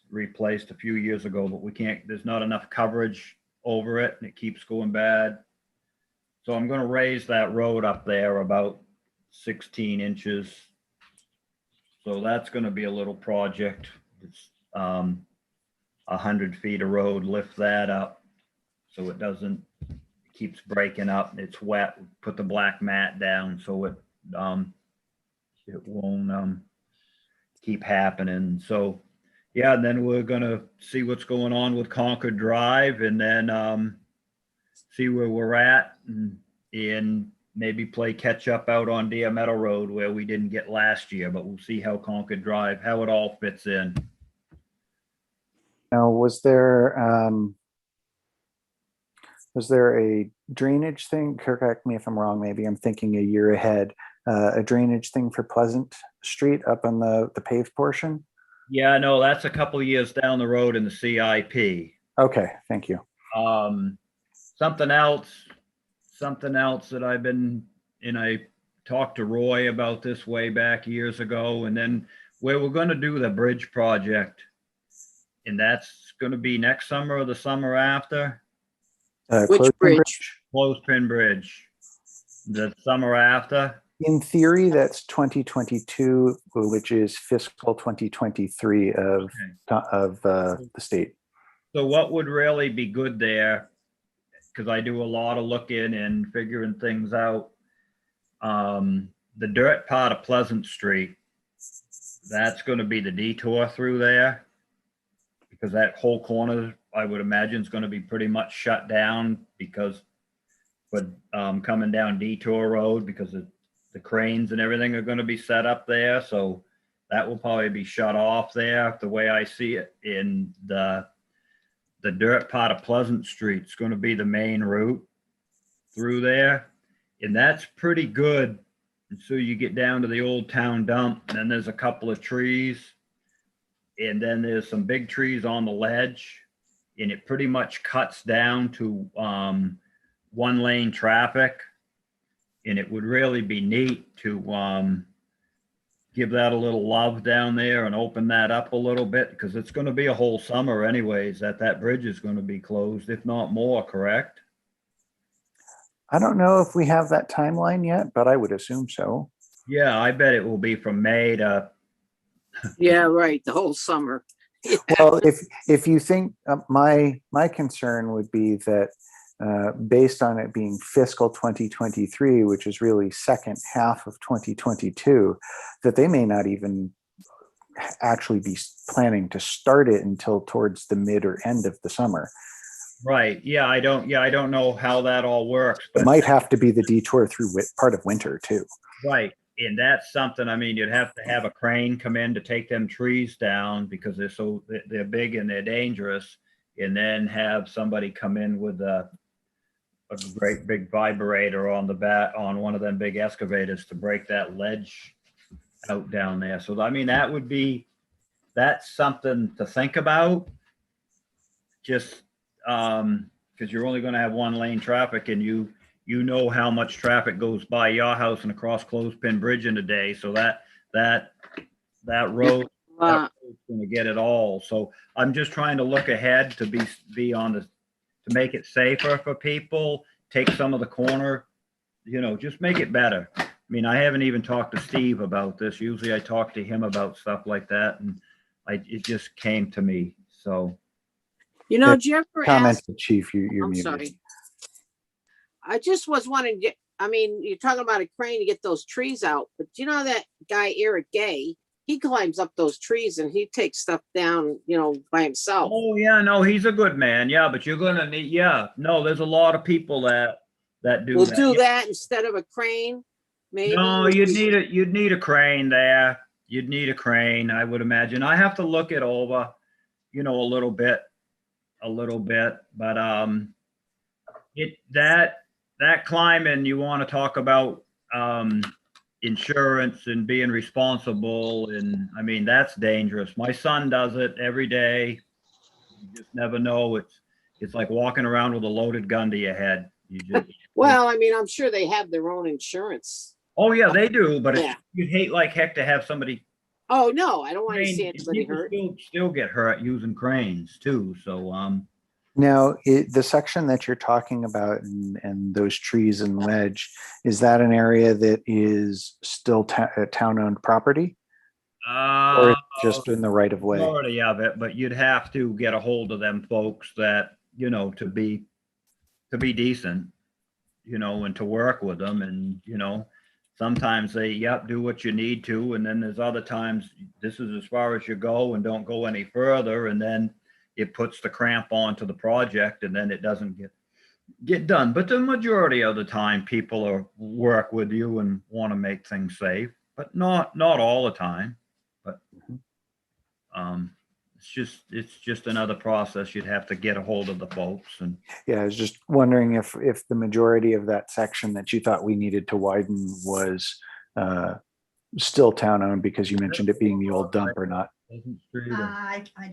replaced a few years ago, but there's not enough coverage over it, and it keeps going bad. So I'm going to raise that road up there about 16 inches. So that's going to be a little project. It's 100 feet of road, lift that up so it doesn't, keeps breaking up. It's wet. Put the black mat down so it won't keep happening. So yeah, and then we're gonna see what's going on with Concord Drive, and then see where we're at, and maybe play catch up out on Deer Meadow Road where we didn't get last year, but we'll see how Concord Drive, how it all fits in. Now, was there a drainage thing? Correct me if I'm wrong, maybe I'm thinking a year ahead. A drainage thing for Pleasant Street up on the paved portion? Yeah, no, that's a couple of years down the road in the CIP. Okay, thank you. Something else that I've been, and I talked to Roy about this way back years ago, and then where we're going to do the bridge project, and that's going to be next summer or the summer after. Which bridge? Clothespin Bridge. The summer after. In theory, that's 2022, which is fiscal 2023 of the state. So what would really be good there, because I do a lot of looking and figuring things out, the dirt part of Pleasant Street, that's going to be the detour through there, because that whole corner, I would imagine, is going to be pretty much shut down because coming down Detour Road, because the cranes and everything are going to be set up there. So that will probably be shut off there, the way I see it. In the dirt part of Pleasant Street is going to be the main route through there, and that's pretty good. And so you get down to the old town dump, and then there's a couple of trees, and then there's some big trees on the ledge, and it pretty much cuts down to 1-lane traffic. And it would really be neat to give that a little love down there and open that up a little bit, because it's going to be a whole summer anyways that bridge is going to be closed, if not more, correct? I don't know if we have that timeline yet, but I would assume so. Yeah, I bet it will be from May to. Yeah, right, the whole summer. Well, if you think my concern would be that based on it being fiscal 2023, which is really second half of 2022, that they may not even actually be planning to start it until towards the mid or end of the summer. Right. Yeah, I don't know how that all works, but it might have to be the detour through part of winter too. Right. And that's something, I mean, you'd have to have a crane come in to take them trees down because they're big and they're dangerous, and then have somebody come in with a great big vibrator on the back on one of them big excavators to break that ledge out down there. So, I mean, that's something to think about, just because you're only going to have 1-lane traffic, and you know how much traffic goes by your house and across Clothespin Bridge in a day. So that road is going to get it all. So I'm just trying to look ahead to be on to make it safer for people, take some of the corner, just make it better. I mean, I haven't even talked to Steve about this. Usually I talk to him about stuff like that, and it just came to me. So. Do you ever comment, ask? Chief, you're I'm muted. sorry. I just was wondering, I mean, you're talking about a crane to get those trees out, but you know that guy Eric Gay, he climbs up those trees and he takes stuff down, by himself. Oh, yeah, no, he's a good man. Yeah, but you're gonna need, yeah, no, there's a lot of people that do We'll that. do Yeah. that instead of a crane, maybe. No, you'd need a crane there. You'd need a crane, I would imagine. I have to look it over, a little bit, but that climbing, you want to talk about insurance and being responsible, and I mean that's dangerous. My son does it every day. You just never know. It's like walking around with a loaded gun to your head. You just Well, I mean, I'm sure they have their own insurance. Oh yeah, they do, but Yeah. you'd hate like heck to have somebody. Oh, no, I don't want to crane- see anybody people hurt. still get hurt using cranes too. So Now, the section that you're talking about and those trees and ledge, is that an area that is still town-owned property? Or just in the right of way? majority of it, but you'd have to get a hold of them folks that, to be decent, and to work with them. And, sometimes they, yep, do what you need to. And then there's other times, this is as far as you go and don't go any further. And then it puts the cramp onto the project and then it doesn't get done. But the majority of the time, people work with you and want to make things safe, but not all the time. But it's just another process. You'd have to get a hold of the folks. And Yeah, I was just wondering if the majority of that section that you thought we needed to widen was still town-owned, because you mentioned it being the old dump, or not. I'd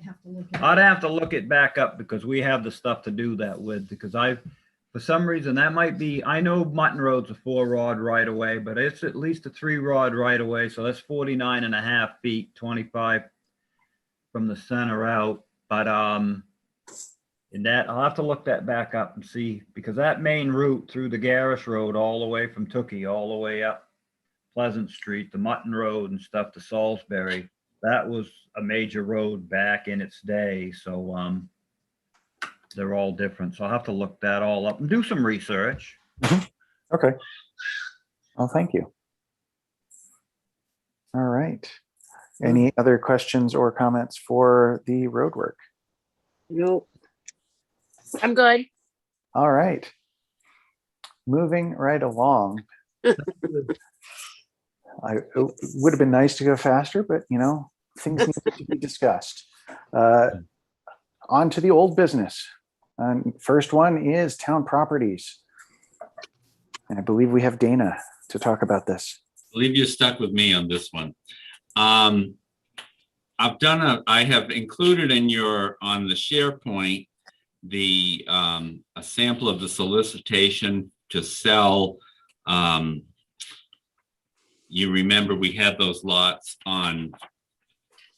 have to look at I'd it. have to look it back up because we have the stuff to do that with, because for some reason, that might be, I know Mutton Road's a 4-rod right away, but it's at least a 3-rod right away. So that's 49 and a half feet, 25 from the center out. But in that, I'll have to look that back up and see, because that main route through the Garrish Road all the way from Tookie, all the way up Pleasant Street, the Mutton Road and stuff to Salisbury, that was a major road back in its day. So they're all different. So I'll have to look that all up and do some research. Okay. Well, thank you. All right. Any other questions or comments for the road work? Nope. I'm good. All right. Moving right along. It would have been nice to go faster, but things need to be discussed. On to the old business. First one is town properties. And I believe we have Dana to talk about this. I believe you're stuck with me on this one. I have included on the SharePoint, a sample of the solicitation to sell. You remember we had those lots on,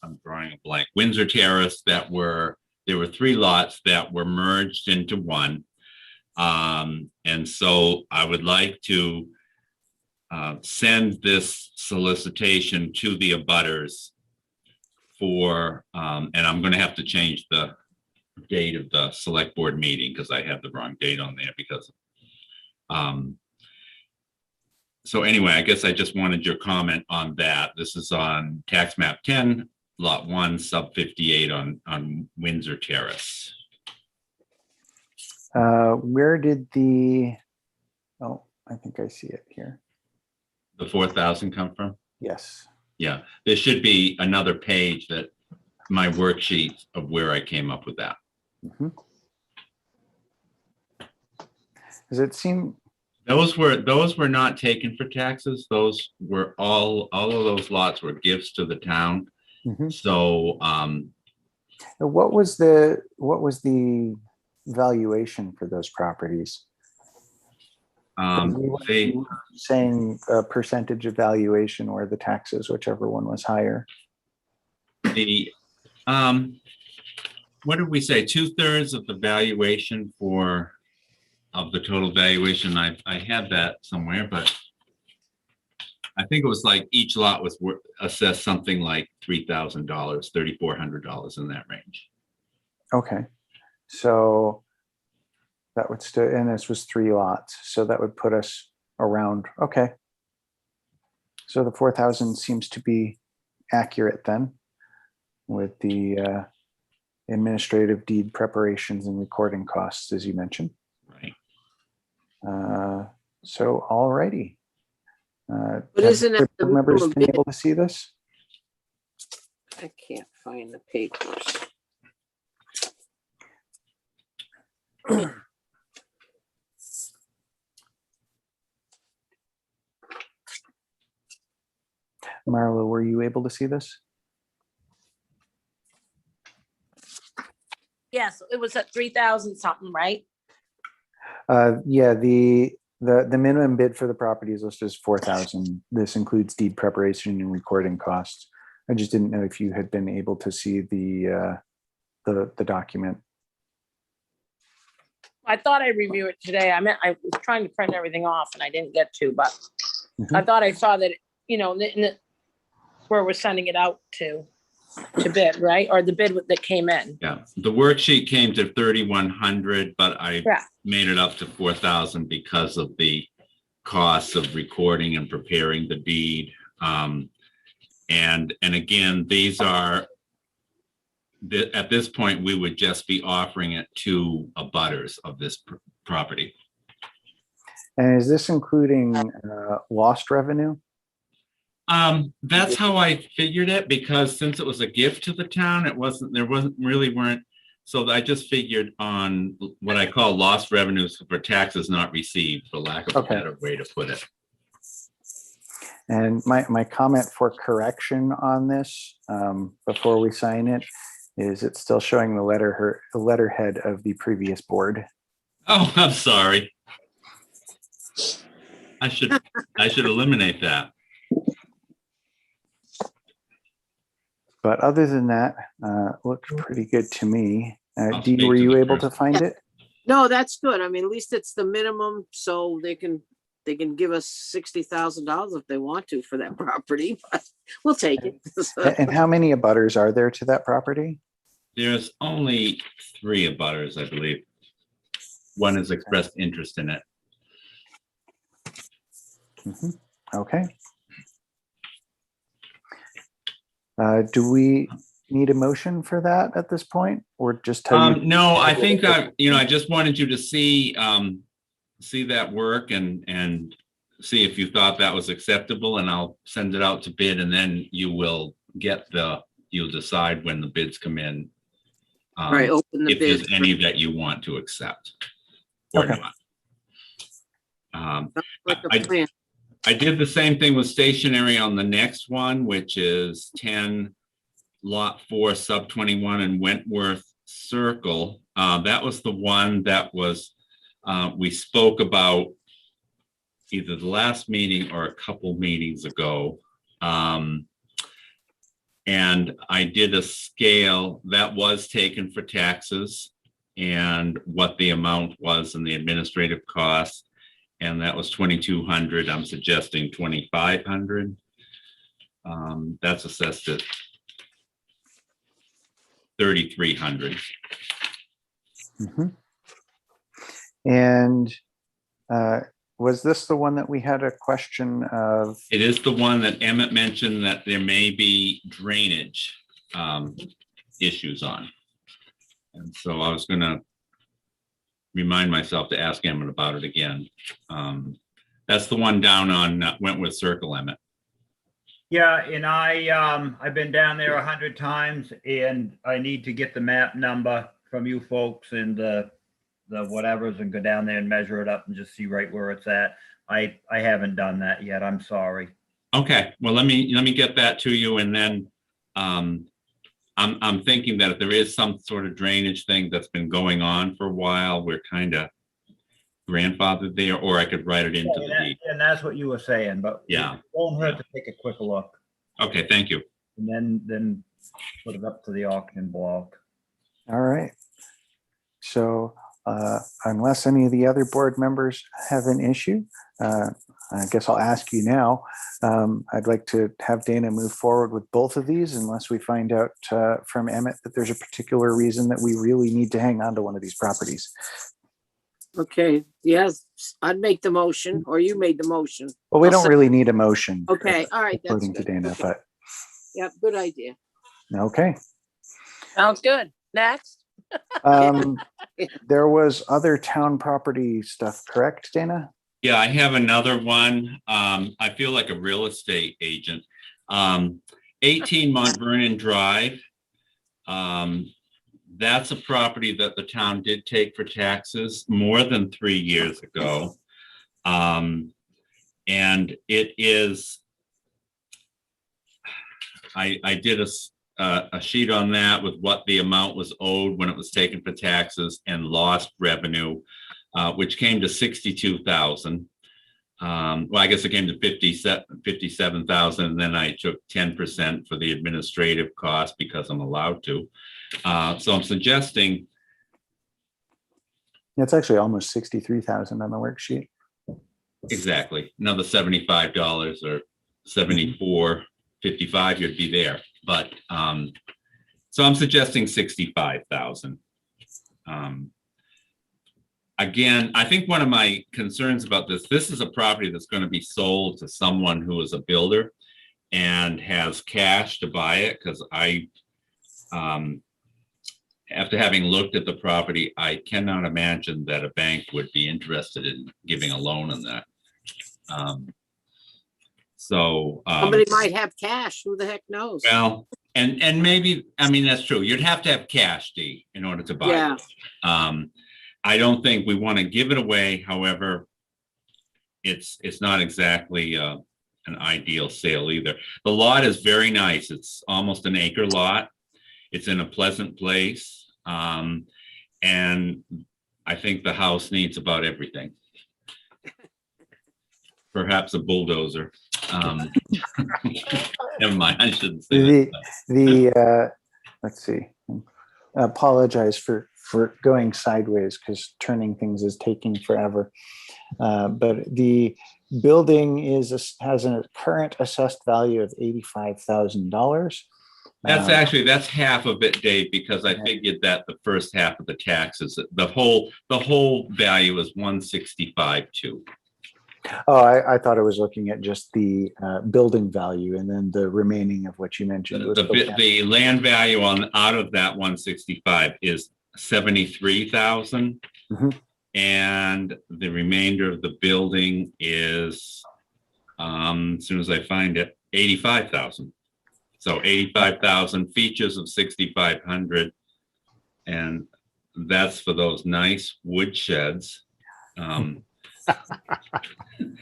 I'm drawing a blank, Windsor Terrace there were 3 lots that were merged into one. And so I would like to send this solicitation to the abutters and I'm going to have to change the date of the select board meeting because I have the wrong date on there because so anyway, I guess I just wanted your comment on that. This is on tax map 10, lot 1, sub 58 on Windsor Terrace. Where did oh, I think I see it here. The 4,000 come from? Yes. Yeah, there should be another page that my worksheet of where I came up with that. Does it seem? Those were not taken for taxes. Those were all of those lots were gifts to the town. So what was the valuation for those properties? Saying a percentage of valuation or the taxes, whichever one was higher. What did we say? 2/3 of the valuation of the total valuation. I had that somewhere, but I think it was like each lot was assessed something like $3,000, $3,400 in that range. Okay, so that would still, and this was 3 lots, so that would put us around, okay. So the 4,000 seems to be accurate then with the administrative deed preparations and recording costs, as you mentioned. Right. So alrighty. But Have isn't it board the members minimum been bid? able to see this? I can't find the papers. Marlo, were you able to see this? Yes, it was at 3,000 something, right? Yeah, the minimum bid for the property is listed as 4,000. This includes deed preparation and recording costs. I just didn't know if you had been able to see the document. I thought I reviewed it today. I was trying to print everything off and I didn't get to, but I thought I saw that, you know, where we're sending it out to bid, right? Or the bid that came in. Yeah, the worksheet came to 3,100, but I Yeah. made it up to 4,000 because of the costs of recording and preparing the deed. And again, these are, at this point, we would just be offering it to abutters of this property. And is this including lost revenue? That's how I figured it, because since it was a gift to the town, weren't. So I just figured on what I call lost revenues for taxes not received, for lack of a better way to put it. And my comment for correction on this before we sign it is it's still showing the letterhead of the previous board. Oh, I'm sorry. I should eliminate that. But other than that, looks pretty good to me. I'll Dee, speak were to you the able to person. find it? No, that's good. I mean, at least it's the minimum, so they can give us $60,000 if they want to for that property, but we'll take it. And how many abutters are there to that property? There's only 3 abutters, I believe. One has expressed interest in it. Okay. Do we need a motion for that at this point, or just tell you? No, I think I just wanted you to see that work and see if you thought that was acceptable, and I'll send it out to bid, and then you'll decide when the bids come in. Right, open the if there's bid. any that you want to accept or not. Like a plan. I did the same thing with stationery on the next one, which is 10 lot 4 sub 21 in Wentworth Circle. That was the one that was we spoke about either the last meeting or a couple meetings ago. And I did a scale that was taken for taxes and what the amount was and the administrative costs. And that was 2,200. I'm suggesting 2,500. That's assessed at 3,300. And was this the one that we had a question of? It is the one that Emmett mentioned that there may be drainage issues on. And so I was going to remind myself to ask Emmett about it again. That's the one down on Wentworth Circle, Emmett. Yeah, and I've been down there 100 times, and I need to get the map number from you folks and the whatevers, and go down there and measure it up and just see right where it's at. I haven't done that yet. I'm sorry. Okay, well, let me get that to you, and then I'm thinking that if there is some sort of drainage thing that's been going on for a while, we're kind of grandfathered there, or I could write it into the deed. And that's what you were saying, but Yeah. it won't hurt to take a quick look. Okay, thank you. And then put it up to the auction block. All right. So unless any of the other board members have an issue, I guess I'll ask you now. I'd like to have Dana move forward with both of these unless we find out from Emmett that there's a particular reason that we really need to hang on to one of these properties. Okay, yes, I'd make the motion, or you made the motion. Well, we I'll don't sec- really need a motion. Okay, all right, that's According to good. Dana, Okay. but Yep, good idea. okay. Sounds good. Next. Um, there was other town property stuff, correct, Dana? Yeah, I have another one. I feel like a real estate agent. 18 Mount Vernon Drive. That's a property that the town did take for taxes more than 3 years ago. And it is, I did a sheet on that with what the amount was owed when it was taken for taxes and lost revenue, which came to 62,000. Well, I guess it came to 57,000, and then I took 10% for the administrative cost because I'm allowed to. So I'm suggesting, It's actually almost 63,000 on the worksheet. exactly, another $75 or $74.55, you'd be there. But so I'm suggesting 65,000. Again, I think one of my concerns about this is a property that's going to be sold to someone who is a builder and has cash to buy it, because after having looked at the property, I cannot imagine that a bank would be interested in giving a loan on that. Somebody might have cash, who the heck knows? Well, and maybe, I mean, that's true. You'd have to have cash, Dee, in order to buy Yeah. it. I don't think we want to give it away. However, it's not exactly an ideal sale either. The lot is very nice. It's almost an acre lot. It's in a pleasant place. And I think the house needs about everything. Perhaps a bulldozer. Never mind, I shouldn't say that. Let's see. I apologize for going sideways because turning things is taking forever. But the building has a current assessed value of $85,000. That's half of it, Dave, because I figured that the first half of the taxes, the whole value is 165.2. Oh, I thought I was looking at just the building value, and then the remaining of what you mentioned. The land value out of that 165 is 73,000. Mm-hmm. And the remainder of the building is, as soon as I find it, 85,000. So 85,000, features of 6,500. And that's for those nice wood sheds.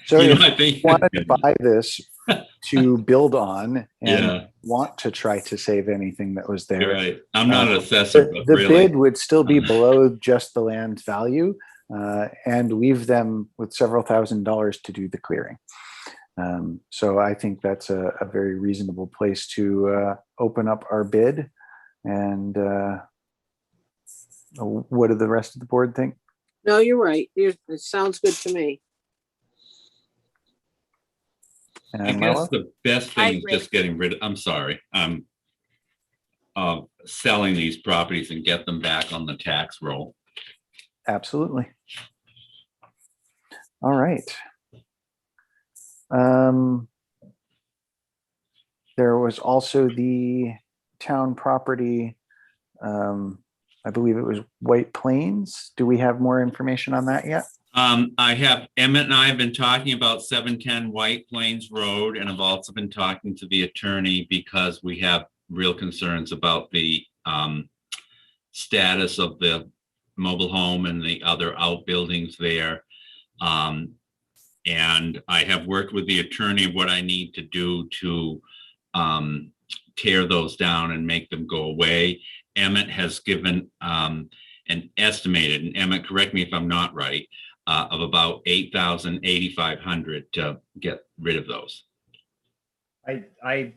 So you know, if I think you wanted to buy this to build on and Yeah. want to try to save anything that was there. You're right. I'm not an assessor, but the really. bid would still be below just the land value, and leave them with several $1,000s to do the clearing. So I think that's a very reasonable place to open up our bid. And what do the rest of the board think? No, you're right. It sounds good to me. I guess the best thing is just getting rid of, I'm sorry, selling these properties and get them back on the tax roll. Absolutely. All right. There was also the town property, I believe it was White Plains. Do we have more information on that yet? I have, Emmett and I have been talking about 710 White Plains Road, and I've also been talking to the attorney because we have real concerns about the status of the mobile home and the other outbuildings there. And I have worked with the attorney what I need to do to tear those down and make them go away. Emmett has given an estimated, and Emmett, correct me if I'm not right, of about 8,500 to get rid of those. I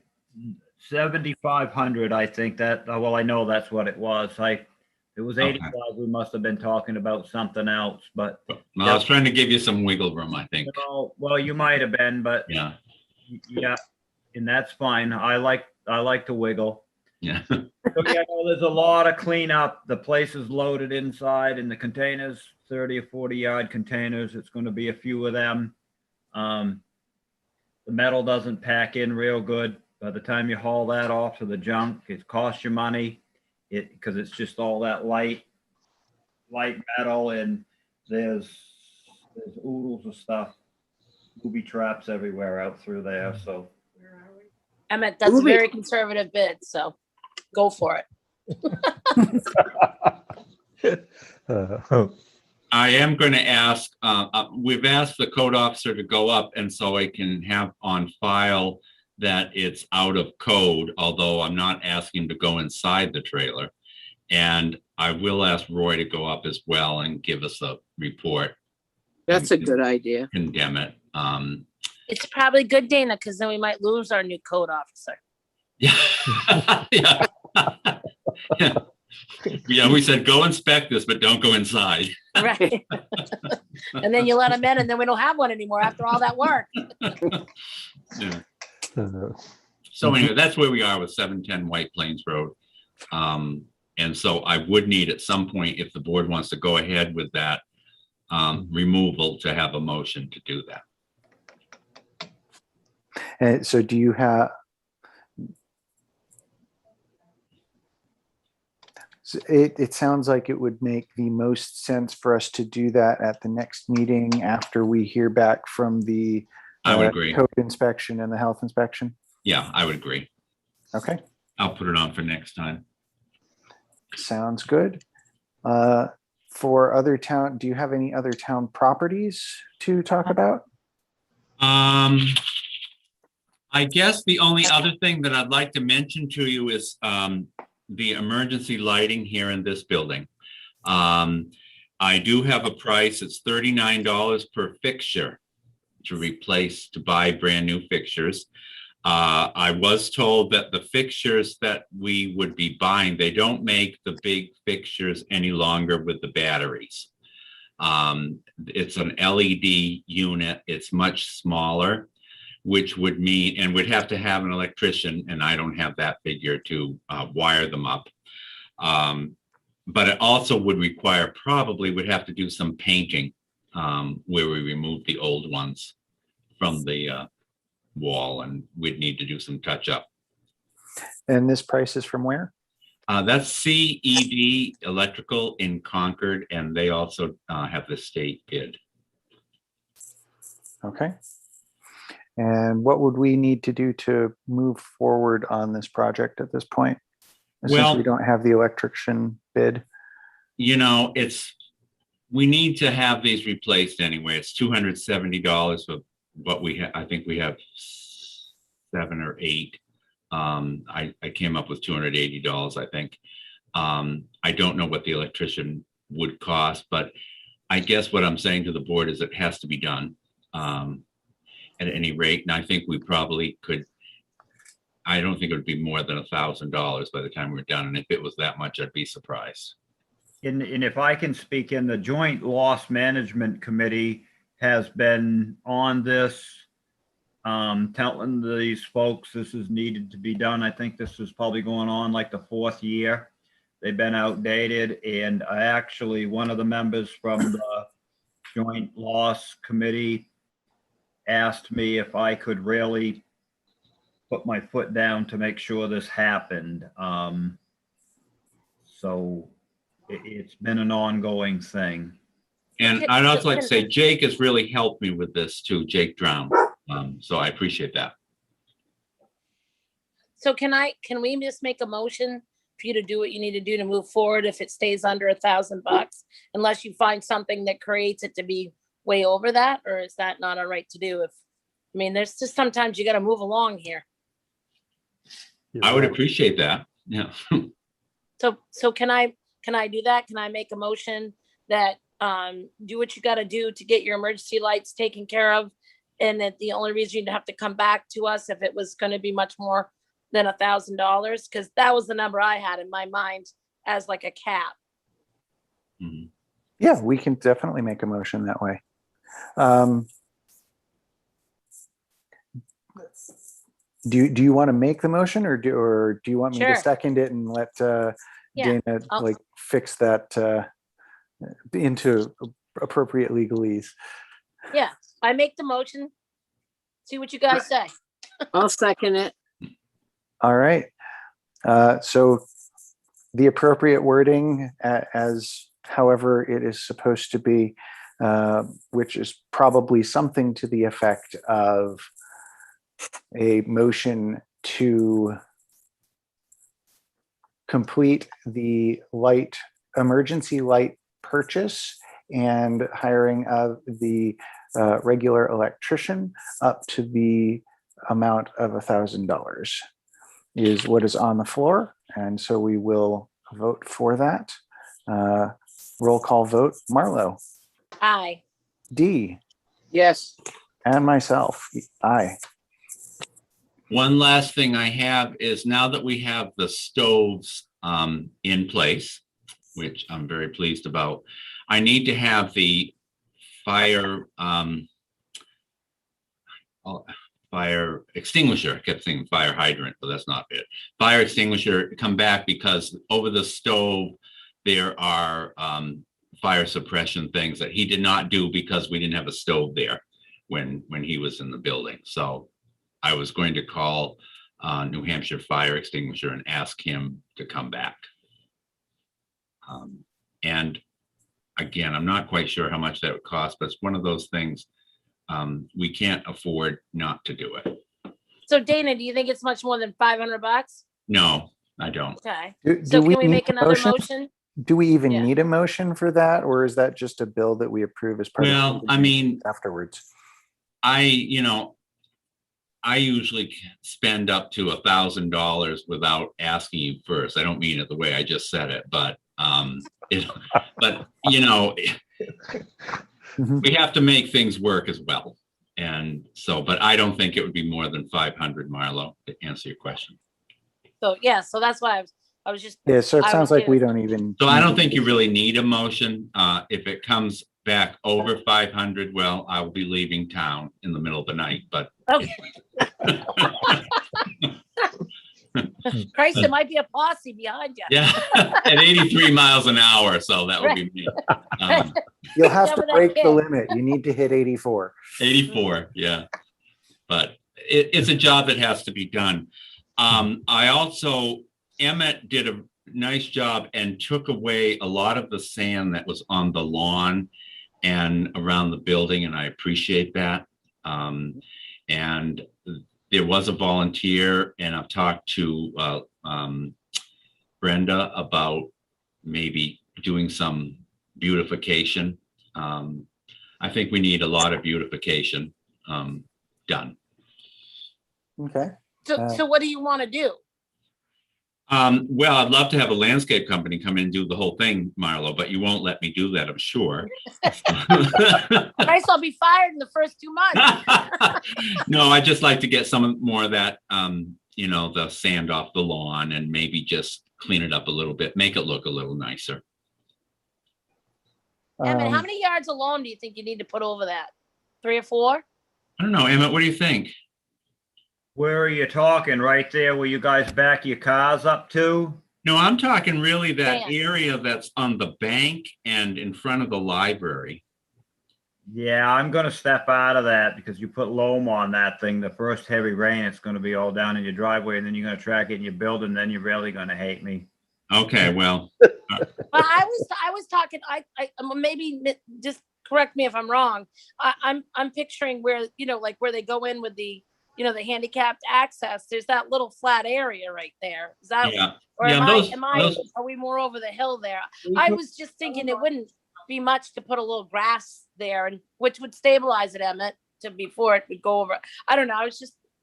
7,500, I think that, well, I know that's what it was. It was 85. We must have been talking about something else, but. Well, I was trying to give you some wiggle room, I think. Well, you might have been, but. Yeah. Yeah, and that's fine. I like to wiggle. Yeah. So, yeah, there's a lot of cleanup. The place is loaded inside and the containers 30 or 40 yard containers. It's going to be a few of them. The metal doesn't pack in real good. By the time you haul that off to the junk, it costs you money. Because it's just all that light metal, and there's oodles of stuff, booby traps everywhere out through there. So Emmett, that's a very conservative bid, so go for it. I am going to ask, we've asked the code officer to go up, and so I can have on file that it's out of code, although I'm not asking him to go inside the trailer. And I will ask Roy to go up as well and give us a report. That's a good idea. Condemn it. It's probably good, Dana, because then we might lose our new code officer. Yeah. Yeah. Yeah, we said go inspect this, but don't go inside. Right. And then you let them in, and then we don't have one anymore after all that work. Yeah. So anyway, that's where we are with 710 White Plains Road. And so I would need at some point, if the board wants to go ahead with that removal, to have a motion to do that. And so do you have, it sounds like it would make the most sense for us to do that at the next meeting after we hear back from the I would agree. code inspection and the health inspection. Yeah, I would agree. Okay. I'll put it on for next time. Sounds good. For other town, do you have any other town properties to talk about? I guess the only other thing that I'd like to mention to you is the emergency lighting here in this building. I do have a price. It's $39 per fixture to buy brand new fixtures. I was told that the fixtures that we would be buying, they don't make the big fixtures any longer with the batteries. It's an LED unit. It's much smaller, which would mean, and we'd have to have an electrician, and I don't have that figure to wire them up. But it also would require, probably would have to do some painting where we remove the old ones from the wall, and we'd need to do some touch up. And this price is from where? That's CED Electrical in Concord, and they also have the state bid. Okay. And what would we need to do to move forward on this project at this point? Since we don't have the electrician bid. You know, we need to have these replaced anyway. It's $270 for what we have. I think we have 7 or 8. I came up with $280, I think. I don't know what the electrician would cost, but I guess what I'm saying to the board is it has to be done at any rate. And I think we probably could, I don't think it would be more than $1,000 by the time we're done. And if it was that much, I'd be surprised. And if I can speak in, the Joint Loss Management Committee has been on this, telling these folks this is needed to be done. I think this is probably going on like the 4th year. They've been outdated. And one of the members from the Joint Loss Committee asked me if I could really put my foot down to make sure this happened. So it's been an ongoing thing. And I'd also like to say, Jake has really helped me with this too, Jake Drown. So I appreciate that. So can we just make a motion for you to do what you need to do to move forward if it stays under $1,000, unless you find something that creates it to be way over that? Or is that not all right to do? There's just sometimes you got to move along here. I would appreciate that. Yeah. So can I do that? Can I make a motion that do what you got to do to get your emergency lights taken care of, and that the only reason you'd have to come back to us if it was going to be much more than $1,000, because that was the number I had in my mind as like a cap. Mm-hmm. Yeah, we can definitely make a motion that way. Do you want to make the motion, or do you want me to second it and let Dana fix that into appropriate legalese. Yeah, I make the motion. See what you guys say. I'll second it. All right. So the appropriate wording as however it is supposed to be, which is probably something to the effect of a motion to complete the emergency light purchase and hiring of the regular electrician up to the amount of $1,000 is what is on the floor. And so we will vote for that. Roll call vote. Marlo. Aye. D. Yes. And myself. Aye. One last thing I have is now that we have the stoves in place, which I'm very pleased about, I need to have the fire fire extinguisher. I kept saying fire hydrant, but that's not it. Fire extinguisher come back because over the stove there are fire suppression things that he did not do because we didn't have a stove there when he was in the building. So I was going to call New Hampshire Fire Extinguisher and ask him to come back. And again, I'm not quite sure how much that would cost, but it's one of those things we can't afford not to do it. So Dana, do you think it's much more than $500? No, I don't. Okay. Do So can we need make a another motion? Do we even Yeah. need a motion for that, or is that just a bill that we approve as part Well, of? I mean, afterwards. I usually spend up to $1,000 without asking you first. I don't mean it the way I just said it, but we have to make things work as well. And so, but I don't think it would be more than 500, Marlo, to answer your question. So yeah, so that's why I was just. Yeah, so it I sounds was like we giving- don't even. So I don't think you really need a motion. If it comes back over 500, well, I will be leaving town in the middle of the night, but. Okay. Christ, there might be a posse behind you. Yeah, at 83 miles an hour, so that would be me. You'll have to Cover that break the kid. limit. You need to hit 84. 84, yeah. But it's a job that has to be done. I also, Emmett did a nice job and took away a lot of the sand that was on the lawn and around the building, and I appreciate that. And there was a volunteer, and I've talked to Brenda about maybe doing some beautification. I think we need a lot of beautification done. Okay. So what do you want to do? Well, I'd love to have a landscape company come in and do the whole thing, Marlo, but you won't let me do that, I'm sure. Christ, I'll be fired in the first 2 months. No, I'd just like to get some more of that, the sand off the lawn and maybe just clean it up a little bit, make it look a little nicer. Emmett, how many yards alone do you think you need to put over that? 3 or 4? I don't know, Emmett, what do you think? Where are you talking? Right there where you guys back your cars up to? No, I'm talking really that Sand. area that's on the bank and in front of the library. Yeah, I'm gonna step out of that because you put loam on that thing. The first heavy rain, it's gonna be all down in your driveway, and then you're gonna track it in your building, then you're really gonna hate me. Okay, well, Well, I was talking. I maybe just correct me if I'm wrong. I'm picturing where like where they go in with the the handicapped access. There's that little flat area right there. Is that yeah. or Yeah, are we more over the hill there? I was just thinking it wouldn't be much to put a little grass there, and which would stabilize it, Emmett, before it would go over. I don't know.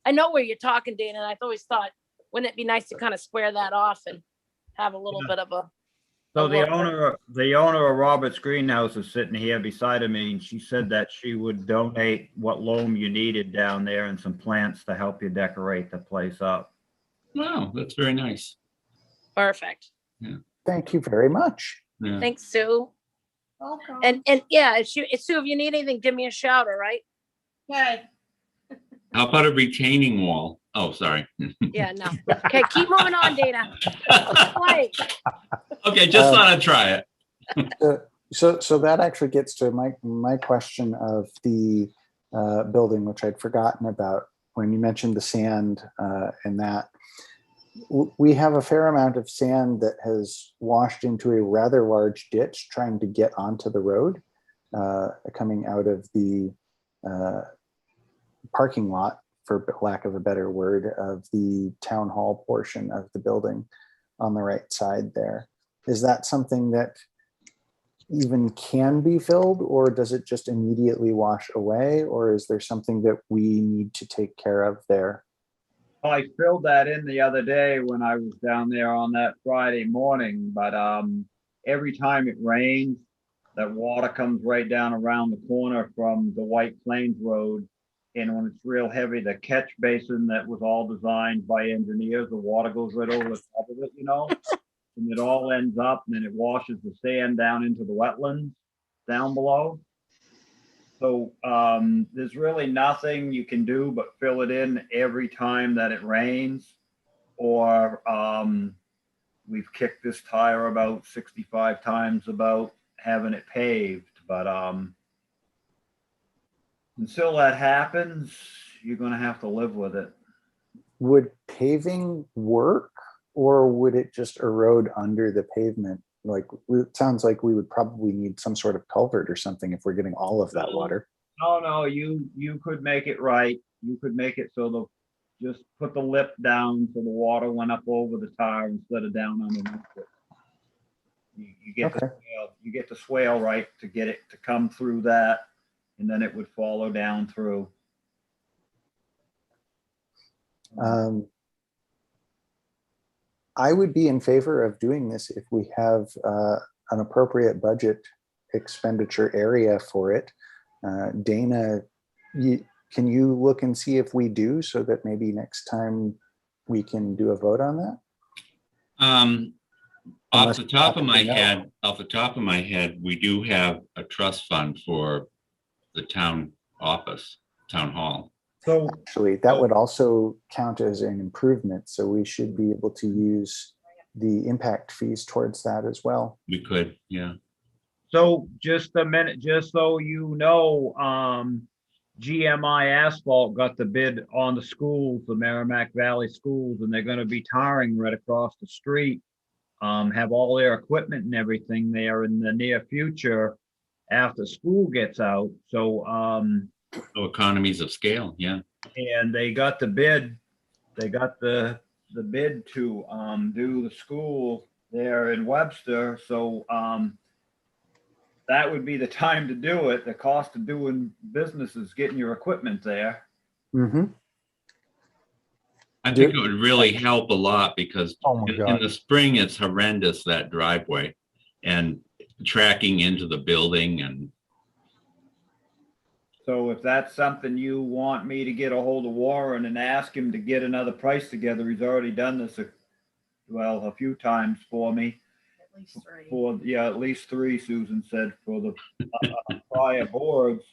I know where you're talking, Dana, and I've always thought, wouldn't it be nice to kind of square that off and have a little bit of a. So the owner of Robert's Greenhouse is sitting here beside of me, and she said that she would donate what loam you needed down there and some plants to help you decorate the place up. Wow, that's very nice. Perfect. Yeah. Thank you very much. Yeah. Thanks, Sue. Welcome. And yeah, Sue, if you need anything, give me a shout, all right? Okay. How about a retaining wall? Oh, sorry. Yeah, no. Okay, keep moving on, Dana. Quiet. Okay, just thought I'd try it. So that actually gets to my question of the building, which I'd forgotten about when you mentioned the sand and that. We have a fair amount of sand that has washed into a rather large ditch trying to get onto the road, coming out of the parking lot, for lack of a better word, of the town hall portion of the building on the right side there. Is that something that even can be filled, or does it just immediately wash away, or is there something that we need to take care of there? I filled that in the other day when I was down there on that Friday morning, but every time it rains, that water comes right down around the corner from the White Plains Road. And when it's real heavy, the catch basin that was all designed by engineers, the water goes right over the top of it, and it all ends up, and then it washes the sand down into the wetlands down below. So there's really nothing you can do but fill it in every time that it rains. Or we've kicked this tire about 65 times about having it paved. But until that happens, you're going to have to live with it. Would paving work, or would it just erode under the pavement? Like, it sounds like we would probably need some sort of culvert or something if we're getting all of that water. No, you could make it right. You could make it so just put the lip down so the water went up over the tire instead of down underneath it. You get the swale right to get it to come through that, and then it would follow down through. I would be in favor of doing this if we have an appropriate budget expenditure area for it. Dana, can you look and see if we do, so that maybe next time we can do a vote on that? Off the top of my head, we do have a trust fund for the town office, town hall. So actually, that would also count as an improvement. So we should be able to use the impact fees towards that as well. We could, yeah. So just a minute, just so you know, GMI Asphalt got the bid on the schools, the Merrimack Valley schools, and they're going to be tarring right across the street. Have all their equipment and everything there in the near future after school gets out. So economies of scale, yeah. And they got the bid. They got the bid to do the school there in Webster. So that would be the time to do it. The cost of doing business is getting your equipment there. Mm-hmm. I think it would really help a lot, because in God. the spring, it's horrendous, that driveway, and tracking into the building. And so if that's something you want me to get a hold of Warren and ask him to get another price together, he's already done this a few times for me. At least three. At least three, Susan said, for the prior boards.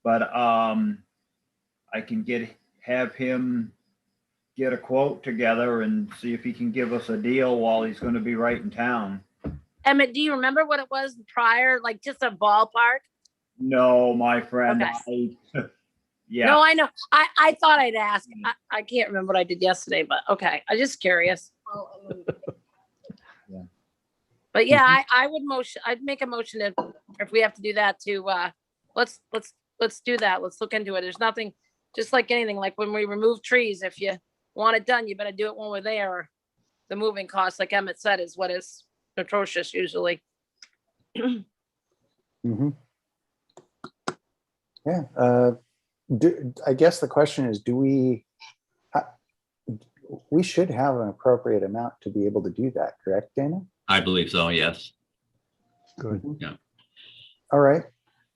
But I can have him get a quote together and see if he can give us a deal while he's going to be right in town. Emmett, do you remember what it was prior, like just a ballpark? No, my friend. Okay. Yeah. No, I know. I thought I'd ask. I can't remember what I did yesterday, but okay. I'm just curious. Yeah. But yeah, I'd make a motion if we have to do that to let's do that. Let's look into it. There's nothing, just like anything, like when we remove trees, if you want it done, you better do it when we're there. The moving cost, like Emmett said, is what is atrocious usually. Mm-hmm. Yeah. I guess the question is, we should have an appropriate amount to be able to do that, correct, Dana? I believe so, yes. Good. Yeah. All right.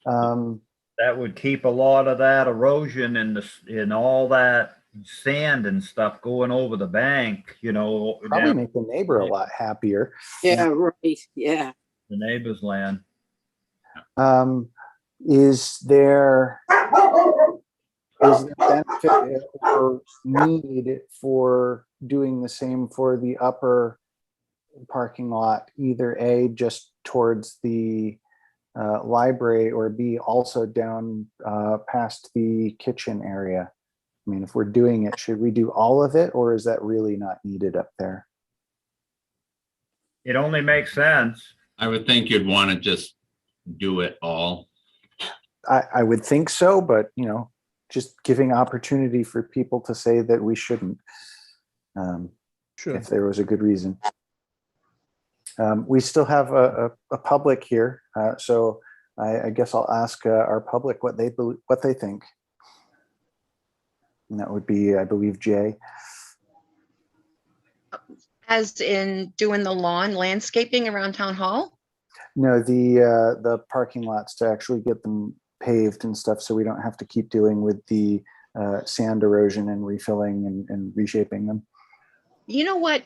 That would keep a lot of that erosion and all that sand and stuff going over the bank, Probably make the neighbor a lot happier. Yeah, right. Yeah. The neighbor's land. Is there benefit or need for doing the same for the upper parking lot, either just towards the library or be also down past the kitchen area? I mean, if we're doing it, should we do all of it, or is that really not needed up there? It only makes sense. I would think you'd want to just do it all. I would think so, but just giving opportunity for people to say that we shouldn't, Sure. if there was a good reason. We still have a public here, so I guess I'll ask our public what they think. And that would be, I believe, Jay. As in doing the lawn landscaping around town hall? No, the parking lots, to actually get them paved and stuff, so we don't have to keep dealing with the sand erosion and refilling and reshaping them. You know what?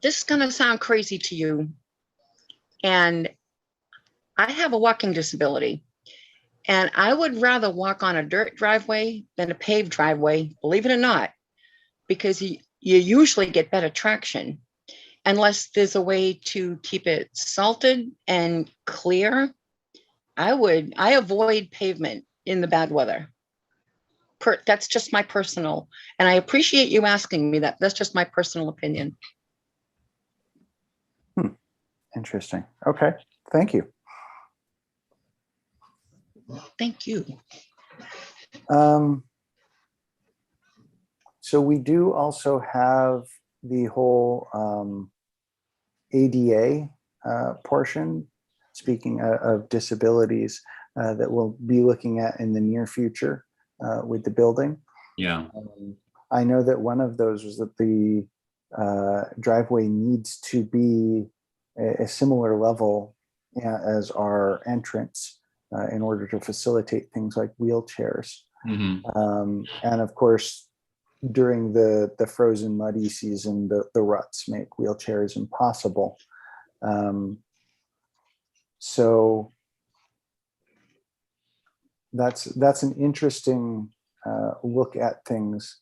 This is going to sound crazy to you. And I have a walking disability. And I would rather walk on a dirt driveway than a paved driveway, believe it or not, because you usually get better traction. Unless there's a way to keep it salted and clear, I avoid pavement in the bad weather. That's just my personal, and I appreciate you asking me that. That's just my personal opinion. Interesting. Okay, thank you. Thank you. So we do also have the whole ADA portion, speaking of disabilities, that we'll be looking at in the near future with the building. Yeah. I know that one of those was that the driveway needs to be a similar level as our entrance in order to facilitate things like wheelchairs. Mm-hmm. And of course, during the frozen muddy season, the ruts make wheelchairs impossible. So that's an interesting look at things.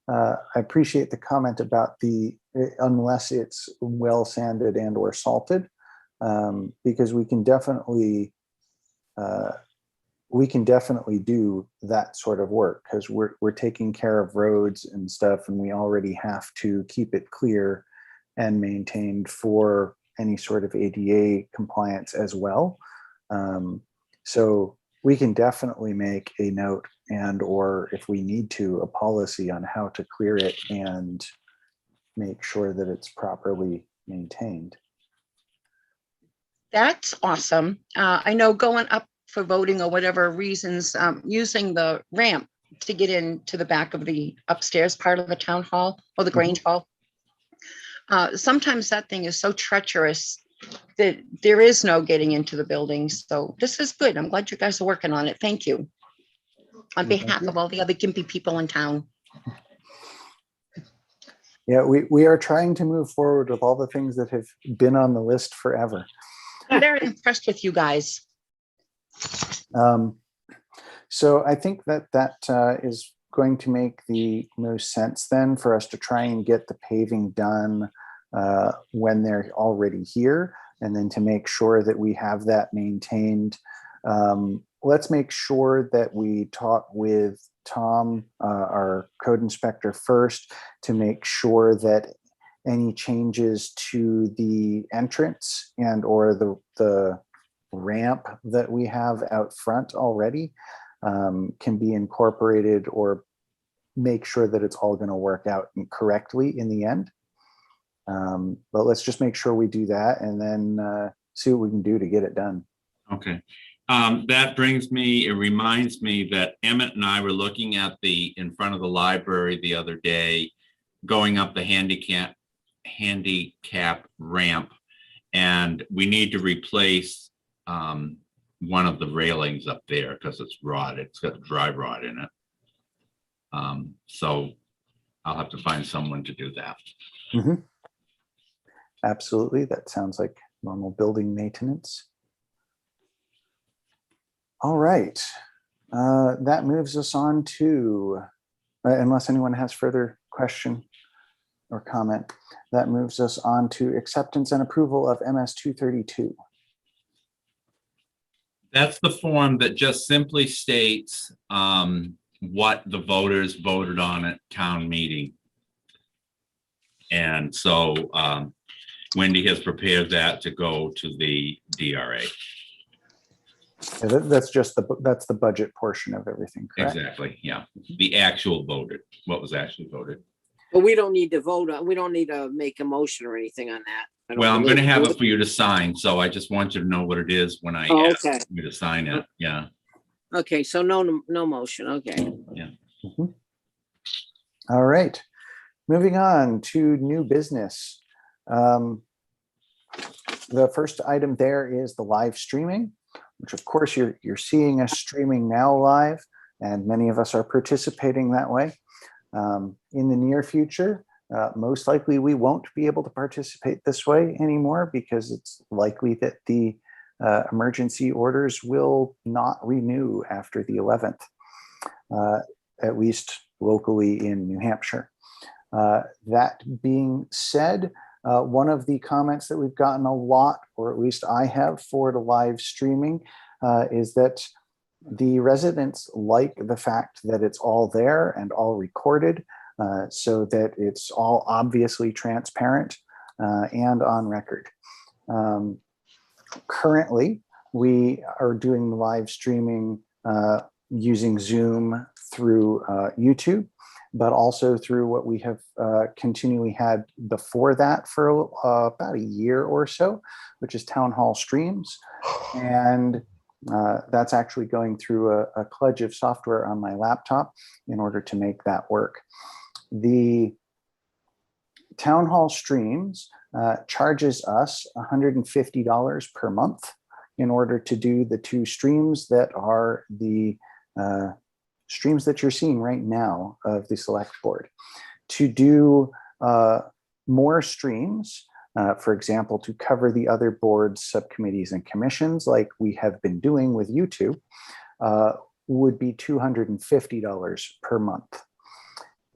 I appreciate the comment about unless it's well sanded and or salted, because we can definitely do that sort of work, because we're taking care of roads and stuff, and we already have to keep it clear and maintained for any sort of ADA compliance as well. So we can definitely make a note and or, if we need to, a policy on how to clear it and make sure that it's properly maintained. That's awesome. I know going up for voting or whatever reasons, using the ramp to get into the back of the upstairs part of the town hall or the Grange Hall. Sometimes that thing is so treacherous that there is no getting into the building. So this is good. I'm glad you guys are working on it. Thank you. On behalf of all the other Gimpy people in town. Yeah, we are trying to move forward with all the things that have been on the list forever. I'm very impressed with you guys. So I think that is going to make the most sense then for us to try and get the paving done when they're already here, and then to make sure that we have that maintained. Let's make sure that we talk with Tom, our code inspector, first, to make sure that any changes to the entrance and or the ramp that we have out front already can be incorporated, or make sure that it's all going to work out correctly in the end. But let's just make sure we do that, and then see what we can do to get it done. Okay. That it reminds me that Emmett and I were looking at in front of the library the other day, going up the handicap ramp, and we need to replace one of the railings up there because it's rotted. It's got dry rot in it. So I'll have to find someone to do that. Mm-hmm. Absolutely. That sounds like normal building maintenance. All right. That moves us on to, unless anyone has further question or comment, that moves us on to acceptance and approval of MS 232. That's the form that just simply states what the voters voted on at town meeting. And so Wendy has prepared that to go to the DRA. Yeah, that's just that's the budget portion of everything, correct? Exactly, yeah. The actual voted, what was actually voted. But we don't need to vote on, we don't need to make a motion or anything on that. I don't Well, I'm going to believe. have it for you to sign, so I just want you to know what it is when I Oh, ask okay. you to sign it. Yeah, Okay, so no motion, okay. yeah. Mhm. All right, moving on to new business. The first item there is the live streaming, which of course you're seeing us streaming now live, and many of us are participating that way. In the near future, most likely we won't be able to participate this way anymore because it's likely that the emergency orders will not renew after the 11th, at least locally in New Hampshire. That being said, one of the comments that we've gotten a lot, or at least I have for the live streaming, is that the residents like the fact that it's all there and all recorded, so that it's all obviously transparent and on record. Currently, we are doing live streaming using Zoom through YouTube, but also through what we have continually had before that for about a year or so, which is town hall streams. And that's actually going through a kludge of software on my laptop in order to make that work. The town hall streams charges us $150 per month in order to do the two streams that are the streams that you're seeing right now of the select board. To do more streams, for example, to cover the other boards, subcommittees, and commissions like we have been doing with YouTube, would be $250 per month.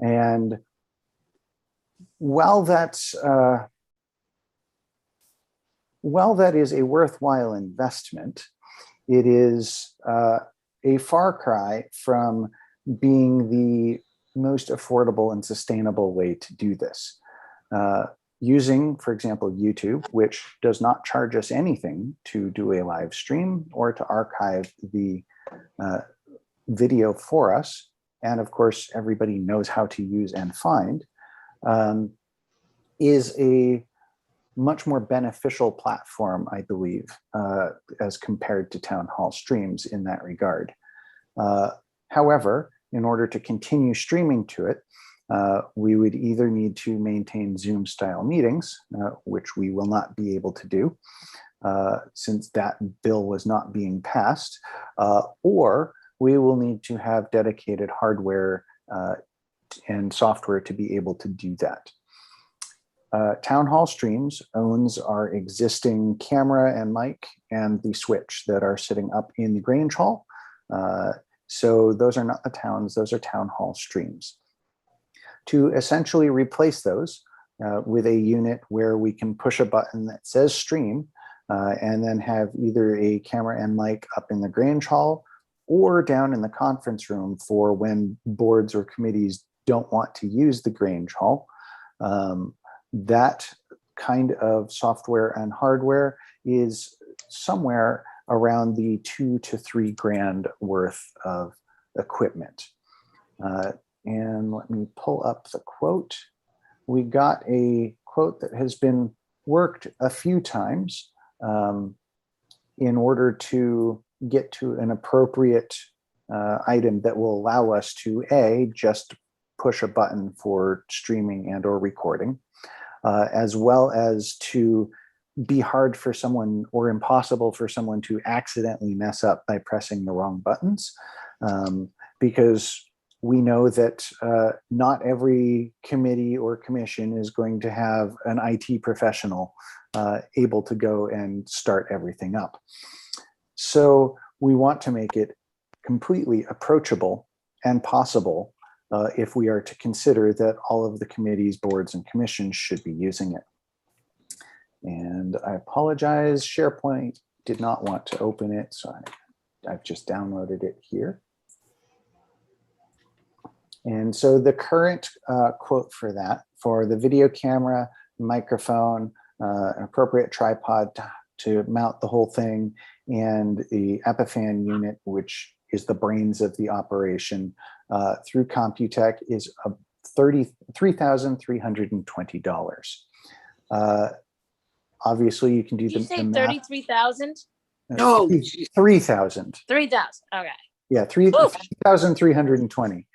And while that is a worthwhile investment, it is a far cry from being the most affordable and sustainable way to do this. Using, for example, YouTube, which does not charge us anything to do a live stream or to archive the video for us, and of course, everybody knows how to use and find, is a much more beneficial platform, I believe, as compared to town hall streams in that regard. However, in order to continue streaming to it, we would either need to maintain Zoom style meetings, which we will not be able to do since that bill was not being passed, or we will need to have dedicated hardware and software to be able to do that. Town Hall Streams owns our existing camera and mic and the switch that are sitting up in the Grange Hall. So those are not the towns, those are Town Hall Streams. To essentially replace those with a unit where we can push a button that says stream and then have either a camera and mic up in the Grange Hall or down in the conference room for when boards or committees don't want to use the Grange Hall. That kind of software and hardware is somewhere around the $2 to $3 grand worth of equipment. And let me pull up the quote. We got a quote that has been worked a few times in order to get to an appropriate item that will allow us to just push a button for streaming and or recording, as well as to be hard for someone or impossible for someone to accidentally mess up by pressing the wrong buttons. Because we know that not every committee or commission is going to have an IT professional able to go and start everything up. So we want to make it completely approachable and possible if we are to consider that all of the committees, boards, and commissions should be using it. And I apologize, SharePoint did not want to open it, so I've just downloaded it here. And so the current quote for that, for the video camera, microphone, an appropriate tripod to mount the whole thing, and the Epiphan unit, which is the brains of the operation, through Computech is $33,320. Obviously, you can do Did you the say math. 33,000? No, 3,000. 3,000. Okay. Yeah, Woo. 3,320.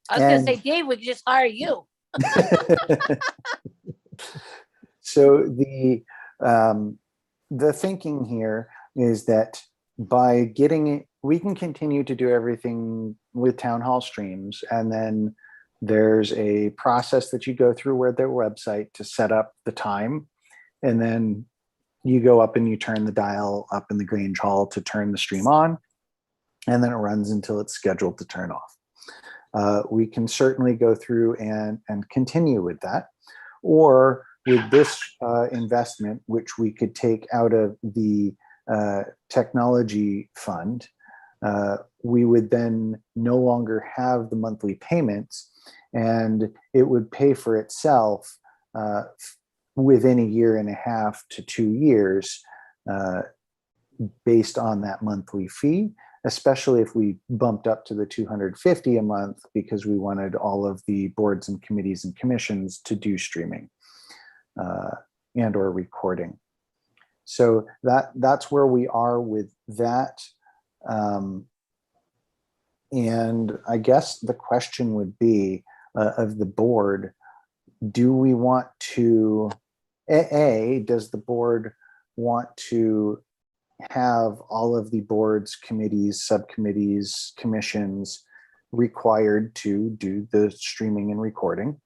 I was gonna say, Dave, we could just hire you. So the thinking here is that by getting it, we can continue to do everything with town hall streams, and then there's a process that you go through where their website to set up the time, and then you go up and you turn the dial up in the Grange Hall to turn the stream on, and then it runs until it's scheduled to turn off. We can certainly go through and continue with that, or with this investment, which we could take out of the technology fund, we would then no longer have the monthly payments, and it would pay for itself within a year and a half to 2 years, based on that monthly fee, especially if we bumped up to the $250 a month because we wanted all of the boards and committees and commissions to do streaming and or recording. So that's where we are with that. And I guess the question would be of the board, do we want to, does the board want to have all of the boards, committees, subcommittees, commissions required to do the streaming and recording,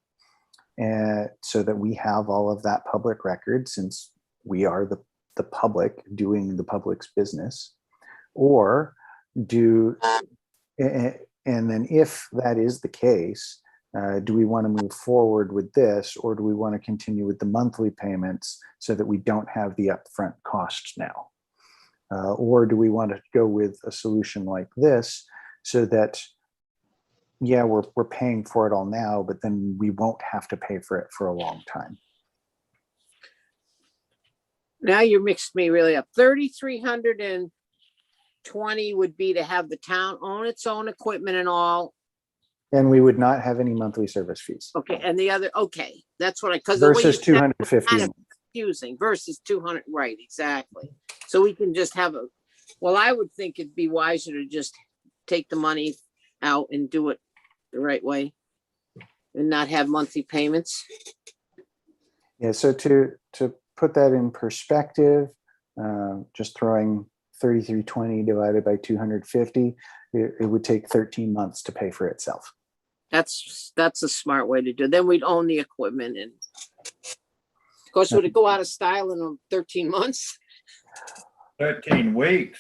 and so that we have all of that public record, since we are the public doing the public's business? Or and then if that is the case, do we want to move forward with this, or do we want to continue with the monthly payments so that we don't have the upfront costs now? Or do we want to go with a solution like this so that, yeah, we're paying for it all now, but then we won't have to pay for it for a long time? Now you mixed me really up. 3,320 would be to have the town own its own equipment and all. And we would not have any monthly service fees. Okay, and the other, okay, that's what because versus 250. Kind of confusing versus 200, right? Exactly. So we can just have a. Well, I would think it'd be wiser to just take the money out and do it the right way, and not have monthly payments. Yeah. So to put that in perspective, just throwing 3,320 divided by 250, it would take 13 months to pay for itself. That's a smart way to do it. Then we'd own the equipment, and of course, would it go out of style in 13 months? 13 weeks.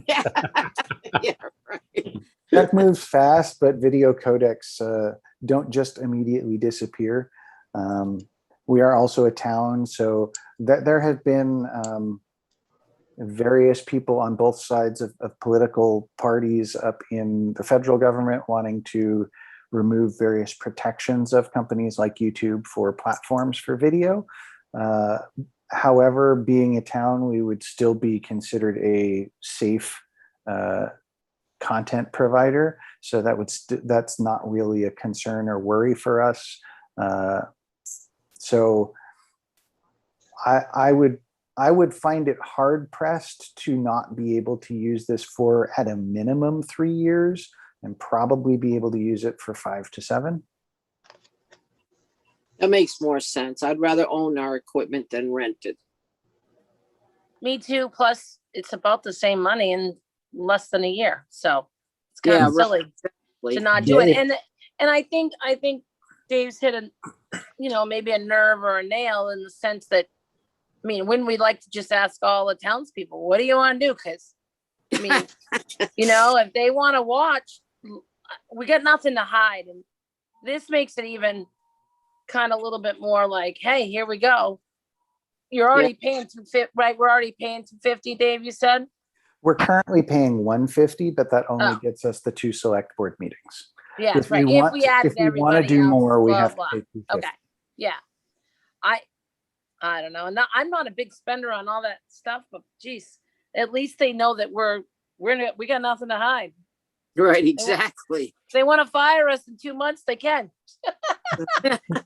Yeah, yeah, right. That moves fast, but video codecs don't just immediately disappear. We are also a town, so there have been various people on both sides of political parties up in the federal government wanting to remove various protections of companies like YouTube for platforms for video. However, being a town, we would still be considered a safe content provider. So that's not really a concern or worry for us. So I would find it hard pressed to not be able to use this for at a minimum 3 years, and probably be able to use it for 5 to 7. That makes more sense. I'd rather own our equipment than rent it. Me too. Plus, it's about the same money in less than a year, so it's kind of silly to not do it. And I think Dave's hit maybe a nerve or a nail, in the sense that, I mean, wouldn't we like to just ask all the townspeople, what do you want to do? Because, I mean, if they want to watch, we got nothing to hide. And this makes it even kind of a little bit more like, hey, here we go. you're already paying right? We're already paying 250, Dave, you said? We're currently paying 150, but that only Oh. gets us the 2 select board meetings. Yeah, If right. we If want, we added if we want to everybody do else, more, we blah, have to blah. pay 250. Okay, yeah. I don't know. I'm not a big spender on all that stuff, but geez, at least they know that we got nothing to hide. Right, exactly. If they want to fire us in 2 months, they can.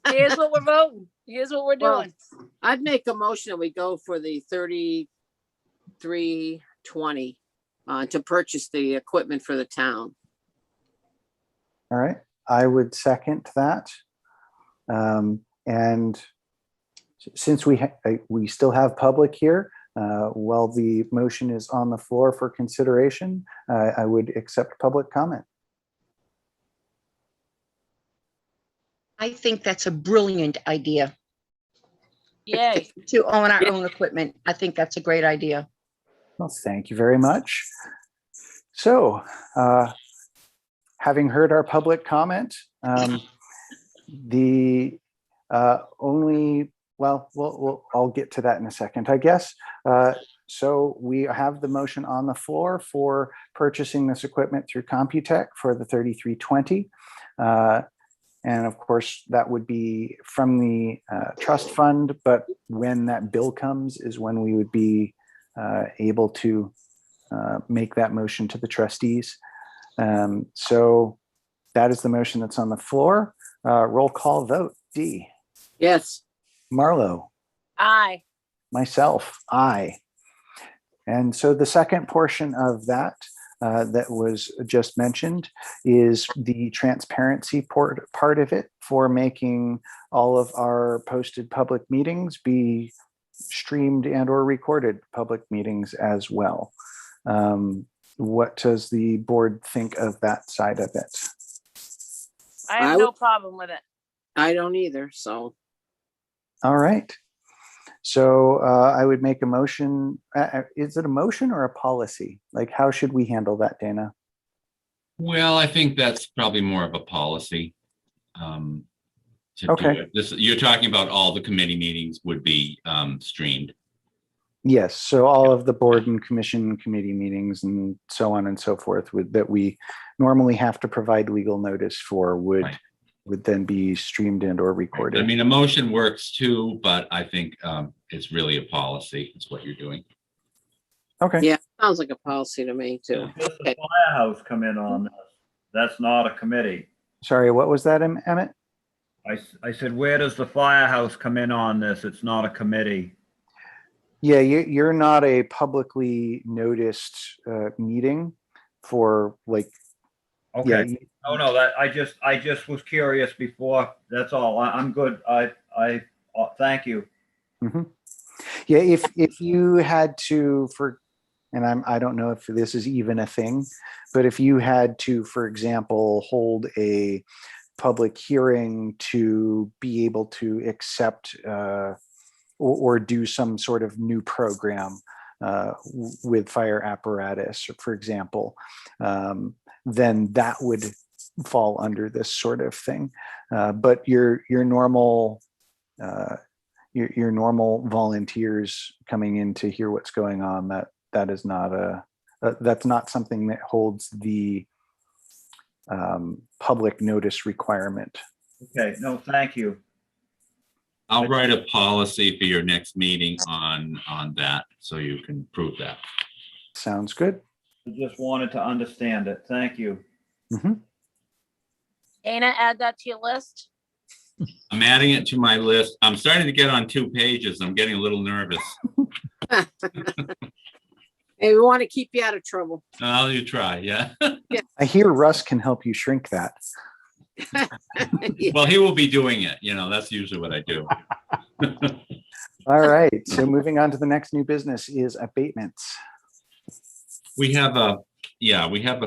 Here's what we're voting. Here's what we're Well, doing. I'd make a motion that we go for the 3320 to purchase the equipment for the town. All right, I would second that. And since we still have public here, while the motion is on the floor for consideration, I would accept public comment. I think that's a brilliant idea Yay. to own our own equipment. I think that's a great idea. Well, thank you very much. So, having heard our public comment, the only, I'll get to that in a second, I guess. So we have the motion on the floor for purchasing this equipment through Computech for the 3320. And of course, that would be from the trust fund, but when that bill comes is when we would be able to make that motion to the trustees. So that is the motion that's on the floor. Roll call vote. Dee. Yes. Marlo. Aye. Myself, aye. And so the second portion of that that was just mentioned is the transparency part of it for making all of our posted public meetings be streamed and or recorded public meetings as well. What does the board think of that side of it? I have no problem with it. I don't either, so. All right. So I would make a motion. Is it a motion or a policy? Like, how should we handle that, Dana? Well, I think that's probably more of a policy. To Okay. do it. You're talking about all the committee meetings would be streamed. Yes. So all of the board and commission committee meetings and so on and so forth that we normally have to provide legal notice for would then be streamed and or recorded. I mean, a motion works too, but I think it's really a policy. It's what you're doing. Okay. Yeah, sounds like a policy to me too. Does the firehouse come in on this? That's not a committee. Sorry, what was that, Emmett? I said, where does the firehouse come in on this? It's not a committee. Yeah, you're not a publicly noticed meeting for like. Okay. Yeah, No, that I just was curious before. That's all. I'm good. I thank you. mm-hmm. Yeah, if you had to I don't know if this is even a thing, but if you had to, for example, hold a public hearing to be able to accept or do some sort of new program with fire apparatus, for example, then that would fall under this sort of thing. But your normal volunteers coming in to hear what's going on, that is not that's not something that holds the public notice requirement. Okay, no, thank you. I'll write a policy for your next meeting on that, so you can prove that. Sounds good. I just wanted to understand it. Thank you. Mm-hmm. Dana, add that to your list. I'm adding it to my list. I'm starting to get on 2 pages. I'm getting a little nervous. Hey, we want to keep you out of trouble. Oh, you try, yeah. I hear Russ can help you shrink that. Well, he will be doing it. That's usually what I do. All right. So moving on to the next new business is abatements. We have a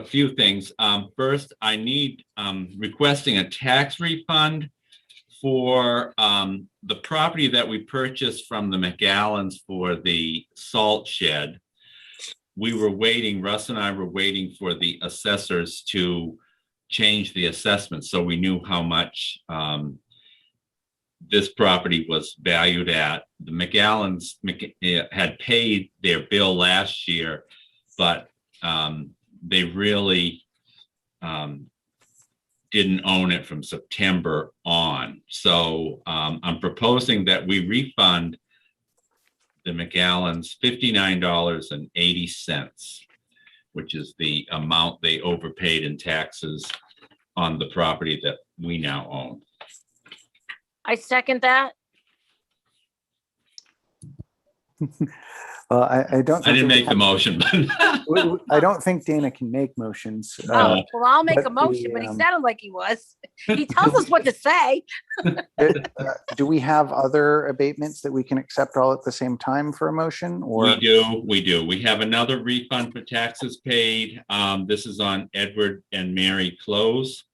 few things. First, I need requesting a tax refund for the property that we purchased from the McGallans for the salt shed. Russ and I were waiting for the assessors to change the assessment, so we knew how much this property was valued at. The McAllens had paid their bill last year, but they really didn't own it from September on. So I'm proposing that we refund the McAllens $59.80, which is the amount they overpaid in taxes on the property that we now own. I second that. Well, I don't. I didn't think make the motion, but I don't think Dana can make motions. Oh, well, I'll make but a motion, the, but he sounded like he was. He tells us what to say. Do we have other abatements that we can accept all at the same time for a motion? Or we do. We have another refund for taxes paid. This is on Edward and Mary Close.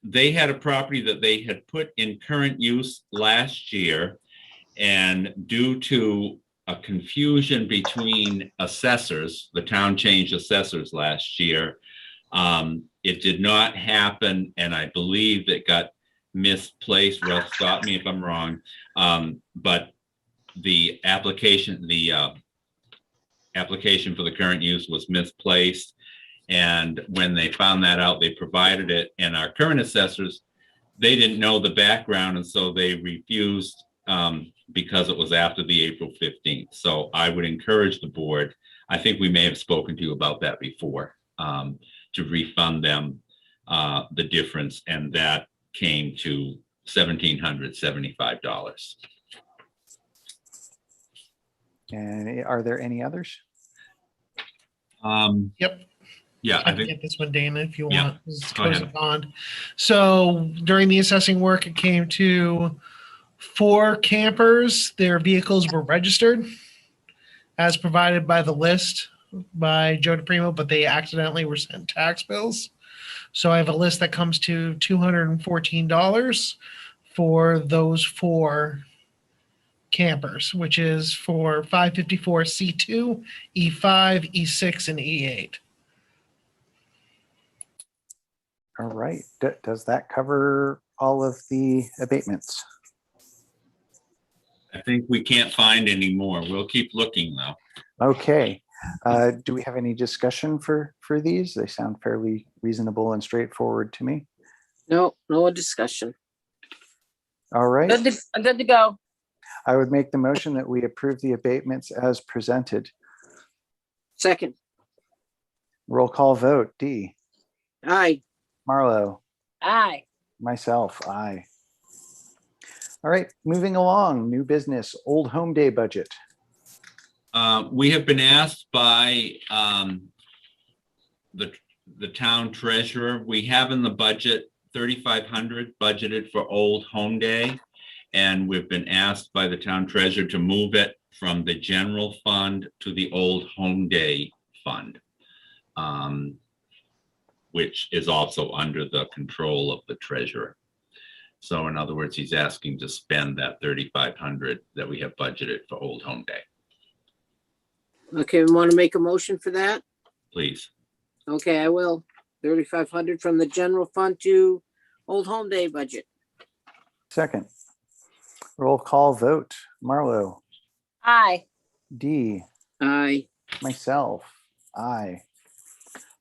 They had a property that they had put in current use last year, and due to a confusion between assessors, the town changed assessors last year. It did not happen, and I believe it got misplaced. Russ, stop me if I'm wrong. But the application for the current use was misplaced. And when they found that out, they provided it. And our current assessors, they didn't know the background, and so they refused because it was after the April 15th. So I would encourage the board, I think we may have spoken to you about that before, to refund them the difference, and that came to $1,775. And are there any others? Yep. Yeah, I can get this one, Dana, if you Yeah, want. This is go Coast ahead. Bond. So during the assessing work, it came to 4 campers. Their vehicles were registered as provided by the list by Joe DePrimo, but they accidentally were sent tax bills. So I have a list that comes to $214 for those 4 campers, which is for 554 C2, E5, E6, and E8. All right. Does that cover all of the abatements? I think we can't find any more. We'll keep looking though. Okay. Do we have any discussion for these? They sound fairly reasonable and straightforward to me. No discussion. All right. Good to go. I would make the motion that we approve the abatements as presented. Second. Roll call vote. Dee. Aye. Marlo. Aye. Myself, aye. All right, moving along. New business, Old Home Day budget. We have been asked by the town treasurer. We have in the budget $3,500 budgeted for Old Home Day, and we've been asked by the town treasurer to move it from the general fund to the Old Home Day fund, which is also under the control of the treasurer. So in other words, he's asking to spend that $3,500 that we have budgeted for Old Home Day. Okay, we want to make a motion for that? Please. Okay, I will. 3,500 from the general fund to Old Home Day budget. Second. Roll call vote. Marlo. Aye. Dee. Aye. Myself, aye.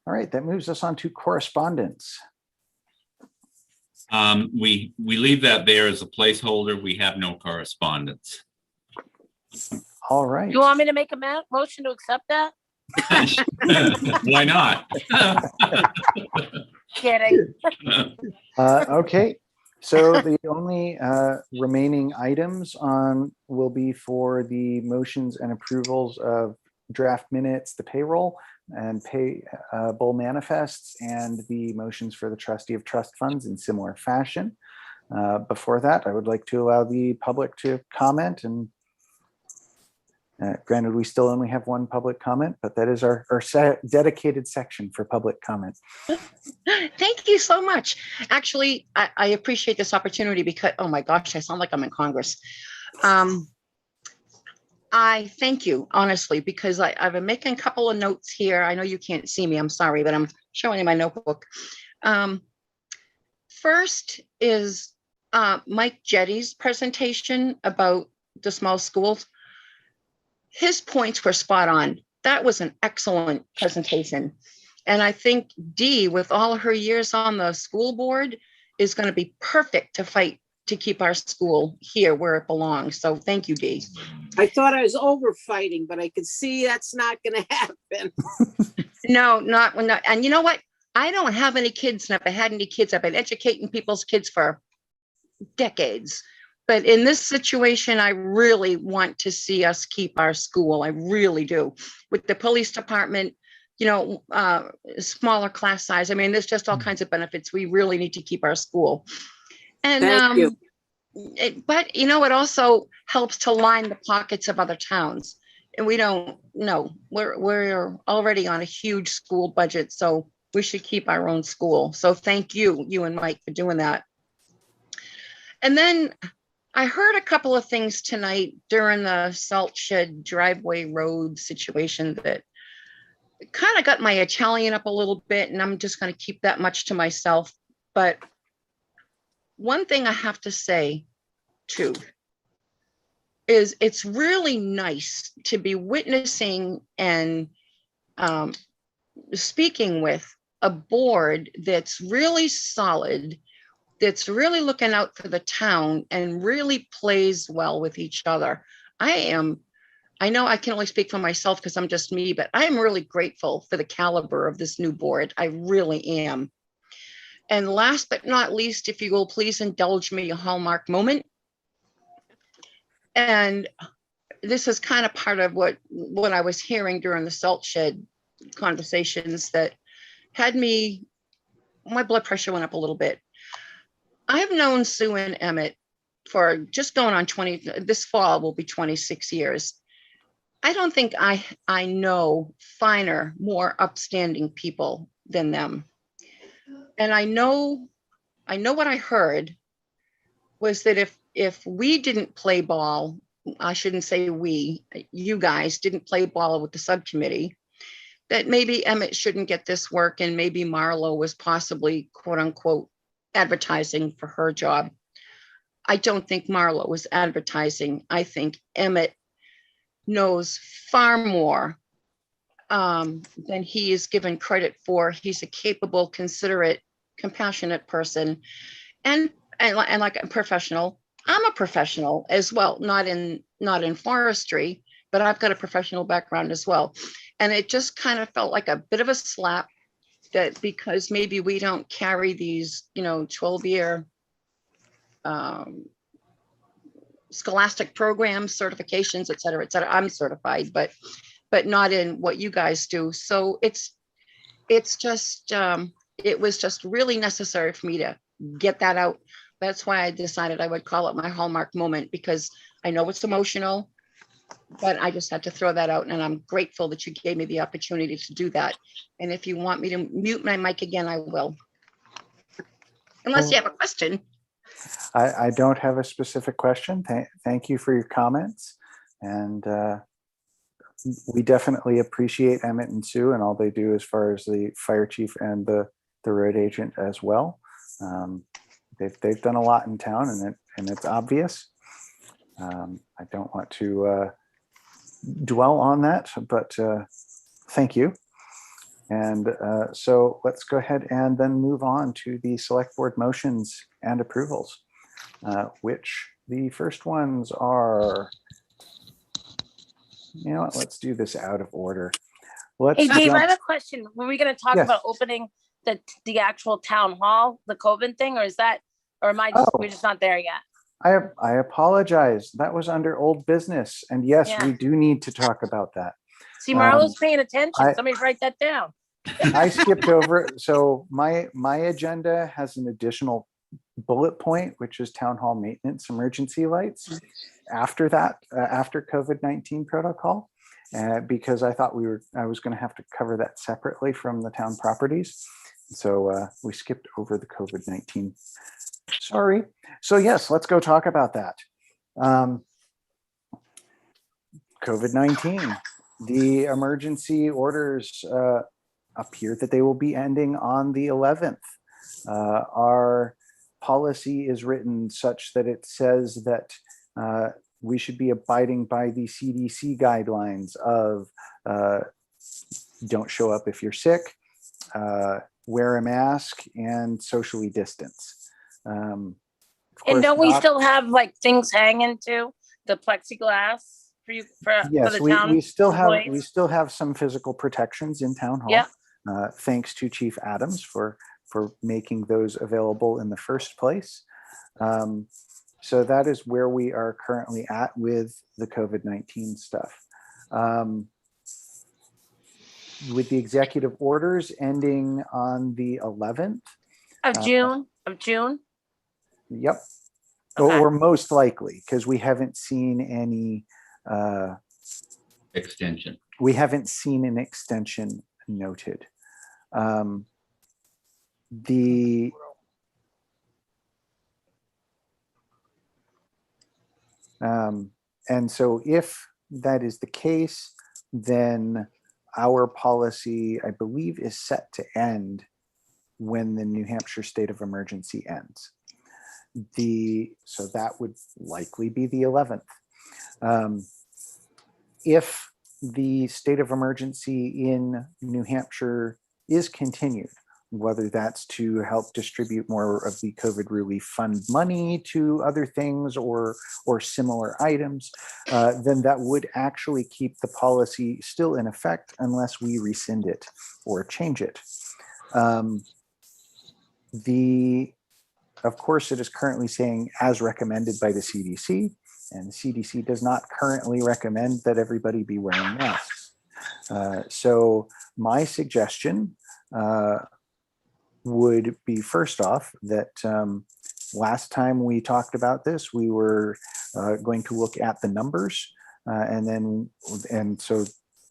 All right, that moves us on to correspondence. We leave that there as a placeholder. We have no correspondence. All right. You want me to make a motion to accept that? Why not? Kidding. Okay, so the only remaining items will be for the motions and approvals of draft minutes, the payroll and payable manifests, and the motions for the trustee of trust funds in similar fashion. Before that, I would like to allow the public to comment, and granted, we still only have one public comment, but that is our dedicated section for public comment. Thank you so much. Actually, I appreciate this opportunity because, oh my gosh, I sound like I'm in Congress. I thank you, honestly, because I've been making a couple of notes here. I know you can't see me, I'm sorry, but I'm showing you my notebook. First is Mike Jetty's presentation about the small schools. His points were spot on. That was an excellent presentation. And I think Dee, with all her years on the school board, is going to be perfect to fight to keep our school here where it belongs. So thank you, Dee. I thought I was over fighting, but I could see that's not going to happen. No, not. And you know what? I don't have any kids, never had any kids. I've been educating people's kids for decades. But in this situation, I really want to see us keep our school. I really do. With the police department, you know, smaller class size. I mean, there's just all kinds of benefits. We really need to keep our school. And Thank you. but you know, it also helps to line the pockets of other towns. And we don't know. We're already on a huge school budget, so we should keep our own school. So thank you, you and Mike, for doing that. And then I heard a couple of things tonight during the salt shed driveway road situation that kind of got my Italian up a little bit, and I'm just going to keep that much to myself. But one thing I have to say too is it's really nice to be witnessing and speaking with a board that's really solid, that's really looking out for the town and really plays well with each other. I know I can only speak for myself because I'm just me, but I am really grateful for the caliber of this new board. I really am. And last but not least, if you will please indulge me a hallmark moment. And this is kind of part of what I was hearing during the salt shed conversations that had me, my blood pressure went up a little bit. I've known Sue and Emmett for just going on 20, this fall will be 26 years. I don't think I know finer, more upstanding people than them. And I know what I heard was that if we didn't play ball, I shouldn't say we, you guys didn't play ball with the subcommittee, that maybe Emmett shouldn't get this work and maybe Marlo was possibly quote unquote advertising for her job. I don't think Marlo was advertising. I think Emmett knows far more than he is given credit for. He's a capable, considerate, compassionate person and like a professional. I'm a professional as well, not in forestry, but I've got a professional background as well. And it just kind of felt like a bit of a slap that because maybe we don't carry these, 12-year scholastic programs, certifications, et cetera, et cetera. I'm certified, but not in what you guys do. So it's just, it was just really necessary for me to get that out. That's why I decided I would call it my hallmark moment, because I know it's emotional, but I just had to throw that out. And I'm grateful that you gave me the opportunity to do that. And if you want me to mute my mic again, I will. Unless you have a question. I don't have a specific question. Thank you for your comments. And we definitely appreciate Emmett and Sue and all they do as far as the fire chief and the road agent as well. They've done a lot in town, and it's obvious. I don't want to dwell on that, but thank you. And so let's go ahead and then move on to the select board motions and approvals, which the first ones are, you know what, let's do this out of order. Hey, Dave, jump. I have a question. Were we going to talk Yes. about opening the actual town hall, the COVID thing, or am I just, we're just not there yet? I apologize. That was under old business. And yes, Yeah. we do need to talk about that. See, Marlo's paying attention. Somebody write that down. I skipped over. So my agenda has an additional bullet point, which is town hall maintenance emergency lights. After that, after COVID-19 protocol, because I thought I was going to have to cover that separately from the town properties. So we skipped over the COVID-19. Sorry. So yes, let's go talk about that. COVID-19, the emergency orders appear that they will be ending on the 11th. Our policy is written such that it says that we should be abiding by the CDC guidelines of don't show up if you're sick, wear a mask, and socially distance. And don't we still have like things hanging too? The plexiglass for you, for Yes, the town? we still employees? have some physical protections in town hall. Yeah. Thanks to Chief Adams for making those available in the first place. So that is where we are currently at with the COVID-19 stuff. With the executive orders ending on the 11th. Of June, Yep. Okay. Or most likely, because we haven't seen any Extension. we haven't seen an extension noted. And so if that is the case, then our policy, I believe, is set to end when the New Hampshire state of emergency ends. So that would likely be the 11th. If the state of emergency in New Hampshire is continued, whether that's to help distribute more of the COVID relief fund money to other things or similar items, then that would actually keep the policy still in effect unless we rescind it or change it. Of course, it is currently saying as recommended by the CDC, and the CDC does not currently recommend that everybody be wearing masks. So my suggestion would be, first off, that last time we talked about this, we were going to look at the numbers and so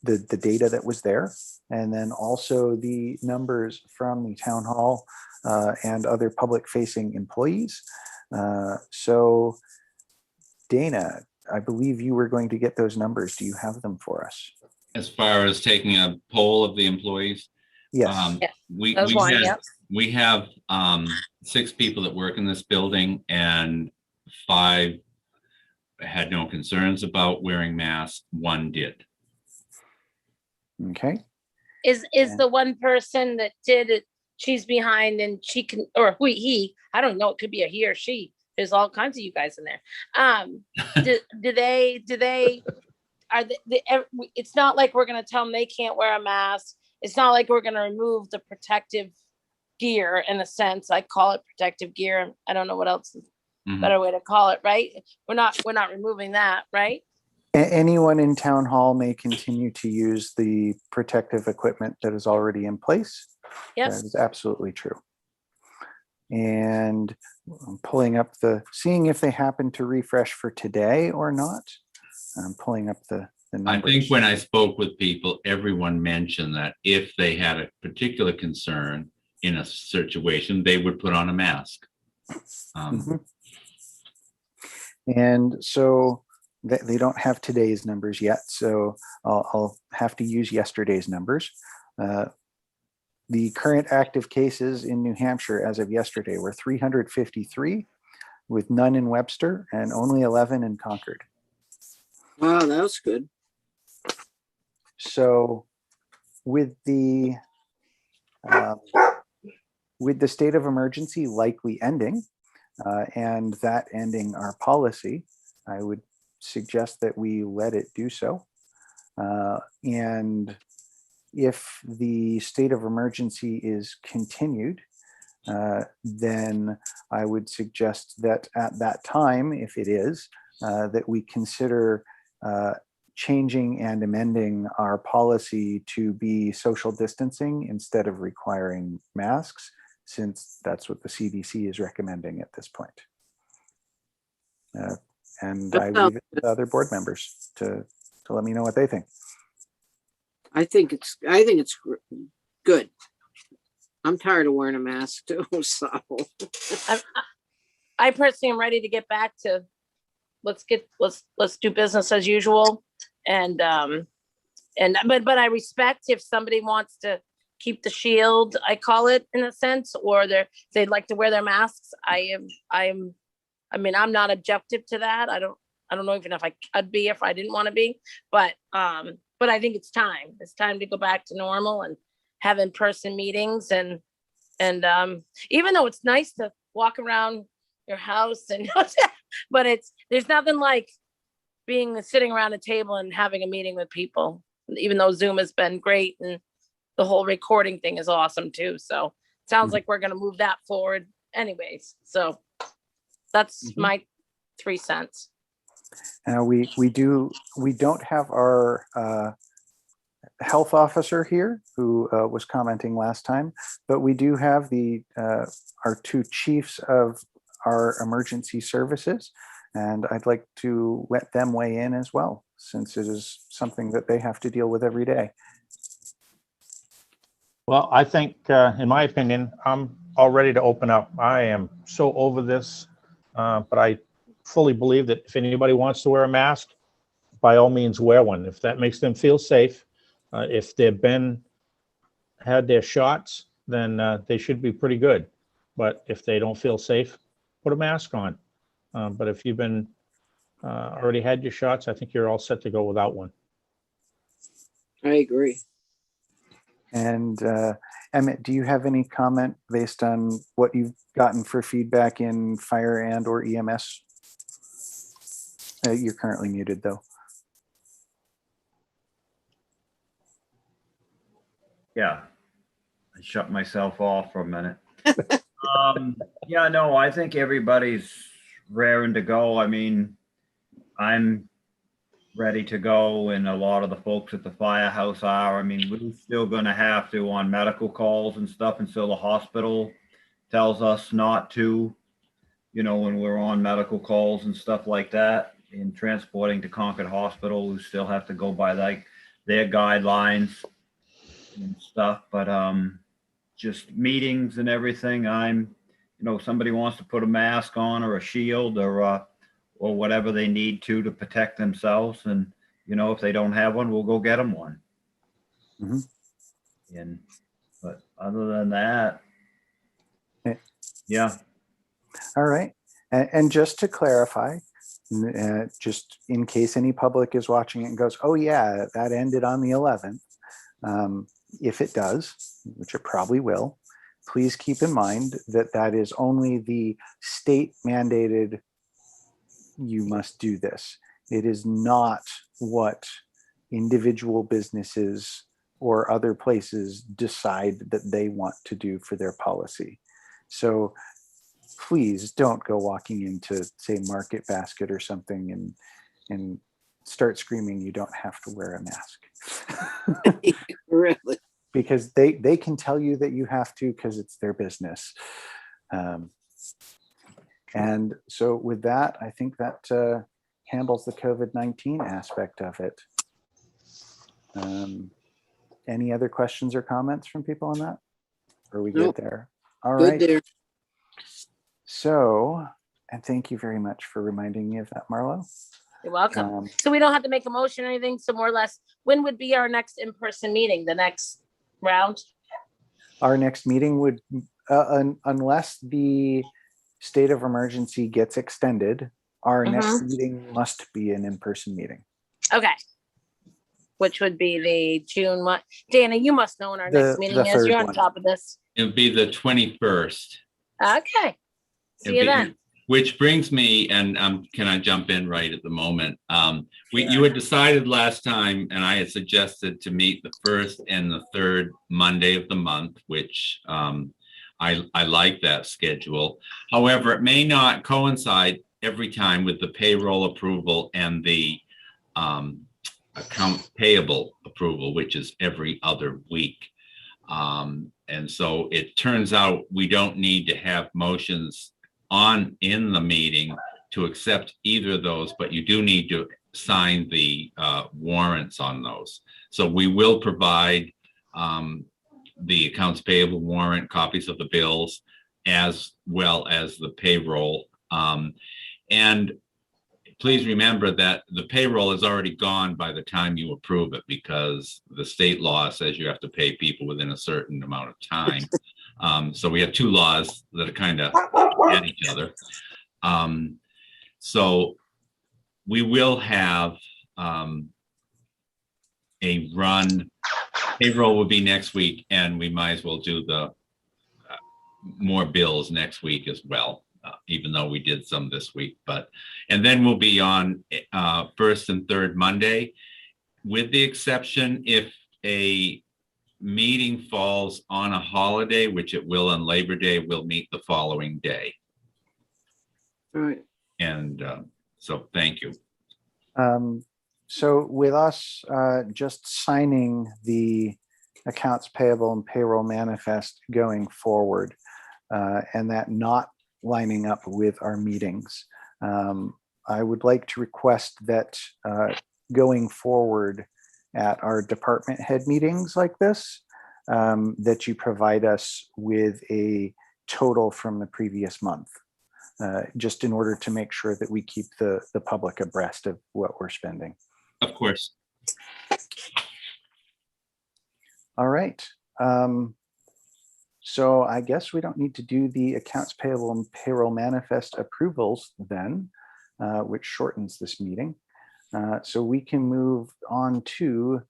the data that was there, and then also the numbers from the town hall and other public facing employees. So Dana, I believe you were going to get those numbers. Do you have them for us? As far as taking a poll of the employees? Yes. We have 6 people that work in this building, and 5 had no concerns about wearing masks. 1 did. Okay. Is the one person that did it, she's behind and she can, or he, I don't know, it could be a he or she. There's all kinds of you guys in there. It's not like we're going to tell them they can't wear a mask. It's not like we're going to remove the protective gear, in a sense. I call it protective gear. I don't know what else is a better way to call it, right? We're not removing that, right? Anyone in town hall may continue to use the protective equipment that is already in place. Yes. That is absolutely true. And I'm pulling up seeing if they happen to refresh for today or not. I'm pulling up the numbers. I think when I spoke with people, everyone mentioned that if they had a particular concern in a situation, they would put on a mask. And so they don't have today's numbers yet, so I'll have to use yesterday's numbers. The current active cases in New Hampshire as of yesterday were 353, with none in Webster and only 11 in Concord. Wow, that was good. So with the state of emergency likely ending and that ending our policy, I would suggest that we let it do so. And if the state of emergency is continued, then I would suggest that at that time, if it is, that we consider changing and amending our policy to be social distancing instead of requiring masks, since that's what the CDC is recommending at this point. And I leave it to the other board members to let me know what they think. I think it's good. I'm tired of wearing a mask too, so. I personally am ready to get back to let's do business as usual. But I respect if somebody wants to keep the shield, I call it, in a sense, or they'd like to wear their masks. I mean, I'm not objective to that. I don't know even if I could be if I didn't want to be, but I think it's time. It's time to go back to normal and have in-person meetings, and even though it's nice to walk around your house and but there's nothing like sitting around a table and having a meeting with people, even though Zoom has been great and the whole recording thing is awesome too. So it sounds like we're going to move that forward anyways. So that's my 3 cents. We don't have our health officer here who was commenting last time, but we do have our 2 chiefs of our emergency services, and I'd like to let them weigh in as well, since it is something that they have to deal with every day. Well, I think, in my opinion, I'm all ready to open up. I am so over this, but I fully believe that if anybody wants to wear a mask, by all means wear one. If that makes them feel safe, if they've had their shots, then they should be pretty good. But if they don't feel safe, put a mask on. But if you've been already had your shots, I think you're all set to go without one. I agree. And Emmett, do you have any comment based on what you've gotten for feedback in fire and or EMS? You're currently muted though. Yeah, I shut myself off for a minute. Yeah, no, I think everybody's raring to go. I mean, I'm ready to go, and a lot of the folks at the firehouse are. I mean, we're still going to have to on medical calls and stuff until the hospital tells us not to, when we're on medical calls and stuff like that, and transporting to Concord Hospital, we still have to go by their guidelines and stuff. But just meetings and everything, somebody wants to put a mask on or a shield or whatever they need to protect themselves. And, if they don't have one, we'll go get them one. But other than that, yeah. All right. And just to clarify, just in case any public is watching it and goes, oh yeah, that ended on the 11th. If it does, which it probably will, please keep in mind that is only the state mandated, you must do this. It is not what individual businesses or other places decide that they want to do for their policy. So please don't go walking into, say, Market Basket or something and start screaming you don't have to wear a mask. Really? Because they can tell you that you have to because it's their business. And so with that, I think that handles the COVID-19 aspect of it. Any other questions or comments from people on that? Or are we good there? All right. Good there. So, and thank you very much for reminding me of that, Marlo. You're welcome. So we don't have to make a motion or anything. So more or less, when would be our next in-person meeting? The next round? Our next meeting would, unless the state of emergency gets extended, our next meeting must be an in-person meeting. Okay. Which would be the June one. Dana, you must know when our next meeting is. You're on top of this. It would be the 21st. Okay. See you then. Which brings me, and can I jump in right at the moment? You had decided last time, and I had suggested to meet the first and the third Monday of the month, which I like that schedule. However, it may not coincide every time with the payroll approval and the account payable approval, which is every other week. And so it turns out we don't need to have motions in the meeting to accept either of those, but you do need to sign the warrants on those. So we will provide the accounts payable warrant, copies of the bills, as well as the payroll. And please remember that the payroll is already gone by the time you approve it, because the state law says you have to pay people within a certain amount of time. So we have two laws that are kind of at each other. So we will have a run. Payroll will be next week, and we might as well do the more bills next week as well, even though we did some this week. And then we'll be on first and third Monday, with the exception if a meeting falls on a holiday, which it will on Labor Day, we'll meet the following day. All right. And so thank you. So with us just signing the accounts payable and payroll manifest going forward, and that not lining up with our meetings, I would like to request that going forward at our department head meetings like this, that you provide us with a total from the previous month, just in order to make sure that we keep the public abreast of what we're spending. Of course. All right. So I guess we don't need to do the accounts payable and payroll manifest approvals then, which shortens this meeting. So we can move on to,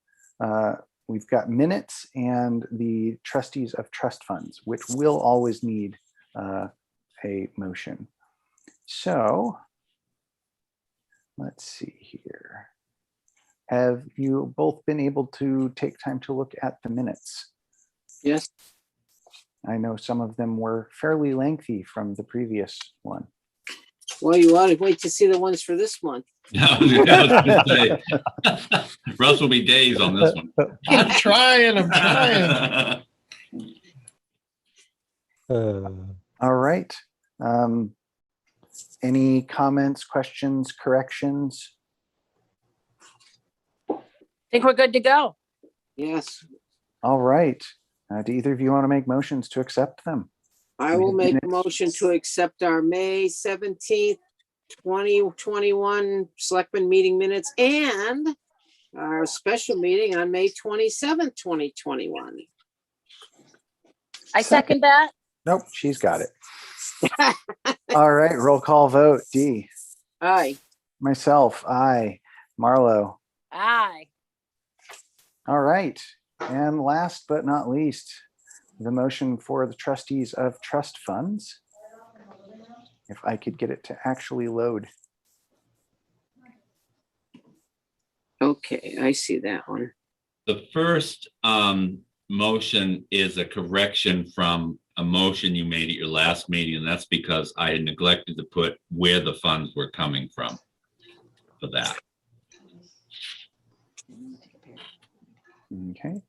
we've got minutes and the trustees of trust funds, which will always need a motion. So let's see here. Have you both been able to take time to look at the minutes? Yes. I know some of them were fairly lengthy from the previous one. Well, you ought to wait to see the ones for this month. I was gonna say, Russ will be days on this one. I'm trying. All right. Any comments, questions, corrections? Think we're good to go. Yes, All right. Do either of you want to make motions to accept them? I will make a motion to accept our May 17th, 2021 Selectmen meeting minutes and our special meeting on May 27th, 2021. I second that. Nope, she's got it. All right, roll call vote. Dee. Aye. Myself, aye. Marlo. Aye. All right. And last but not least, the motion for the trustees of trust funds. If I could get it to actually load. Okay, I see that one. The first motion is a correction from a motion you made at your last meeting, and that's because I had neglected to put where the funds were coming from for that. Okay.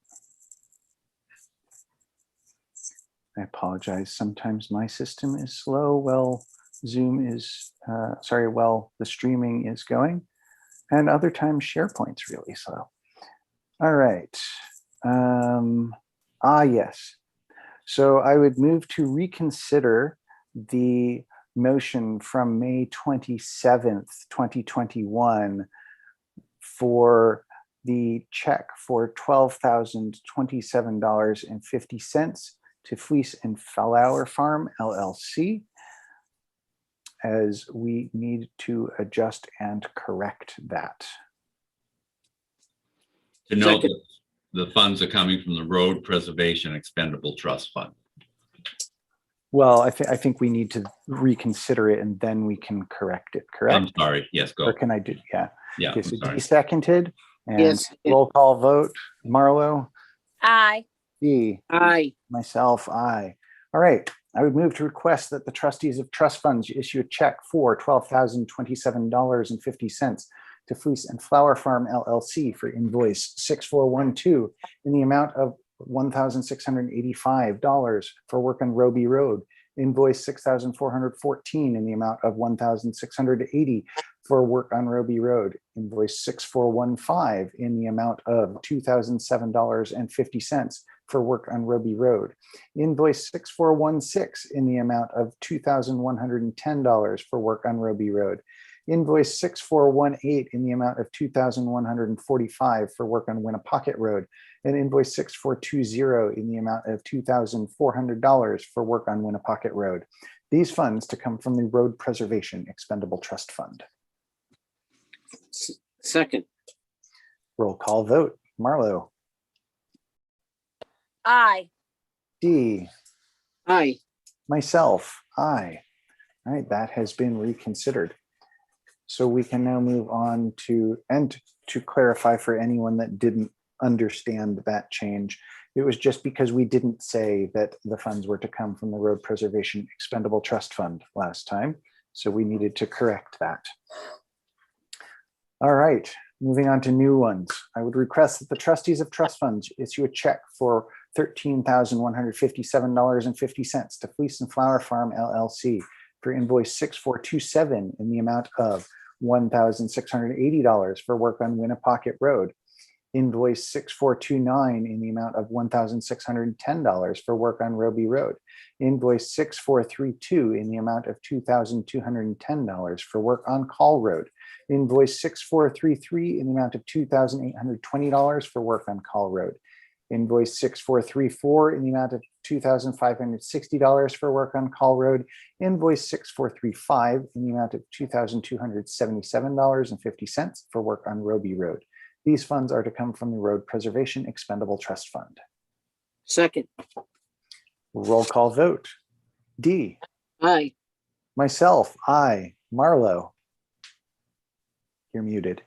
I apologize. Sometimes my system is slow. Well, Zoom is, the streaming is going. And other times SharePoint's really slow. All right. Yes. So I would move to reconsider the motion from May 27th, 2021 for the check for $12,027.50 to Fleece and Flower Farm LLC, as we need to adjust and correct that. To note that the funds are coming from the Road Preservation Expendable Trust Fund. Well, I think we need to reconsider it and then we can correct it, correct? I'm sorry, yes, go. Or can I do, yeah. Yeah, Okay, I'm so sorry. Dee seconded and Yes. roll call vote. Marlo? Aye. Dee? Aye. Myself, aye. All right, I would move to request that the trustees of trust funds issue a check for $12,027.50 to Fleece and Flower Farm LLC for invoice 6412 in the amount of $1,685 for work on Roby Road, invoice 6,414 in the amount of $1,680 for work on Roby Road, invoice 6415 in the amount of $2,007.50 for work on Roby Road, invoice 6416 in the amount of $2,110 for work on Roby Road, Invoice 6418 in the amount of $2,145 for work on Winnapocket Road, and invoice 6420 in the amount of $2,400 for work on Winnapocket Road. These funds to come from the Road Preservation Expendable Trust Fund. Second. Roll call vote. Marlo. Aye. Dee. Aye. Myself, aye. All right, that has been reconsidered. So we can now move on to, and to clarify for anyone that didn't understand that change, it was just because we didn't say that the funds were to come from the Road Preservation Expendable Trust Fund last time. So we needed to correct that. All right, moving on to new ones. I would request that the trustees of trust funds issue a check for $13,157.50 to Fleece and Flower Farm LLC for invoice 6427 in the amount of $1,680 for work on Winnapocket Road. Invoice 6429 in the amount of $1,610 for work on Roby Road. Invoice 6432 in the amount of $2,210 for work on Call Road. Invoice 6433 in the amount of $2,820 for work on Call Road. Invoice 6434 in the amount of $2,560 for work on Call Road. Invoice 6435 in the amount of $2,277.50 for work on Roby Road. These funds are to come from the Road Preservation Expendable Trust Fund. Second. Roll call vote. Dee. Aye. Myself, aye. Marlo. You're muted.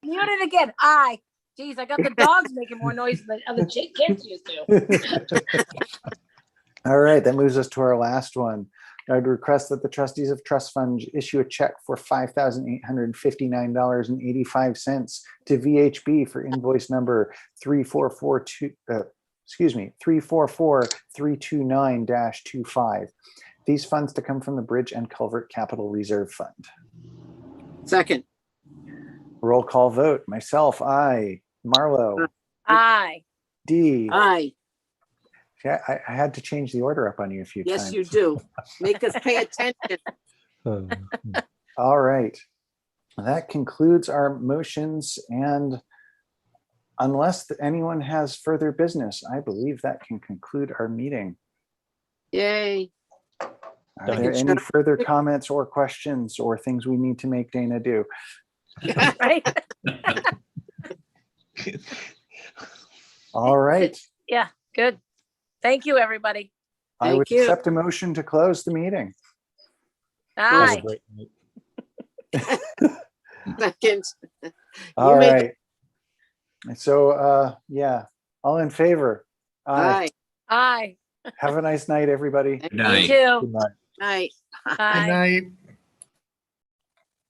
Muted again. Aye. Geez, I got the dogs making more noise than the other kids used to. All right, that moves us to our last one. I'd request that the trustees of trust funds issue a check for $5,859.85 to VHB for invoice number 344329-25. These funds to come from the Bridge and Culvert Capital Reserve Fund. Second. Roll call vote. Myself, aye. Marlo. Aye. Dee. Aye. Yeah, I had to change the order up on you a few times. Yes, you do. Make us pay attention. All right. That concludes our motions. And unless anyone has further business, I believe that can conclude our meeting. Yay. Are there any further comments or questions or things we need to make Dana do? Right? All right. Yeah, good. Thank you, everybody. I would Thank you. accept a motion to close the meeting. Aye. Second. All make right. So, yeah, all in favor? Aye. Aye. Have a nice night, everybody. Good You night. too. Good night. Night. Good Aye. night.